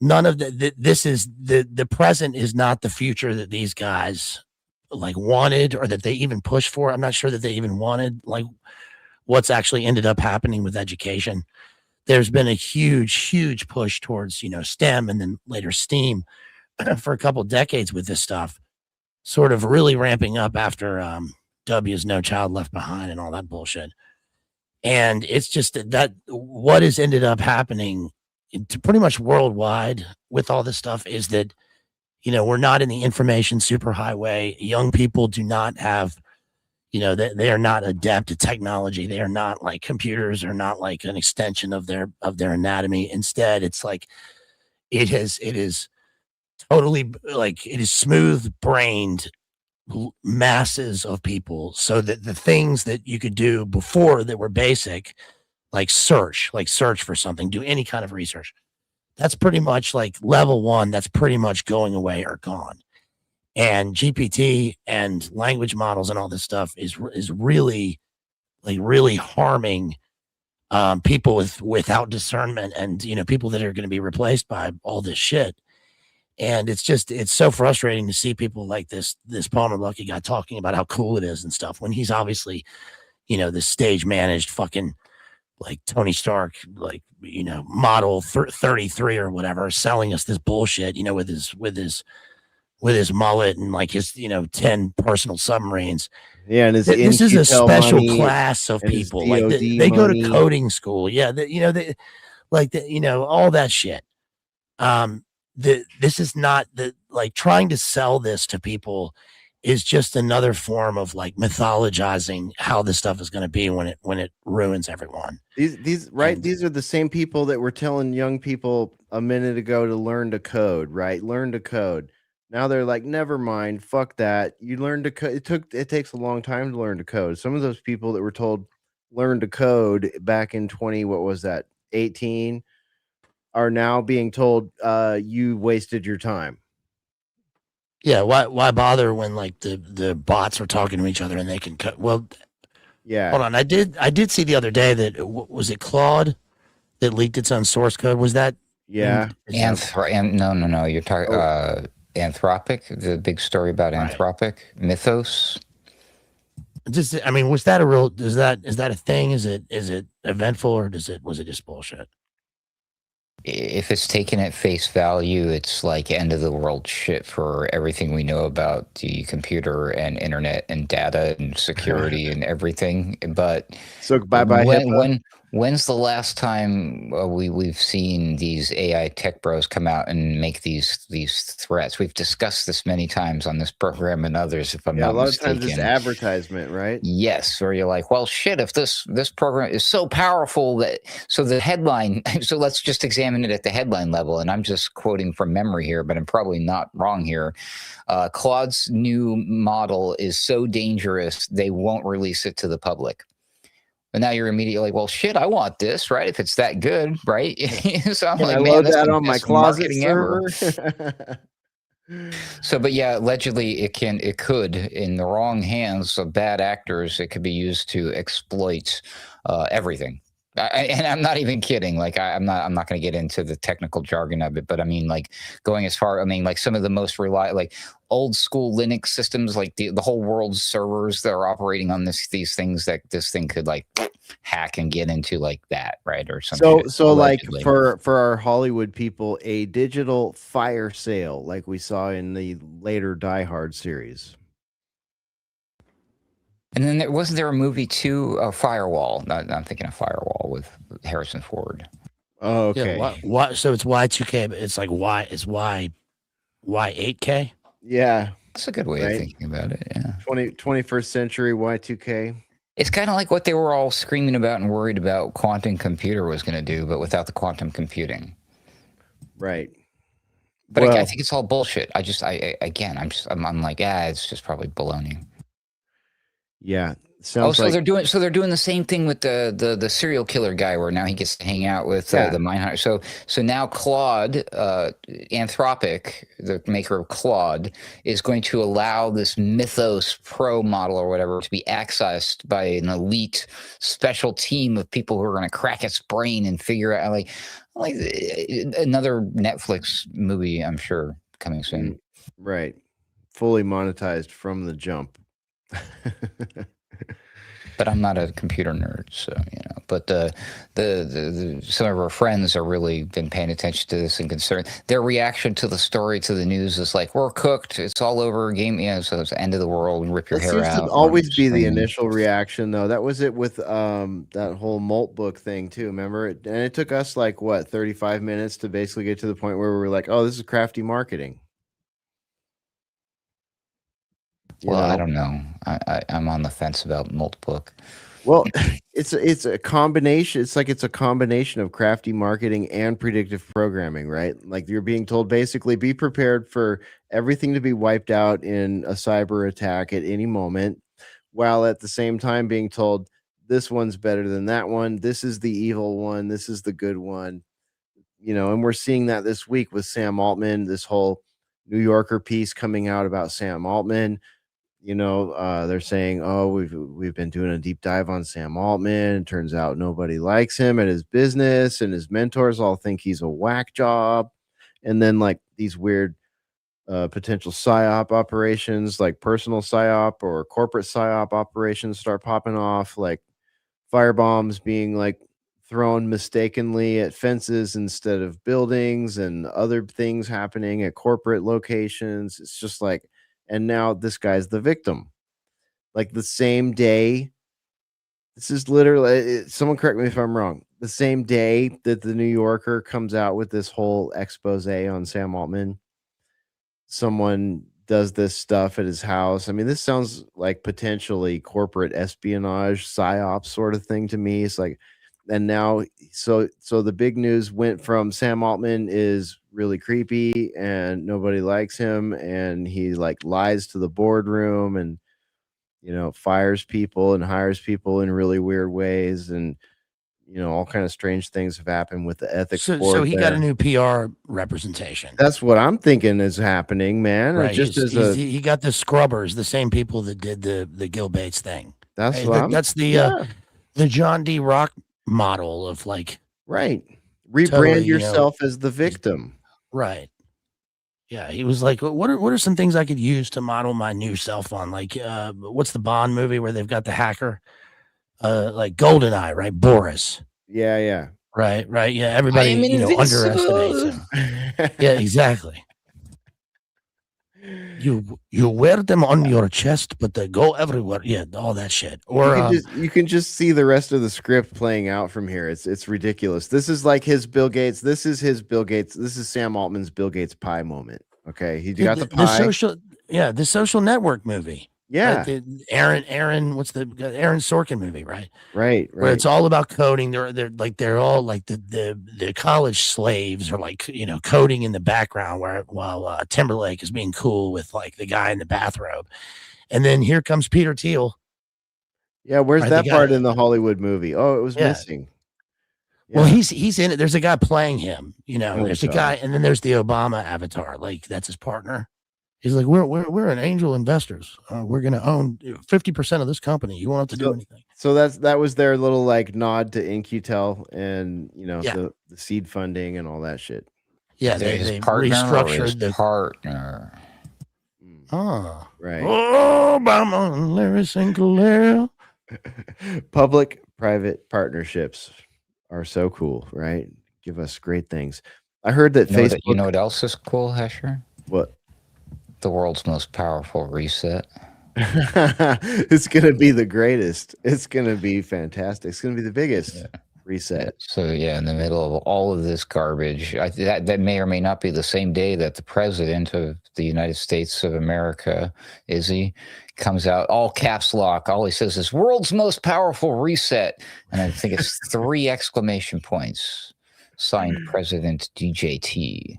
E: none of this is the present is not the future that these guys like wanted or that they even pushed for. I'm not sure that they even wanted like what's actually ended up happening with education. There's been a huge push towards STEM and then later STEAM for a couple decades with this stuff, sort of really ramping up after W's No Child Left Behind and all that bullshit. And it's just that what has ended up happening to pretty much worldwide with all this stuff is that, we're not in the information superhighway. Young people do not have, they are not adept at technology. They are not like computers are not like an extension of their anatomy. Instead, it's like, it is totally like, it is smooth brained masses of people, so that the things that you could do before that were basic, like search for something, do any kind of research, that's pretty much like level 1, that's pretty much going away or gone. And GPT and language models and all this stuff is really harming people without discernment, and people that are going to be replaced by all this shit. And it's so frustrating to see people like this Palmer Luckey guy talking about how cool it is and stuff, when he's obviously, the stage managed fucking like Tony Stark, like, model 33 or whatever, selling us this bullshit, with his mullet and like his, 10 personal submarines.
C: Yeah. And
E: this is a
C: Intel
E: special
C: money
E: class of
C: and his
E: people. Like
C: DOD
E: they go to
C: money.
E: coding school. Yeah. All that shit. This is not the, like, trying to sell this to people is just another form of like mythologizing how this stuff is going to be when it ruins everyone.
C: These are the same people that were telling young people a minute ago to learn to code, right? Learn to code. Now they're like, never mind, fuck that. You learn to code. It takes a long time to learn to code. Some of those people that were told learn to code back in 18 are now being told you wasted your time.
E: Yeah, why bother when like the bots are talking to each other and they can cut? Well,
C: yeah.
E: Hold on, I did see the other day that was it Claude that leaked its own source code? Was that?
C: Yeah.
F: No. You're talking Anthropic, the big story about Anthropic Mythos.
E: Just, I mean, was that a real? Is that a thing? Is it eventful or was it just bullshit?
F: If it's taken at face value, it's like end of the world shit for everything we know about the computer and internet and data and security and everything. But
C: so bye.
F: When's the last time we've seen these AI tech bros come out and make these threats? We've discussed this many times on this program and others, if I'm not mistaken.
C: A lot of times it's advertisement, right?
F: Yes, where you're like, well, shit, if this program is so powerful that, so the headline, so let's just examine it at the headline level. And I'm just quoting from memory here, but I'm probably not wrong here. Claude's new model is so dangerous, they won't release it to the public. And now you're immediately like, well, shit, I want this, right? If it's that good, right? So I'm like, man, that's
C: that on my closet server.
F: So, but yeah, allegedly it could, in the wrong hands of bad actors, it could be used to exploit everything. And I'm not even kidding. Like, I'm not going to get into the technical jargon of it, but I mean, like, going as far, I mean, like some of the most reliable, like old school Linux systems, like the whole world's servers that are operating on these things that this thing could like hack and get into, like that, right? Or something.
C: So like for our Hollywood people, a digital fire sale like we saw in the later Die Hard series.
F: And then wasn't there a movie too, Firewall? I'm thinking of Firewall with Harrison Ford.
C: Oh, okay.
E: Yeah, why, so it's Y2K, but it's like Y8K?
C: Yeah.
F: That's a good way of thinking about it, yeah.
C: 21st century Y2K.
F: It's kind of like what they were all screaming about and worried about quantum computer was going to do, but without the quantum computing.
C: Right.
F: But I think it's all bullshit. I'm like, it's just probably baloney.
C: Yeah. They're
F: doing the same thing with the serial killer guy, where now he gets to hang out with the Mindhunter. So now Claude, Anthropic, the maker of Claude, is going to allow this Mythos Pro model or whatever to be accessed by an elite special team of people who are going to crack its brain and figure out like another Netflix movie, I'm sure, coming soon.
C: Right. Fully monetized from the jump.
F: But I'm not a computer nerd, so But the some of our friends are really been paying attention to this and concerned. Their reaction to the story, to the news, is like, "We're cooked. It's all over. Game, so it's the end of the world. Rip your hair out." That seems to
C: always be the initial reaction, though. That was it with that whole Molt book thing too. Remember it? And it took us like 35 minutes to basically get to the point where we were like, "Oh, this is crafty marketing."
F: I don't know. I'm on the fence about Multibook.
C: Well, it's a combination. It's a combination of crafty marketing and predictive programming, right? Like you're being told basically be prepared for everything to be wiped out in a cyber attack at any moment, while at the same time being told this one's better than that one. This is the evil one. This is the good one. And we're seeing that this week with Sam Altman, this whole New Yorker piece coming out about Sam Altman. They're saying, oh, we've been doing a deep dive on Sam Altman. It turns out nobody likes him at his business, and his mentors all think he's a whack job. And then like these weird potential psyop operations, like personal psyop or corporate psyop operations, start popping off, like firebombs being like thrown mistakenly at fences instead of buildings, and other things happening at corporate locations. It's just like, and now this guy's the victim. Like the same day, this is literally, someone correct me if I'm wrong, the same day that the New Yorker comes out with this whole expose on Sam Altman, someone does this stuff at his house. I mean, this sounds like potentially corporate espionage, psyop sort of thing to me. It's like, and now, so the big news went from Sam Altman is really creepy and nobody likes him, and he like lies to the boardroom and fires people and hires people in really weird ways, and all kind of strange things have happened with the ethics
E: So
C: board
E: he
C: there.
E: got a new PR representation.
C: That's what I'm thinking is happening, man.
E: Right.
C: Just
E: he got the scrubbers, the same people that did the Gil Bates thing.
C: that's
E: Hey,
C: what
E: that's the John D. Rock model of like
C: right. Rebrand
E: totally,
C: yourself as the victim.
E: Right. Yeah, he was like, what are some things I could use to model my new self on? Like, what's the Bond movie where they've got the hacker? Like GoldenEye, right? Boris.
C: Yeah.
E: Right. Yeah, everybody underestimates him. Yeah, exactly. You wear them on your chest, but they go everywhere. Yeah, all that shit. Or
C: you can just see the rest of the script playing out from here. It's ridiculous. This is like his Bill Gates. This is his Bill Gates. This is Sam Altman's Bill Gates pie moment. Okay, he got the pie.
E: The Social Network movie.
C: Yeah,
E: like the Aaron, what's the Aaron Sorkin movie, right?
C: Right.
E: Where it's all about coding. They're all like the college slaves are like coding in the background while Timberlake is being cool with like the guy in the bathrobe, and then here comes Peter Thiel.
C: Yeah, where's that part in the Hollywood movie? Oh, it was missing.
E: Yeah. Well, he's in it. There's a guy playing him. There's a guy, and then there's the Obama avatar. Like that's his partner. He's like, we're an angel investors. We're going to own 50% of this company. You won't have to do anything.
C: So that was their little like nod to InQtel and the seed funding and all that shit.
E: Yeah, they restructured the
F: partner.
E: Oh,
C: right.
E: Oh, Obama and Larry Sinclair.
C: Public-private partnerships are so cool, right? Give us great things. I heard that Facebook.
F: You know what else is cool, Hesher?
C: What?
F: The world's most powerful reset.
C: It's going to be the greatest. It's going to be fantastic. It's going to be the biggest reset.
F: So, in the middle of all of this garbage, that may or may not be the same day that the president of the United States of America, comes out, all caps lock. All he says is world's most powerful reset. And I think it's 3 exclamation points. Signed President DJT.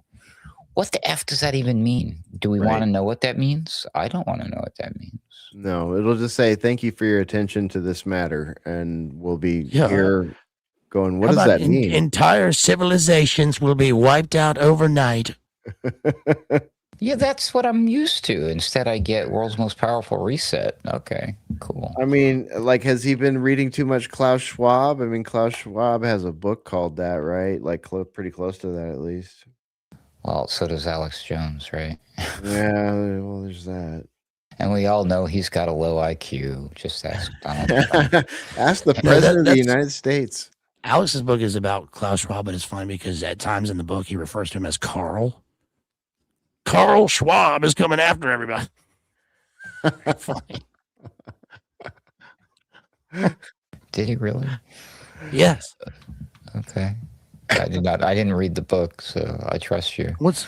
F: What the F does that even mean? Do we want to know what that means? I don't want to know what that means.
C: No, it'll just say, thank you for your attention to this matter. And we'll be here going, what does that mean?
E: Entire civilizations will be wiped out overnight.
F: Yeah, that's what I'm used to. Instead, I get world's most powerful reset. Okay, cool.
C: I mean, like, has he been reading too much Klaus Schwab? I mean, Klaus Schwab has a book called that, right? Like, pretty close to that, at least.
F: Well, so does Alex Jones, right?
C: Yeah, well, there's that.
F: And we all know he's got a low IQ. Just ask Donald Trump.
C: Ask the president of the United States.
E: Alex's book is about Klaus Schwab, but it's funny because at times in the book he refers to him as Carl. Carl Schwab is coming after everybody. Funny.
F: Did he really?
E: Yes.
F: Okay. I didn't read the book, so I trust you.
E: What's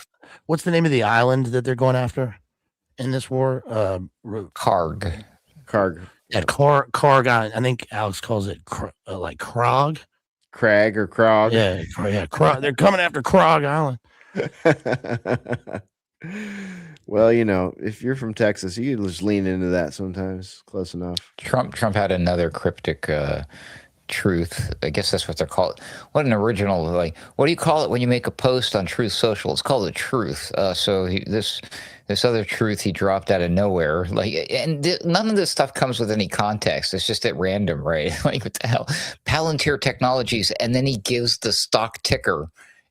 E: the name of the island that they're going after in this war?
F: Karg.
E: Yeah, Karg Island. I think Alex calls it like Krog.
C: Crag or Krog.
E: Yeah, Krog. They're coming after Krog Island.
C: Well, if you're from Texas, you can just lean into that sometimes. Close enough.
F: Trump had another cryptic truth. I guess that's what they're called. What an original, like, what do you call it when you make a post on Truth Social? It's called a truth. So this other truth he dropped out of nowhere. Like, and none of this stuff comes with any context. It's just at random, right? Like, what the hell? Palantir Technologies. And then he gives the stock ticker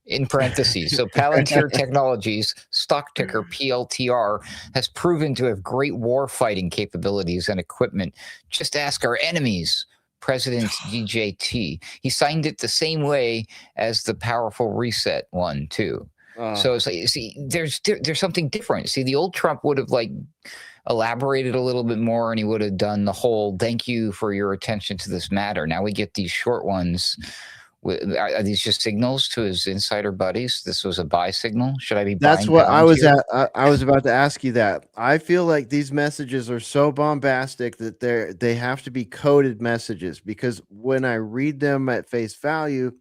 F: in parentheses. So Palantir Technologies, stock ticker PLTR, has proven to have great war fighting capabilities and equipment. Just ask our enemies. President DJT. He signed it the same way as the powerful reset one too. So it's like, see, there's something different. See, the old Trump would have like elaborated a little bit more, and he would have done the whole "thank you for your attention to this matter." Now we get these short ones Are these just signals to his insider buddies? This was a buy signal. Should I be
C: That's
F: buying
C: what I was
F: Palantir?
C: I was about to ask you that. I feel like these messages are so bombastic that they have to be coded messages, because when I read them at face value,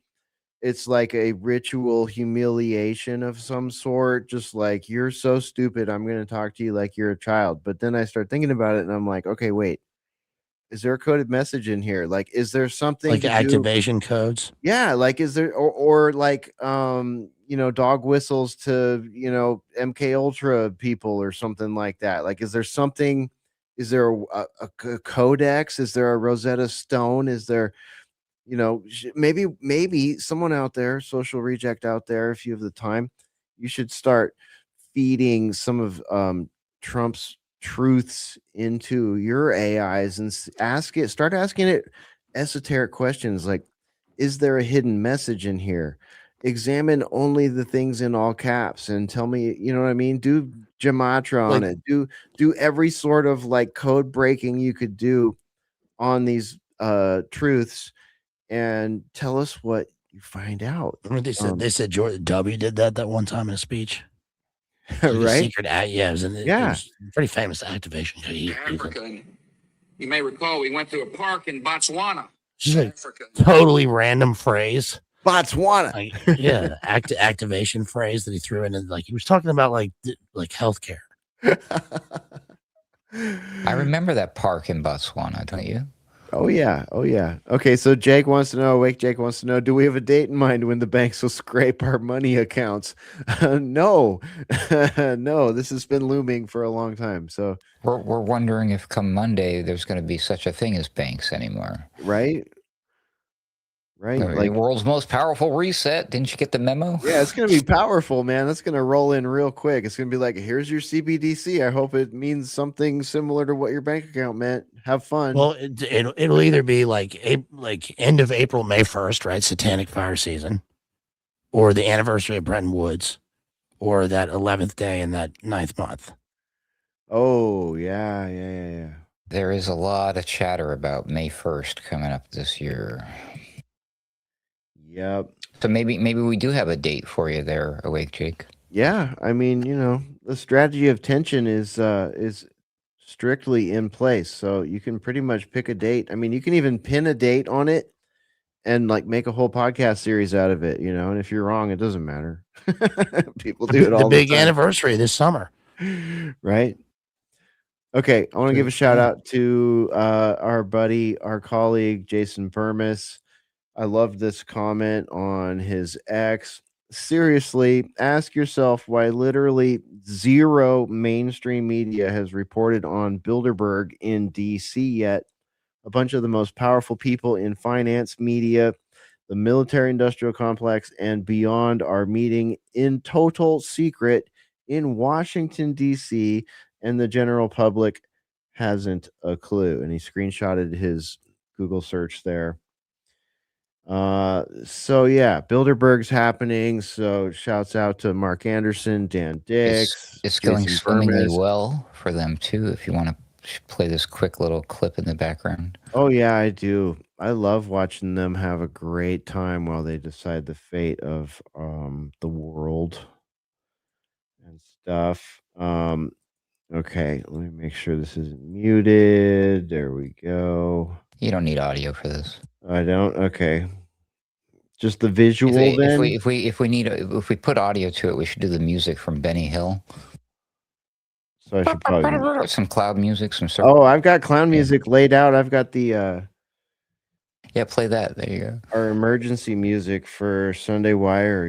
C: it's like a ritual humiliation of some sort, just like, you're so stupid, I'm going to talk to you like you're a child. But then I start thinking about it and I'm like, okay, wait, is there a coded message in here? Like, is there something
E: Like
C: to do?
E: activation codes.
C: Yeah, like, is there, or like, dog whistles to, MK Ultra people or something like that? Like, is there something? Is there a codex? Is there a Rosetta Stone? Is there, maybe someone out there, social reject out there, if you have the time, you should start feeding some of Trump's truths into your AIs and start asking it esoteric questions like, is there a hidden message in here? Examine only the things in all caps and tell me, you know what I mean? Do gematria on
E: Like-
C: it. Do every sort of like code breaking you could do on these truths, and tell us what you find out.
E: Remember they said George W. did that one time in a speech. Like a
C: Right?
E: secret yeah, it was a pretty famous activation.
H: Africa. And you may recall we went to a park in Botswana.
E: Just like
H: Africa.
E: totally random phrase.
C: Botswana.
E: Like, yeah, activation phrase that he threw in, and like he was talking about like healthcare.
F: I remember that park in Botswana, don't you?
C: Oh yeah. Okay, so Jake wants to know, Jake wants to know, do we have a date in mind when the banks will scrape our money accounts? No. No, this has been looming for a long time. So
F: we're wondering if come Monday there's going to be such a thing as banks anymore.
C: Right?
F: The world's most powerful reset. Didn't you get the memo?
C: Yeah, it's going to be powerful, man. That's going to roll in real quick. It's going to be like, here's your CBDC. I hope it means something similar to what your bank account meant. Have fun.
E: Well, it'll either be like end of April, May 1st, right? Satanic fire season, or the anniversary of Bretton Woods, or that 11th day in that 9th month.
C: Oh, yeah.
F: There is a lot of chatter about May 1st coming up this year.
C: Yep.
F: So maybe we do have a date for you there, Awake Jake.
C: Yeah, I mean, the strategy of tension is strictly in place, so you can pretty much pick a date. I mean, you can even pin a date on it and like make a whole podcast series out of it, and if you're wrong, it doesn't matter. People do it all
E: the big
C: time.
E: anniversary this summer,
C: right? Okay, I want to give a shout out to our buddy, our colleague, Jason Permis. I love this comment on his X. Seriously, ask yourself why literally zero mainstream media has reported on Bilderberg in DC yet. A bunch of the most powerful people in finance, media, the military industrial complex, and beyond are meeting in total secret in Washington, DC, and the general public hasn't a clue. And he screenshotted his Google search there. So yeah, Bilderberg's happening. So shouts out to Mark Anderson, Dan Dix.
F: It's going swimmingly well for them too. If you want to play this quick little clip in the background.
C: Oh yeah, I do. I love watching them have a great time while they decide the fate of the world and stuff. Okay, let me make sure this isn't muted. There we go.
F: You don't need audio for this.
C: I don't. Okay. Just the visual. Then,
F: if we put audio to it, we should do the music from Benny Hill.
C: So I should probably
F: some cloud music, some.
C: Oh, I've got clown music laid out. I've got the.
F: Yeah, play that. There you go.
C: Our emergency music for Sunday Wire.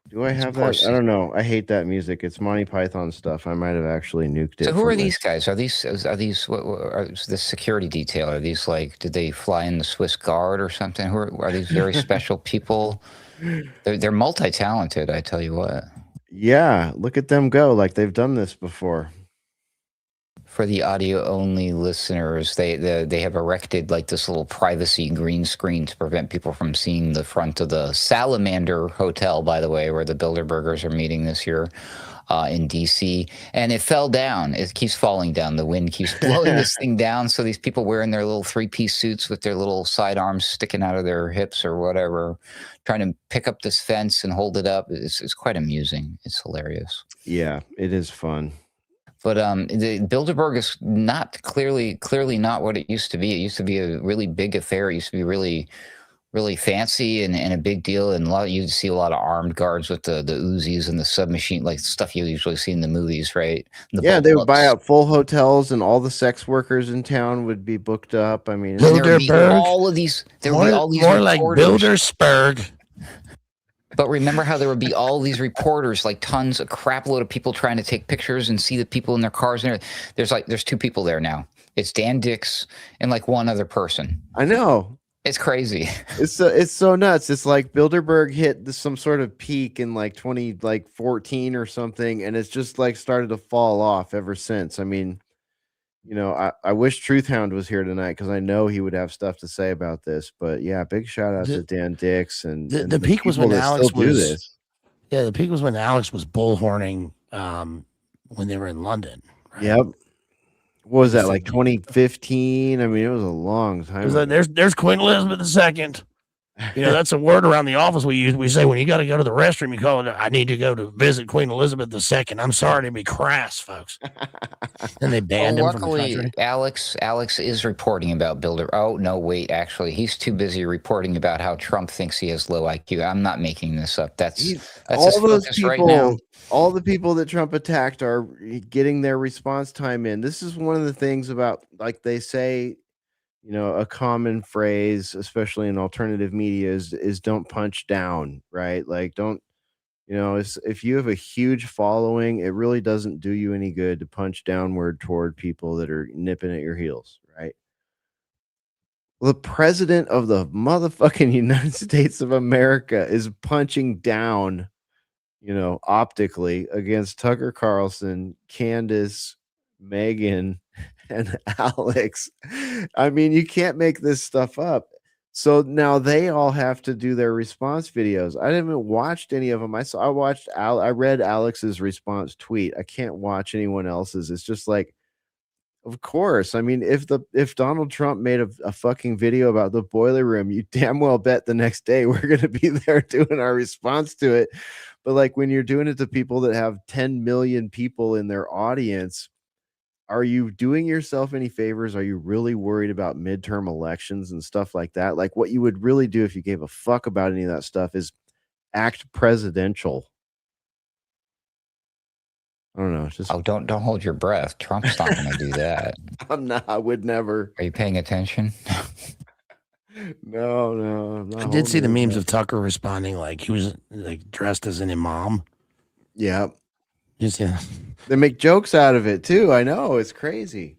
C: Do I have that? I don't know. I hate that music. It's Monty Python stuff. I might have actually nuked it.
F: So who are these guys? Are these what are the security detail? Are these like, did they fly in the Swiss Guard or something? Who are these very special people? They're multi-talented, I tell you what. Yeah,
C: look at them go. Like they've done this before.
F: For the audio-only listeners, they have erected like this little privacy green screen to prevent people from seeing the front of the Salamander Hotel, by the way, where the Bilderbergers are meeting this year. in DC, and it fell down. It keeps falling down. The wind keeps blowing this thing down. So these people wearing their little 3-piece suits with their little sidearms sticking out of their hips or whatever, trying to pick up this fence and hold it up. It's quite amusing. It's hilarious.
C: Yeah, it is fun.
F: But the Bilderberg is not clearly not what it used to be. It used to be a really big affair. It used to be really fancy and a big deal, and you'd see a lot of armed guards with the Uzis and the submachine, like stuff you usually see in the movies, right?
C: They would buy out full hotels, and all the sex workers in town would be booked up. I mean,
F: there would be
E: Bilderberg.
F: all of these. There would be all these
E: more like
F: reporters.
E: Bildersberg.
F: But remember how there would be all these reporters, like tons, a crap load of people trying to take pictures and see the people in their cars. And there's 2 people there now. It's Dan Dix and like one other person.
C: I know.
F: It's crazy.
C: It's so nuts. It's like Bilderberg hit some sort of peak in like 2014 or something, and it's just like started to fall off ever since. I mean, you know, I wish Truthhound was here tonight because I know he would have stuff to say about this. But yeah, big shout out to Dan Dix and
E: the peak was when Alex was.
C: Yeah,
E: the peak was when Alex was bullhorning when they were in London. Right?
C: Yep. What was that, like 2015? I mean, it was a long time.
E: There's Queen Elizabeth II. You know, that's a word around the office we use. We say when you got to go to the restroom, you call it, I need to go to visit Queen Elizabeth II. I'm sorry to be crass, folks. And they banned him from the country.
F: Alex is reporting about Bilderberg. Oh, no, wait, actually, he's too busy reporting about how Trump thinks he has low IQ. I'm not making this up. That's
C: all those people
F: right now.
C: All the people that Trump attacked are getting their response time in. This is one of the things about, like they say, you know, a common phrase, especially in alternative media, is don't punch down, right? Like, don't, you know, if you have a huge following, it really doesn't do you any good to punch downward toward people that are nipping at your heels, right? Well, the president of the motherfucking United States of America is punching down, you know, optically against Tucker Carlson, Candace, Megan, and Alex. I mean, you can't make this stuff up. So now they all have to do their response videos. I haven't watched any of them. I read Alex's response tweet. I can't watch anyone else's. It's just like, of course. I mean, if Donald Trump made a fucking video about the boiler room, you damn well bet the next day we're going to be there doing our response to it. But like when you're doing it to people that have 10 million people in their audience, are you doing yourself any favors? Are you really worried about midterm elections and stuff like that? Like, what you would really do if you gave a fuck about any of that stuff is act presidential. I don't know. It's just,
F: don't hold your breath. Trump's not going to do that.
C: I'm not. I would never.
F: Are you paying attention?
C: No. I'm not.
E: I did see the memes of Tucker responding like he was like dressed as an imam.
C: Yeah.
E: Yeah.
C: They make jokes out of it too. I know, it's crazy.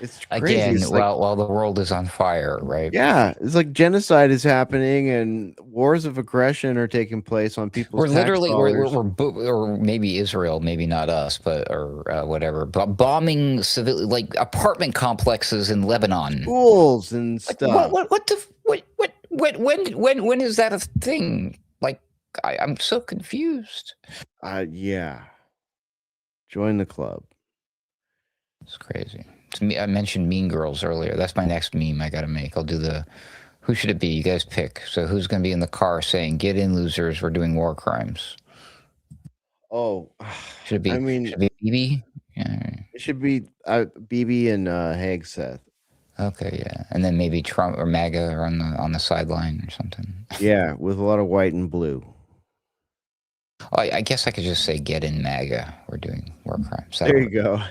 C: It's crazy.
F: Again,
C: it's like,
F: while the world is on fire, right?
C: Yeah, it's like genocide is happening and wars of aggression are taking place on people's.
F: We're literally,
C: we're
F: or maybe Israel, maybe not us, but or whatever, but bombing civil like apartment complexes in Lebanon,
C: schools and stuff.
F: When is that a thing? Like, I'm so confused.
C: Yeah. Join the club.
F: It's crazy. I mentioned Mean Girls earlier. That's my next meme I got to make. I'll do the, who should it be? You guys pick. So who's going to be in the car saying, "Get in, losers, we're doing war crimes"?
C: Oh.
F: Should it be, should it be BB? Yeah.
C: It should be BB and Hegseth.
F: Okay, yeah. And then maybe Trump or MAGA are on the sideline or something. Yeah,
C: with a lot of white and blue.
F: Oh, I guess I could just say, "Get in, MAGA. We're doing war crimes."
C: There you go.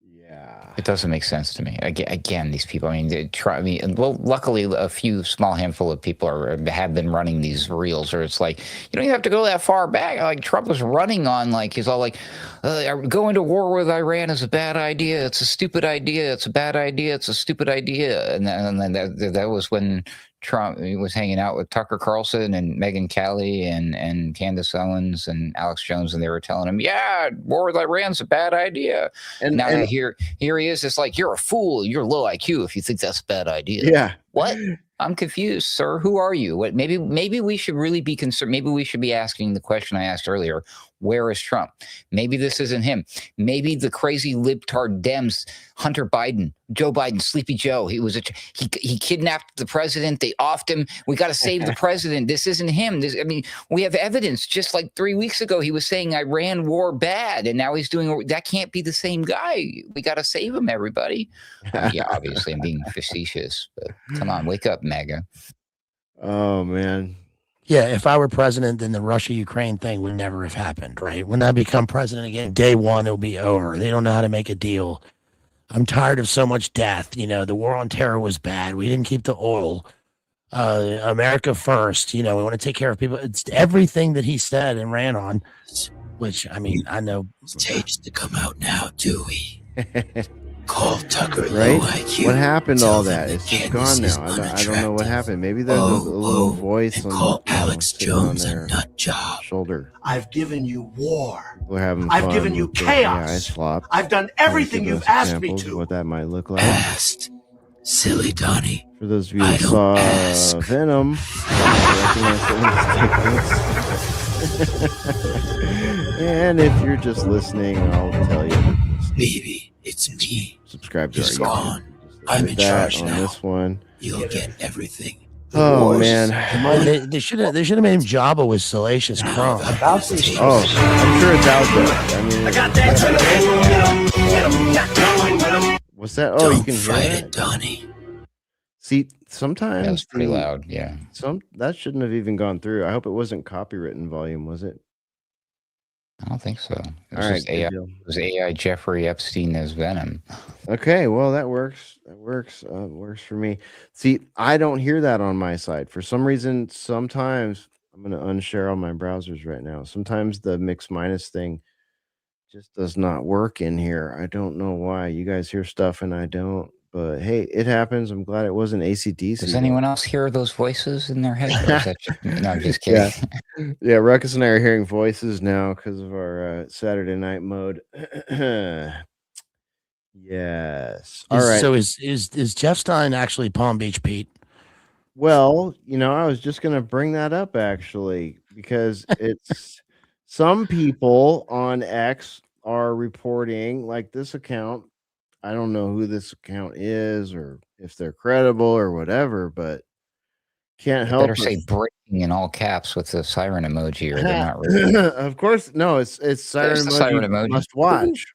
C: Yeah.
F: It doesn't make sense to me. Again, these people, I mean, they try. I mean, well, luckily, a few small handful of people have been running these reels, or it's like, you don't even have to go that far back. Like Trump was running on, like, he's all like, going to war with Iran is a bad idea. It's a stupid idea. It's a bad idea. It's a stupid idea. And then that was when Trump was hanging out with Tucker Carlson and Megyn Kelly and Candace Owens and Alex Jones, and they were telling him, "Yeah, war with Iran's a bad idea." And now here he is. It's like, you're a fool. You're low IQ if you think that's a bad idea.
C: Yeah.
F: What? I'm confused, sir. Who are you? What? Maybe we should really be concerned. Maybe we should be asking the question I asked earlier: where is Trump? Maybe this isn't him. Maybe the crazy libtard Dems, Hunter Biden, Joe Biden, Sleepy Joe. He kidnapped the president. They offed him. We got to save the president. This isn't him. We have evidence. Just like 3 weeks ago, he was saying Iran war bad, and now he's doing that. Can't be the same guy. We got to save him, everybody. Yeah, obviously I'm being facetious, but come on, wake up, MAGA.
C: Oh man.
E: Yeah, if I were president, then the Russia-Ukraine thing would never have happened, right? When I become president again, day one, it'll be over. They don't know how to make a deal. I'm tired of so much death. The war on terror was bad. We didn't keep the oil. America first. We want to take care of people. It's everything that he said and ran on, which, I know.
I: Stage to come out now, do we? Call Tucker
C: right?
I: low IQ.
C: What happened to
I: Tell
C: all
I: them
C: that?
I: that
C: It's just
I: Candace
C: gone
I: is
C: now. I don't know what
I: unattractive.
C: happened. Maybe there's a little voice
I: and
C: on
I: call Alex Jones a
C: their
I: nut job.
C: shoulder.
I: I've given you war.
C: We're having
I: I've
C: fun
I: given you
C: with the
I: chaos.
C: AI slop.
I: I've done everything
C: Give
I: you've
C: us
I: asked me
C: examples of
I: to.
C: what that might look like.
I: Past. Silly Donnie.
C: For those of you
I: I
C: who
I: don't
C: saw
I: ask.
C: Venom, and if you're just listening, I'll tell you.
I: Baby, it's me.
C: Subscribe to
I: He's
C: our
I: gone.
C: YouTube. Just
I: I'm
C: leave
I: in
C: that
I: charge
C: on
I: now.
C: this one.
I: You'll get everything.
C: Oh
I: Wars.
C: man.
E: They should have made him Jabba with Salacious Crumb.
I: About this.
C: Oh, I'm sure it's out there. What's that? Oh, you
I: Don't
C: can hear
I: fight
C: that?
I: it, Donnie.
C: See, sometimes
F: That was pretty loud. Yeah.
C: that shouldn't have even gone through. I hope it wasn't copywritten volume, was it?
F: I don't think so. It was
C: All right,
F: just
C: good
F: AI.
C: deal.
F: It was AI Jeffrey Epstein as Venom.
C: Okay, well that works. That works. Works for me. See, I don't hear that on my side for some reason. Sometimes I'm going to unshare all my browsers right now. Sometimes the mix minus thing just does not work in here. I don't know why. You guys hear stuff and I don't. But hey, it happens. I'm glad it wasn't AC/DC.
F: Does anyone else hear those voices in their head? Or is that no, I'm just kidding.
C: Yeah, Ruckus and I are hearing voices now because of our Saturday night mode. Yes. All right.
E: So is Jeff Stein actually Palm Beach Pete?
C: Well, I was just going to bring that up actually because it's some people on X are reporting like this account. I don't know who this account is or if they're credible or whatever, but can't help
F: Better
C: but
F: say breaking in all caps with the siren emoji, or they're not really.
C: Of course, no, it's siren
F: There's the
C: emoji,
F: siren emoji.
C: must watch.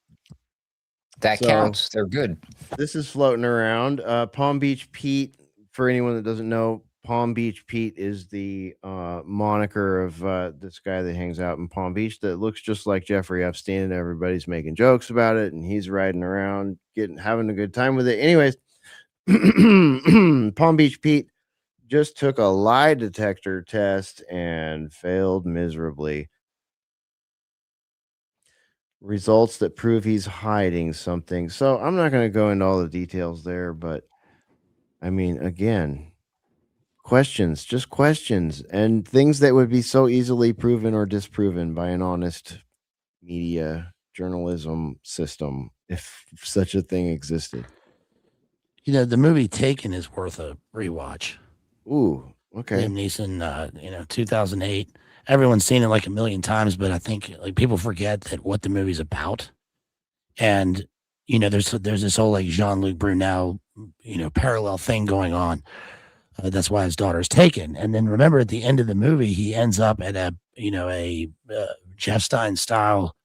F: That
C: So-
F: counts. They're good.
C: This is floating around. Palm Beach Pete, for anyone that doesn't know, Palm Beach Pete is the moniker of this guy that hangs out in Palm Beach that looks just like Jeffrey Epstein, and everybody's making jokes about it, and he's riding around, having a good time with it. Anyways, Palm Beach Pete just took a lie detector test and failed miserably. Results that prove he's hiding something. So I'm not going to go into all the details there, but again, questions, just questions, and things that would be so easily proven or disproven by an honest media journalism system if such a thing existed.
E: The movie Taken is worth a rewatch.
C: Ooh, okay.
E: Liam Neeson, 2008. Everyone's seen it like a million times, but I think like people forget that what the movie's about. And there's this whole like Jean-Luc Brunel, parallel thing going on. That's why his daughter's taken. And then remember at the end of the movie, he ends up at a Jeff Stein style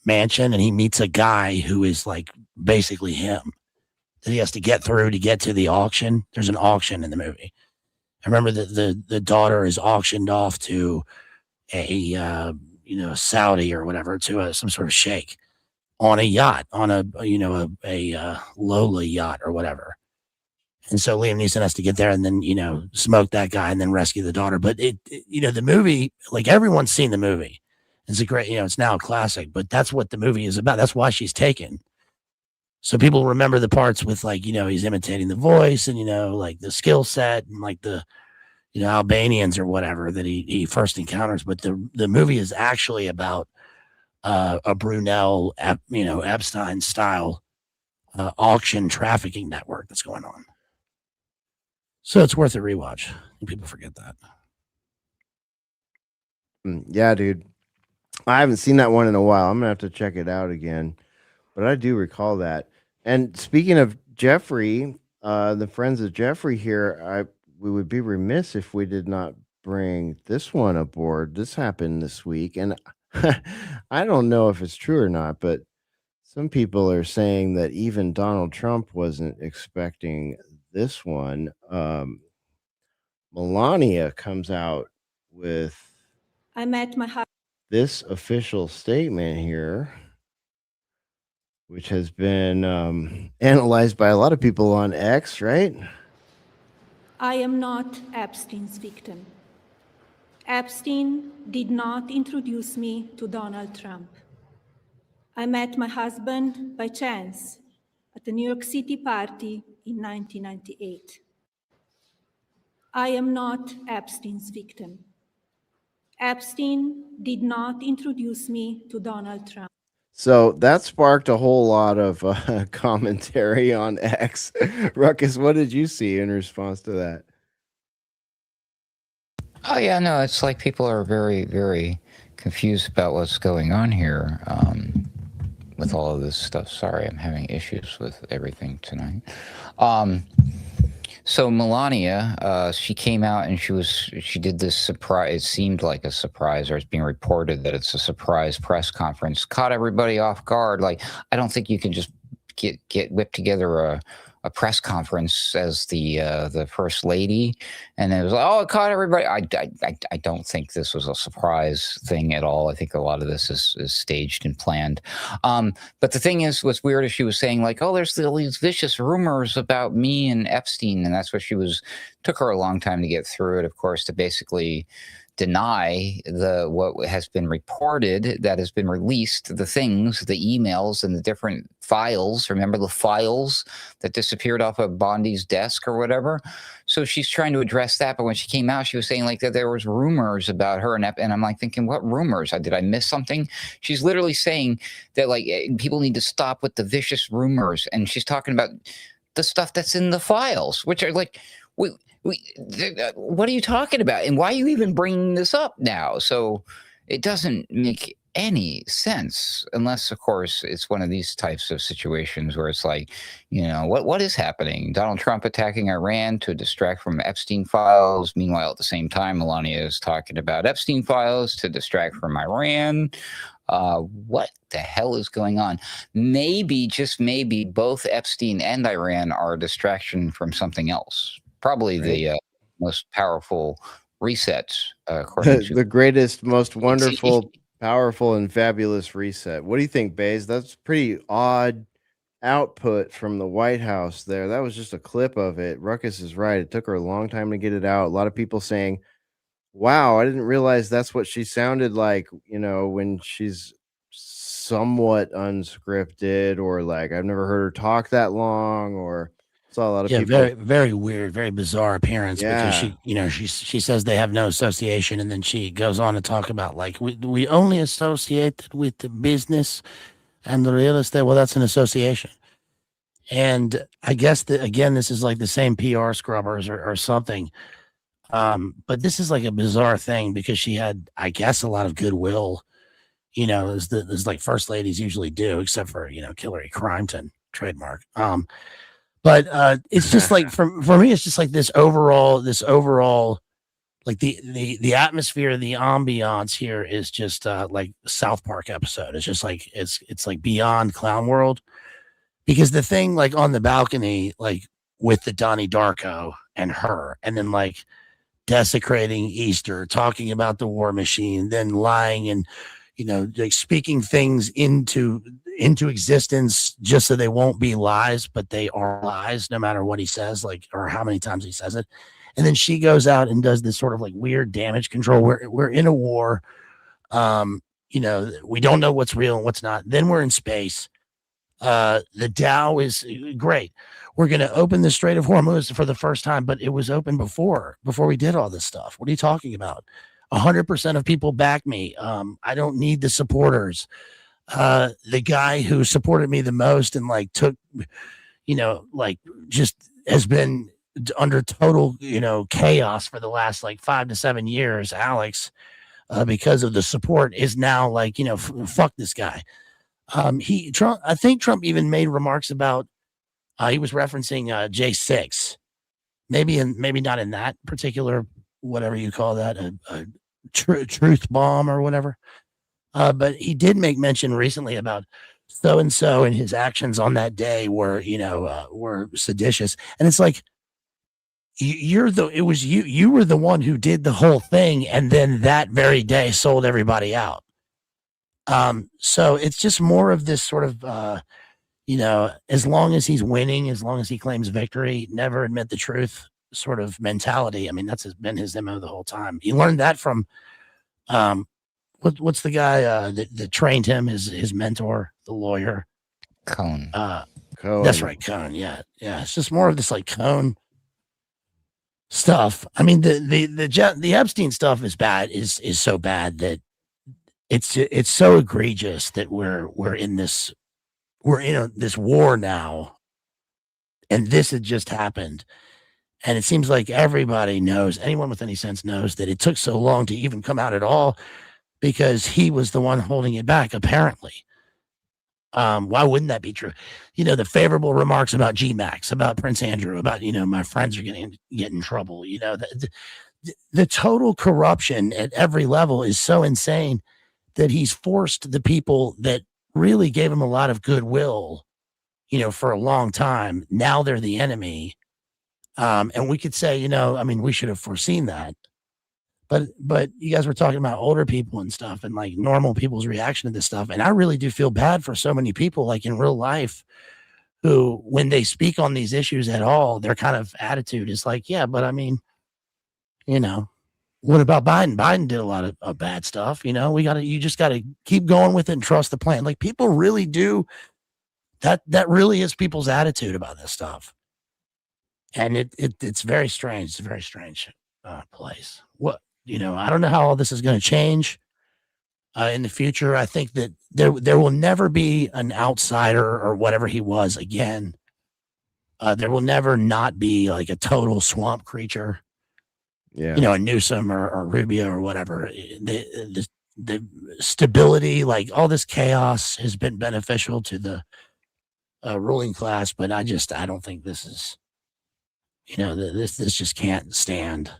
E: mansion, and he meets a guy who is like basically him that he has to get through to get to the auction. There's an auction in the movie. I remember that the daughter is auctioned off to a Saudi or whatever, to some sort of sheikh on a yacht, on a Lola yacht or whatever. And so Liam Neeson has to get there and then, smoke that guy and then rescue the daughter. But the movie, like everyone's seen the movie. It's a great, it's now a classic, but that's what the movie is about. That's why she's taken. So people remember the parts with like, he's imitating the voice and, like the skill set and like the, Albanians or whatever that he first encounters. But the movie is actually about a Brunel, Epstein style auction trafficking network that's going on. So it's worth a rewatch. People forget that.
C: Yeah, dude. I haven't seen that one in a while. I'm gonna have to check it out again. But I do recall that. And speaking of Jeffrey, the friends of Jeffrey here, we would be remiss if we did not bring this one aboard. This happened this week, and I don't know if it's true or not, but some people are saying that even Donald Trump wasn't expecting this one. Melania comes out with this official statement here, which has been analyzed by a lot of people on X, right?
J: I am not Epstein's victim. Epstein did not introduce me to Donald Trump. I met my husband by chance at a New York City party in 1998. I am not Epstein's victim. Epstein did not introduce me to Donald Trump.
C: So that sparked a whole lot of commentary on X. Ruckus, what did you see in response to that?
F: Oh, yeah, no, it's like people are very, very confused about what's going on here with all of this stuff. Sorry, I'm having issues with everything tonight. So Melania, she came out and she did this surprise. It seemed like a surprise, or it's being reported that it's a surprise press conference. Caught everybody off guard. Like, I don't think you can just get whipped together a press conference as the first lady, and it was like, oh, it caught everybody. I don't think this was a surprise thing at all. I think a lot of this is staged and planned. But the thing is, what's weird is she was saying like, oh, there's all these vicious rumors about me and Epstein, and that's what took her a long time to get through it, of course, to basically deny what has been reported, that has been released, the things, the emails and the different files. Remember the files that disappeared off of Bondi's desk or whatever? So she's trying to address that. But when she came out, she was saying like that there was rumors about her, and I'm like thinking, what rumors? Did I miss something? She's literally saying that like people need to stop with the vicious rumors, and she's talking about the stuff that's in the files, which are like, what are you talking about? And why are you even bringing this up now? So it doesn't make any sense unless, of course, it's one of these types of situations where it's like, what is happening? Donald Trump attacking Iran to distract from Epstein files. Meanwhile, at the same time, Melania is talking about Epstein files to distract from Iran. What the hell is going on? Maybe, just maybe, both Epstein and Iran are a distraction from something else. Probably the most powerful reset, according to
C: the greatest, most wonderful, powerful, and fabulous reset. What do you think, Baze? That's pretty odd output from the White House there. That was just a clip of it. Ruckus is right. It took her a long time to get it out. A lot of people saying, wow, I didn't realize that's what she sounded like, when she's somewhat unscripted, or like I've never heard her talk that long, or saw a lot of people.
E: Very, very weird, very bizarre appearance, because she says they have no association, and then she goes on to talk about like we only associate with the business and the real estate. Well, that's an association. And I guess that, again, this is like the same PR scrubbers or something. But this is like a bizarre thing, because she had, I guess, a lot of goodwill, as like first ladies usually do, except for, Hillary Crimeton trademark. But it's just like, for me, it's just like this overall, like the atmosphere, the ambiance here is just like South Park episode. It's just like, it's like beyond Clown World, because the thing like on the balcony, like with the Donnie Darko and her, and then like desecrating Easter, talking about the war machine, then lying and, like speaking things into existence just so they won't be lies, but they are lies no matter what he says, like, or how many times he says it. And then she goes out and does this sort of like weird damage control. We're in a war. We don't know what's real and what's not. Then we're in space. The Dow is great. We're going to open the Strait of Hormuz for the first time, but it was open before we did all this stuff. What are you talking about? 100% of people back me. I don't need the supporters. The guy who supported me the most and like took, like just has been under total, chaos for the last like 5 to 7 years, Alex, because of the support is now like, fuck this guy. I think Trump even made remarks about, he was referencing J6, maybe not in that particular, whatever you call that, a truth bomb or whatever. But he did make mention recently about so and so, and his actions on that day were, were seditious. And it's like, you were the one who did the whole thing, and then that very day sold everybody out. So it's just more of this sort of, as long as he's winning, as long as he claims victory, never admit the truth sort of mentality. I mean, that's been his MO the whole time. He learned that from, what's the guy that trained him, his mentor, the lawyer?
F: Cohn.
C: Cohen.
E: That's right, Cohn. Yeah. It's just more of this like Cohn stuff. I mean, the Epstein stuff is bad, is so bad that it's so egregious that we're in this war now, and this had just happened. And it seems like everybody knows, anyone with any sense knows, that it took so long to even come out at all because he was the one holding it back, apparently. Why wouldn't that be true? The favorable remarks about GMAX, about Prince Andrew, about, my friends are get in trouble. The total corruption at every level is so insane that he's forced the people that really gave him a lot of goodwill, for a long time. Now they're the enemy. And we could say, we should have foreseen that. But you guys were talking about older people and stuff and like normal people's reaction to this stuff. And I really do feel bad for so many people, like in real life, who, when they speak on these issues at all, their kind of attitude is like, yeah, but what about Biden? Biden did a lot of bad stuff. You just got to keep going with it and trust the plan. Like, people really do that. That really is people's attitude about this stuff. And it's very strange. It's a very strange place. I don't know how all this is going to change in the future. I think that there will never be an outsider or whatever he was again. There will never not be like a total swamp creature.
C: Yeah.
E: A Newsom or Rubio or whatever. The stability, like all this chaos, has been beneficial to the ruling class. But I don't think this is, this just can't stand.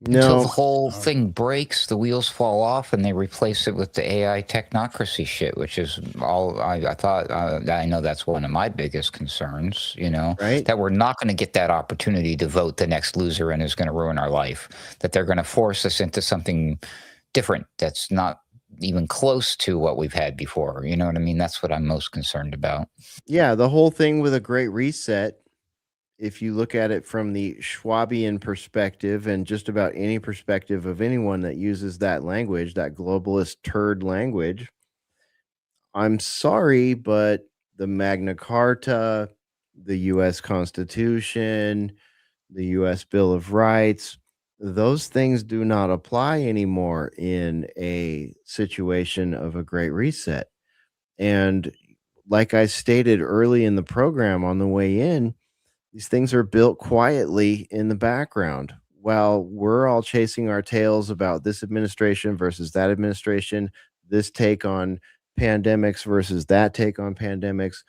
F: Until the whole thing breaks, the wheels fall off, and they replace it with the AI technocracy shit, which is all I thought. I know that's one of my biggest concerns,
C: right?
F: That we're not going to get that opportunity to vote the next loser and is going to ruin our life, that they're going to force us into something different that's not even close to what we've had before. You know what I mean? That's what I'm most concerned about.
C: Yeah, the whole thing with a great reset, if you look at it from the Schwabian perspective, and just about any perspective of anyone that uses that language, that globalist turd language, I'm sorry, but the Magna Carta, the U.S. Constitution, the U.S. Bill of Rights, those things do not apply anymore in a situation of a great reset. And like I stated early in the program on the way in, these things are built quietly in the background while we're all chasing our tails about this administration versus that administration, this take on pandemics versus that take on pandemics,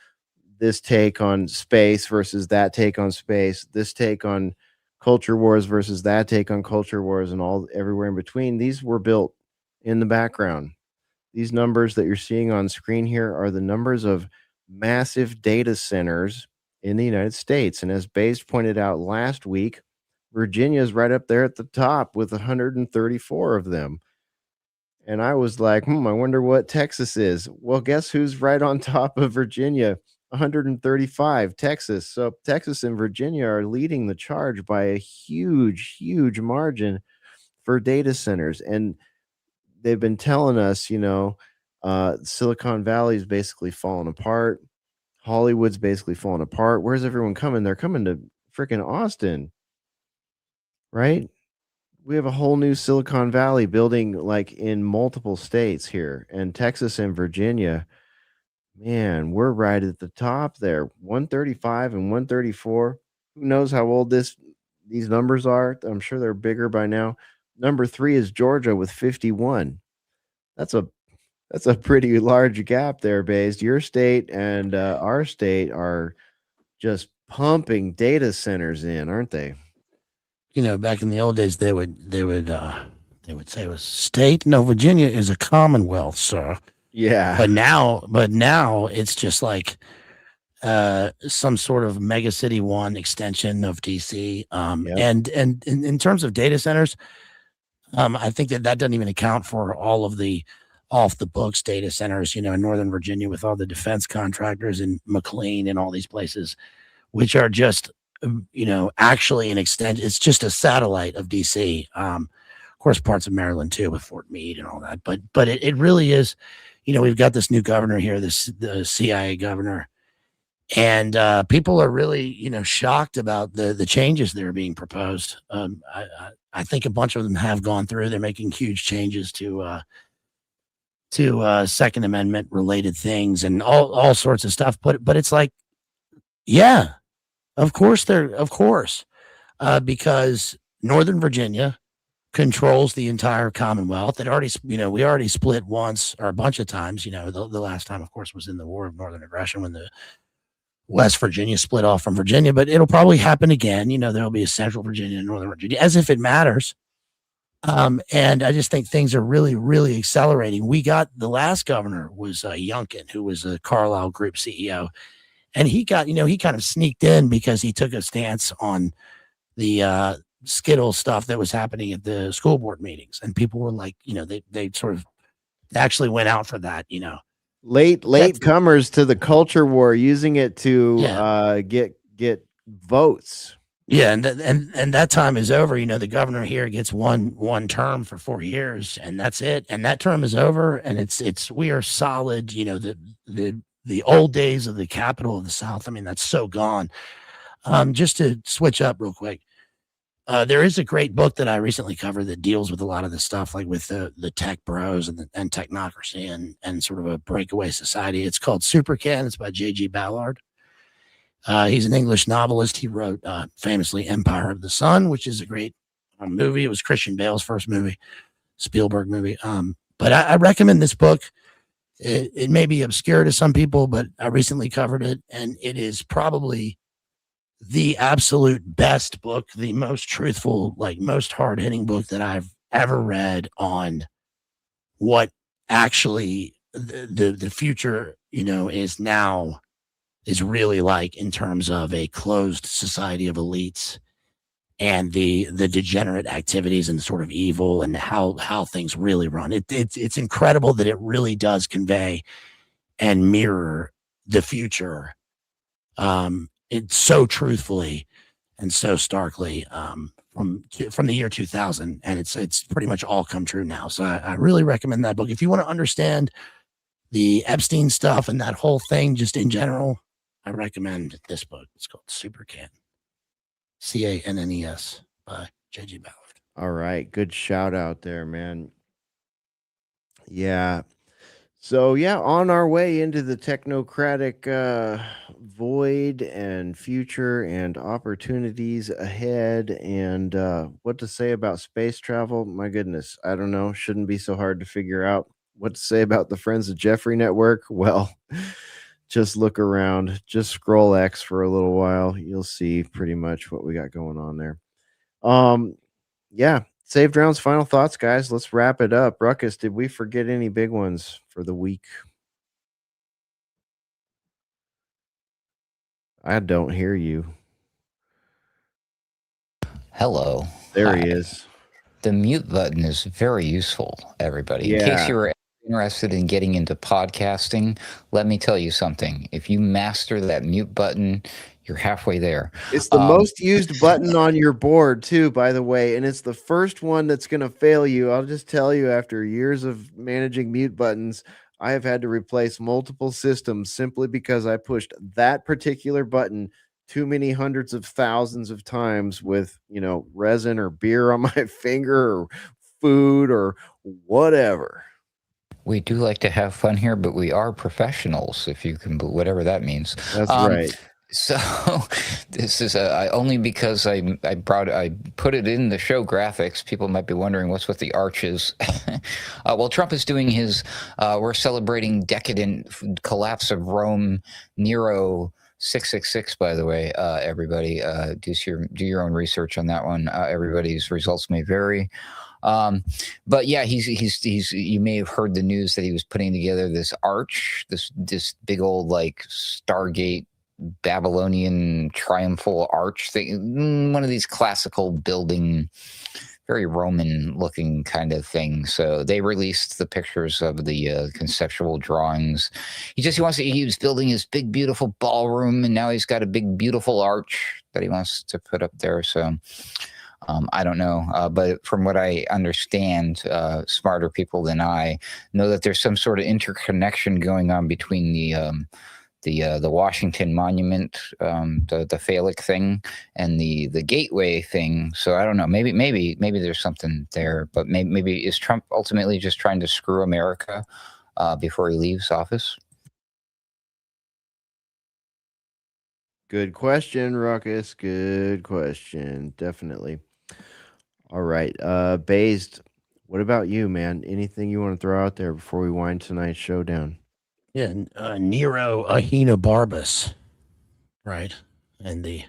C: this take on space versus that take on space, this take on culture wars versus that take on culture wars, and all everywhere in between. These were built in the background. These numbers that you're seeing on screen here are the numbers of massive data centers in the United States. And as Baze pointed out last week, Virginia is right up there at the top with 134 of them. And I was like, I wonder what Texas is. Well, guess who's right on top of Virginia? 135, Texas. So Texas and Virginia are leading the charge by a huge, huge margin for data centers. And they've been telling us, Silicon Valley is basically falling apart. Hollywood's basically falling apart. Where's everyone coming? They're coming to freaking Austin, right? We have a whole new Silicon Valley building like in multiple states here, and Texas and Virginia. Man, we're right at the top there. 135 and 134. Who knows how old these numbers are? I'm sure they're bigger by now. Number 3 is Georgia with 51. That's a pretty large gap there, Baze. Your state and our state are just pumping data centers in, aren't they?
E: You know, back in the old days, they would say it was state. No, Virginia is a commonwealth, sir.
C: Yeah.
E: But now it's just like some sort of mega city one extension of DC. And in terms of data centers, I think that doesn't even account for all of the off the books data centers, you know, in Northern Virginia with all the defense contractors and McClain and all these places, which are just, you know, actually an extent. It's just a satellite of DC. Of course, parts of Maryland too, with Fort Meade and all that. But it really is, you know, we've got this new governor here, the CIA governor, and people are really, you know, shocked about the changes that are being proposed. I think a bunch of them have gone through. They're making huge changes to Second Amendment related things and all sorts of stuff. But it's like, yeah, of course because Northern Virginia controls the entire Commonwealth. We already split once or a bunch of times. You know, the last time, of course, was in the War of Northern Aggression when the West Virginia split off from Virginia, but it'll probably happen again. You know, there'll be a Central Virginia and Northern Virginia, as if it matters. And I just think things are really, really accelerating. We got the last governor was Youngkin, who was a Carlyle Group CEO. And he kind of sneaked in because he took a stance on the Skittle stuff that was happening at the school board meetings. And people were like, you know, they sort of actually went out for that, you know.
C: Late comers to the culture war, using it to get votes.
E: Yeah, and that time is over. You know, the governor here gets one term for 4 years, and that's it. And that term is over, and we are solid. You know, the old days of the capital of the South. I mean, that's so gone. Just to switch up real quick, there is a great book that I recently covered that deals with a lot of this stuff, like with the tech bros and technocracy and sort of a breakaway society. It's called Supercan. It's by J.G. Ballard. He's an English novelist. He wrote famously Empire of the Sun, which is a great movie. It was Christian Bale's first movie, Spielberg movie. But I recommend this book. It may be obscure to some people, but I recently covered it, and it is probably the absolute best book, the most truthful, like most hard-hitting book that I've ever read on what actually the future, you know, is really like in terms of a closed society of elites and the degenerate activities and sort of evil and how things really run. It's incredible that it really does convey and mirror the future. It's so truthfully and so starkly from the year 2000, and it's pretty much all come true now. So I really recommend that book if you want to understand the Epstein stuff and that whole thing just in general. I recommend this book. It's called Supercan, Cannes by J.G. Ballard.
C: All right. Good shout out there, man. Yeah. So, yeah, on our way into the technocratic void and future and opportunities ahead. And what to say about space travel? My goodness, I don't know. Shouldn't be so hard to figure out. What to say about the Friends of Jeffrey network? Well, just look around, just scroll X for a little while. You'll see pretty much what we got going on there. Yeah. Saved rounds, final thoughts, guys. Let's wrap it up. Ruckus, did we forget any big ones for the week? I don't hear you.
F: Hello.
C: There he is.
F: The mute button is very useful, everybody. In case you were interested in getting into podcasting, let me tell you something. If you master that mute button, you're halfway there.
C: It's the most used button on your board, too, by the way, and it's the first one that's going to fail you. I'll just tell you, after years of managing mute buttons, I have had to replace multiple systems simply because I pushed that particular button too many hundreds of thousands of times with, resin or beer on my finger or food or whatever.
F: We do like to have fun here, but we are professionals, if you can, whatever that means.
C: That's right.
F: So this is only because I put it in the show graphics. People might be wondering what's with the arches. Well, Trump is doing his. We're celebrating decadent collapse of Rome. Nero 666. By the way, everybody, do your own research on that one. Everybody's results may vary. But yeah, he's you may have heard the news that he was putting together this arch, this big old like Stargate Babylonian triumphal arch thing, one of these classical building, very Roman looking kind of thing. So they released the pictures of the conceptual drawings. He was building his big beautiful ballroom, and now he's got a big beautiful arch that he wants to put up there. So I don't know, but from what I understand, smarter people than I know that there's some sort of interconnection going on between the Washington Monument, the phallic thing, and the Gateway thing. So I don't know. Maybe there's something there, but maybe is Trump ultimately just trying to screw America before he leaves office?
C: Good question, Ruckus. Good question. Definitely. All right. Based, what about you, man? Anything you want to throw out there before we wind tonight's show down?
E: Yeah, Nero Ahenobarbus, right? And the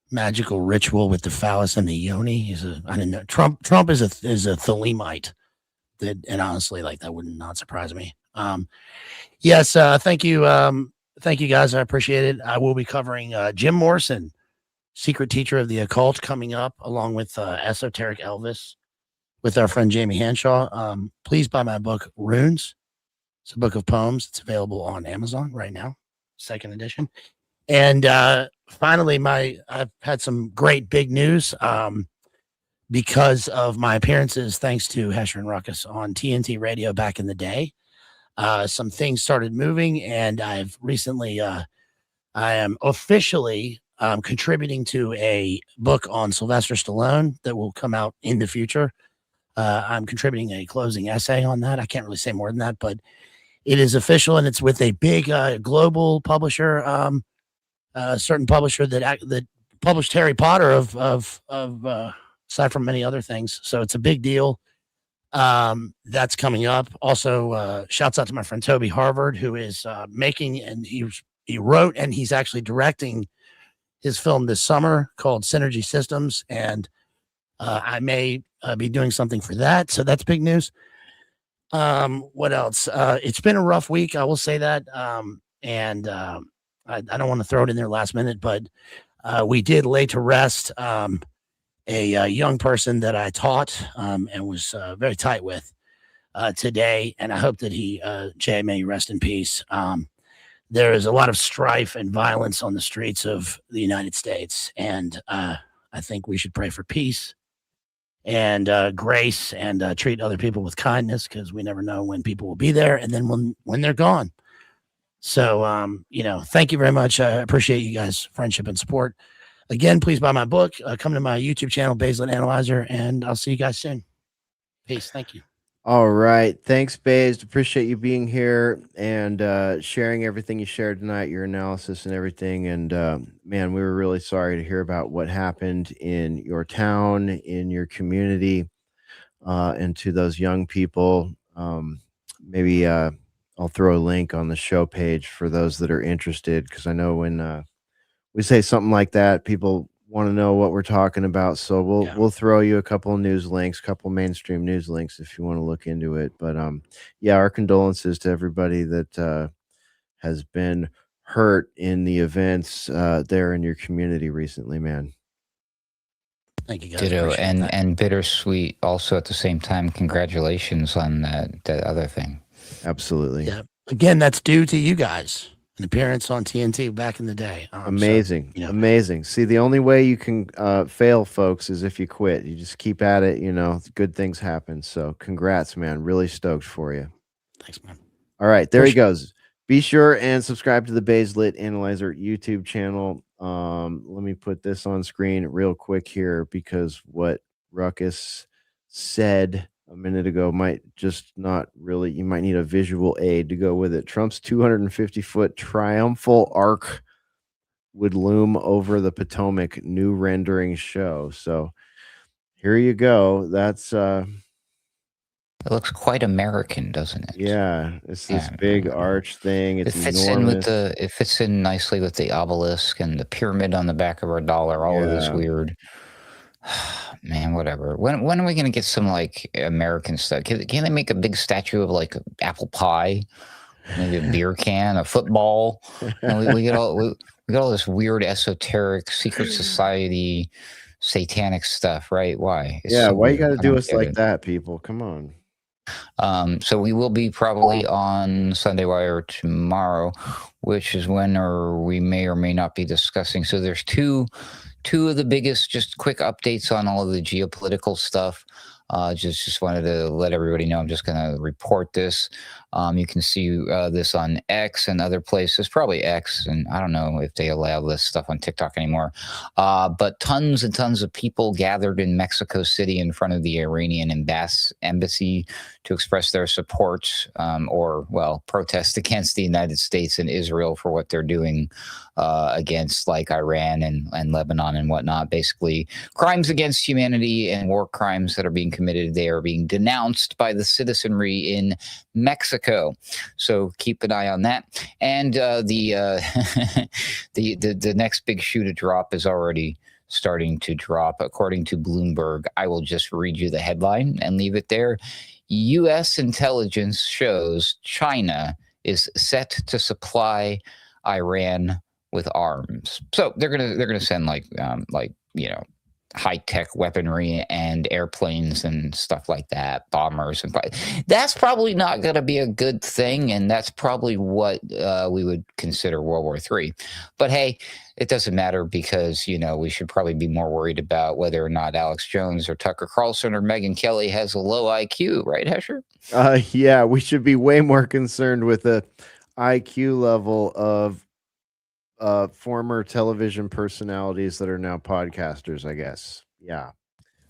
E: magical ritual with the phallus and the yoni I didn't know. Trump is a Thelemite. And honestly, like that would not surprise me. Yes, thank you. Thank you guys. I appreciate it. I will be covering Jim Morrison, Secret Teacher of the Occult, coming up, along with Esoteric Elvis with our friend Jamie Hanshaw. Please buy my book, Runes. It's a book of poems. It's available on Amazon right now, 2nd edition. And finally, I've had some great big news because of my appearances, thanks to Hesher and Ruckus on TNT Radio back in the day. Some things started moving, and I've recently, I am officially contributing to a book on Sylvester Stallone that will come out in the future. I'm contributing a closing essay on that. I can't really say more than that, but it is official, and it's with a big global publisher, a certain publisher that published Harry Potter aside from many other things. So it's a big deal. That's coming up. Also, shouts out to my friend Toby Harvard, who is making, and he wrote and he's actually directing his film this summer called Synergy Systems, and I may be doing something for that. So that's big news. What else? It's been a rough week, I will say that. And I don't want to throw it in there last minute, but we did lay to rest a young person that I taught and was very tight with today. And I hope that Jay, may rest in peace. There is a lot of strife and violence on the streets of the United States. And I think we should pray for peace and grace, and treat other people with kindness, because we never know when people will be there and then when they're gone. So, thank you very much. I appreciate you guys' friendship and support. Again, please buy my book. Come to my YouTube channel, Baseline Analyzer, and I'll see you guys soon. Peace. Thank you.
C: All right. Thanks, Based. Appreciate you being here and sharing everything you shared tonight, your analysis and everything. And man, we were really sorry to hear about what happened in your town, in your community, and to those young people. Maybe I'll throw a link on the show page for those that are interested, because I know when we say something like that, people want to know what we're talking about. So we'll throw you a couple of news links, couple mainstream news links if you want to look into it. But yeah, our condolences to everybody that has been hurt in the events there in your community recently, man.
E: Thank you, guys.
F: Ditto, and bittersweet also at the same time. Congratulations on that other thing.
C: Absolutely.
E: Yeah. Again, that's due to you guys. An appearance on TNT back in the day.
C: Amazing. So, amazing. See, the only way you can fail, folks, is if you quit. You just keep at it, good things happen. So congrats, man. Really stoked for you.
E: Thanks, man.
C: All right, there he goes. Be sure and subscribe to the Bays Lit Analyzer YouTube channel. Let me put this on screen real quick here because what Ruckus said a minute ago might just not really, you might need a visual aid to go with it. Trump's 250-foot triumphal arc would loom over the Potomac, new rendering show. So here you go. That's
F: It looks quite American, doesn't it?
C: yeah, it's this big arch thing. It's
F: it fits
C: enormous.
F: it fits in nicely with the obelisk and the pyramid on the back of our dollar. All of this weird. Man, whatever. When are we gonna get some like American stuff? Can they make a big statue of like apple pie, maybe a beer can, a football? And we get all this weird esoteric secret society, satanic stuff, right? Why? It's
C: Yeah,
F: so
C: why you
F: weird.
C: got to
F: I
C: do
F: don't
C: us
F: get
C: like
F: it.
C: that, people? Come on.
F: So we will be probably on Sunday Wire tomorrow, which is when we may or may not be discussing. So there's two of the biggest, just quick updates on all of the geopolitical stuff. Just wanted to let everybody know I'm just going to report this. You can see this on X and other places, probably X, and I don't know if they allow this stuff on TikTok anymore. But tons and tons of people gathered in Mexico City in front of the Iranian embassy to express their support protest against the United States and Israel for what they're doing against like Iran and Lebanon and whatnot. Basically, crimes against humanity and war crimes that are being committed. They are being denounced by the citizenry in Mexico. So keep an eye on that. And the next big shoe to drop is already starting to drop. According to Bloomberg, I will just read you the headline and leave it there. U.S. intelligence shows China is set to supply Iran with arms. So they're gonna send like high-tech weaponry and airplanes and stuff like that, bombers. And that's probably not going to be a good thing, and that's probably what we would consider World War III. But hey, it doesn't matter because, we should probably be more worried about whether or not Alex Jones or Tucker Carlson or Megyn Kelly has a low IQ, right, Hesher?
C: Yeah, we should be way more concerned with the IQ level of former television personalities that are now podcasters, I guess. Yeah.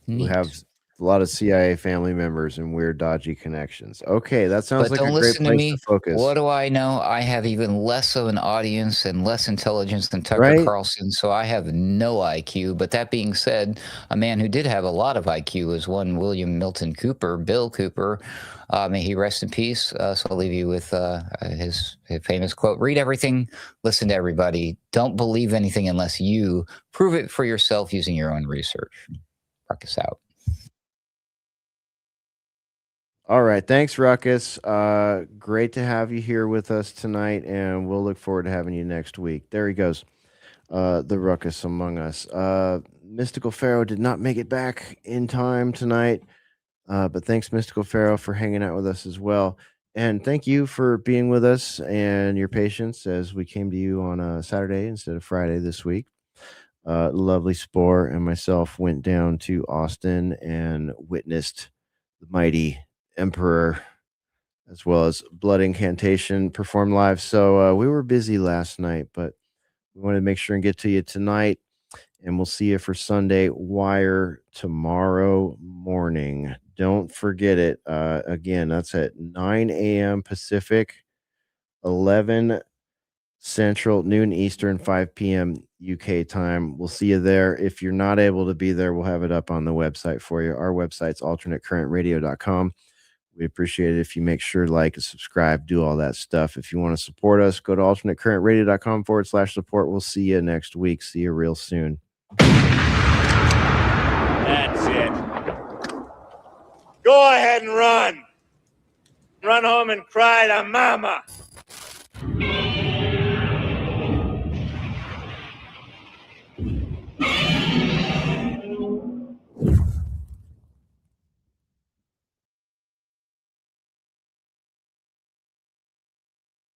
C: Who have a lot of CIA family members and weird, dodgy connections. Okay, that sounds like a great place to focus.
F: What do I know? I have even less of an audience and less intelligence than Tucker Carlson, so I have no IQ. But that being said, a man who did have a lot of IQ is one William Milton Cooper, Bill Cooper. May he rest in peace. So I'll leave you with his famous quote: read everything, listen to everybody. Don't believe anything unless you prove it for yourself using your own research. Ruckus out.
C: All right. Thanks, Ruckus. Great to have you here with us tonight, and we'll look forward to having you next week. There he goes. The Ruckus among us. Mystical Pharaoh did not make it back in time tonight, but thanks, Mystical Pharaoh, for hanging out with us as well. And thank you for being with us and your patience as we came to you on a Saturday instead of Friday this week. Lovely Spore and myself went down to Austin and witnessed the mighty Emperor as well as Blood Incantation performed live. So we were busy last night, but we wanted to make sure and get to you tonight, and we'll see you for Sunday Wire tomorrow morning. Don't forget it. Again, that's at 9 a.m. Pacific, 11 Central, noon Eastern, 5 p.m. UK time. We'll see you there. If you're not able to be there, we'll have it up on the website for you. Our website's alternatecurrentradio.com. We appreciate it if you make sure to like and subscribe, do all that stuff. If you want to support us, go to alternatecurrentradio.com/support. We'll see you next week. See you real soon.
K: That's it. Go ahead and run. Run home and cry to mama.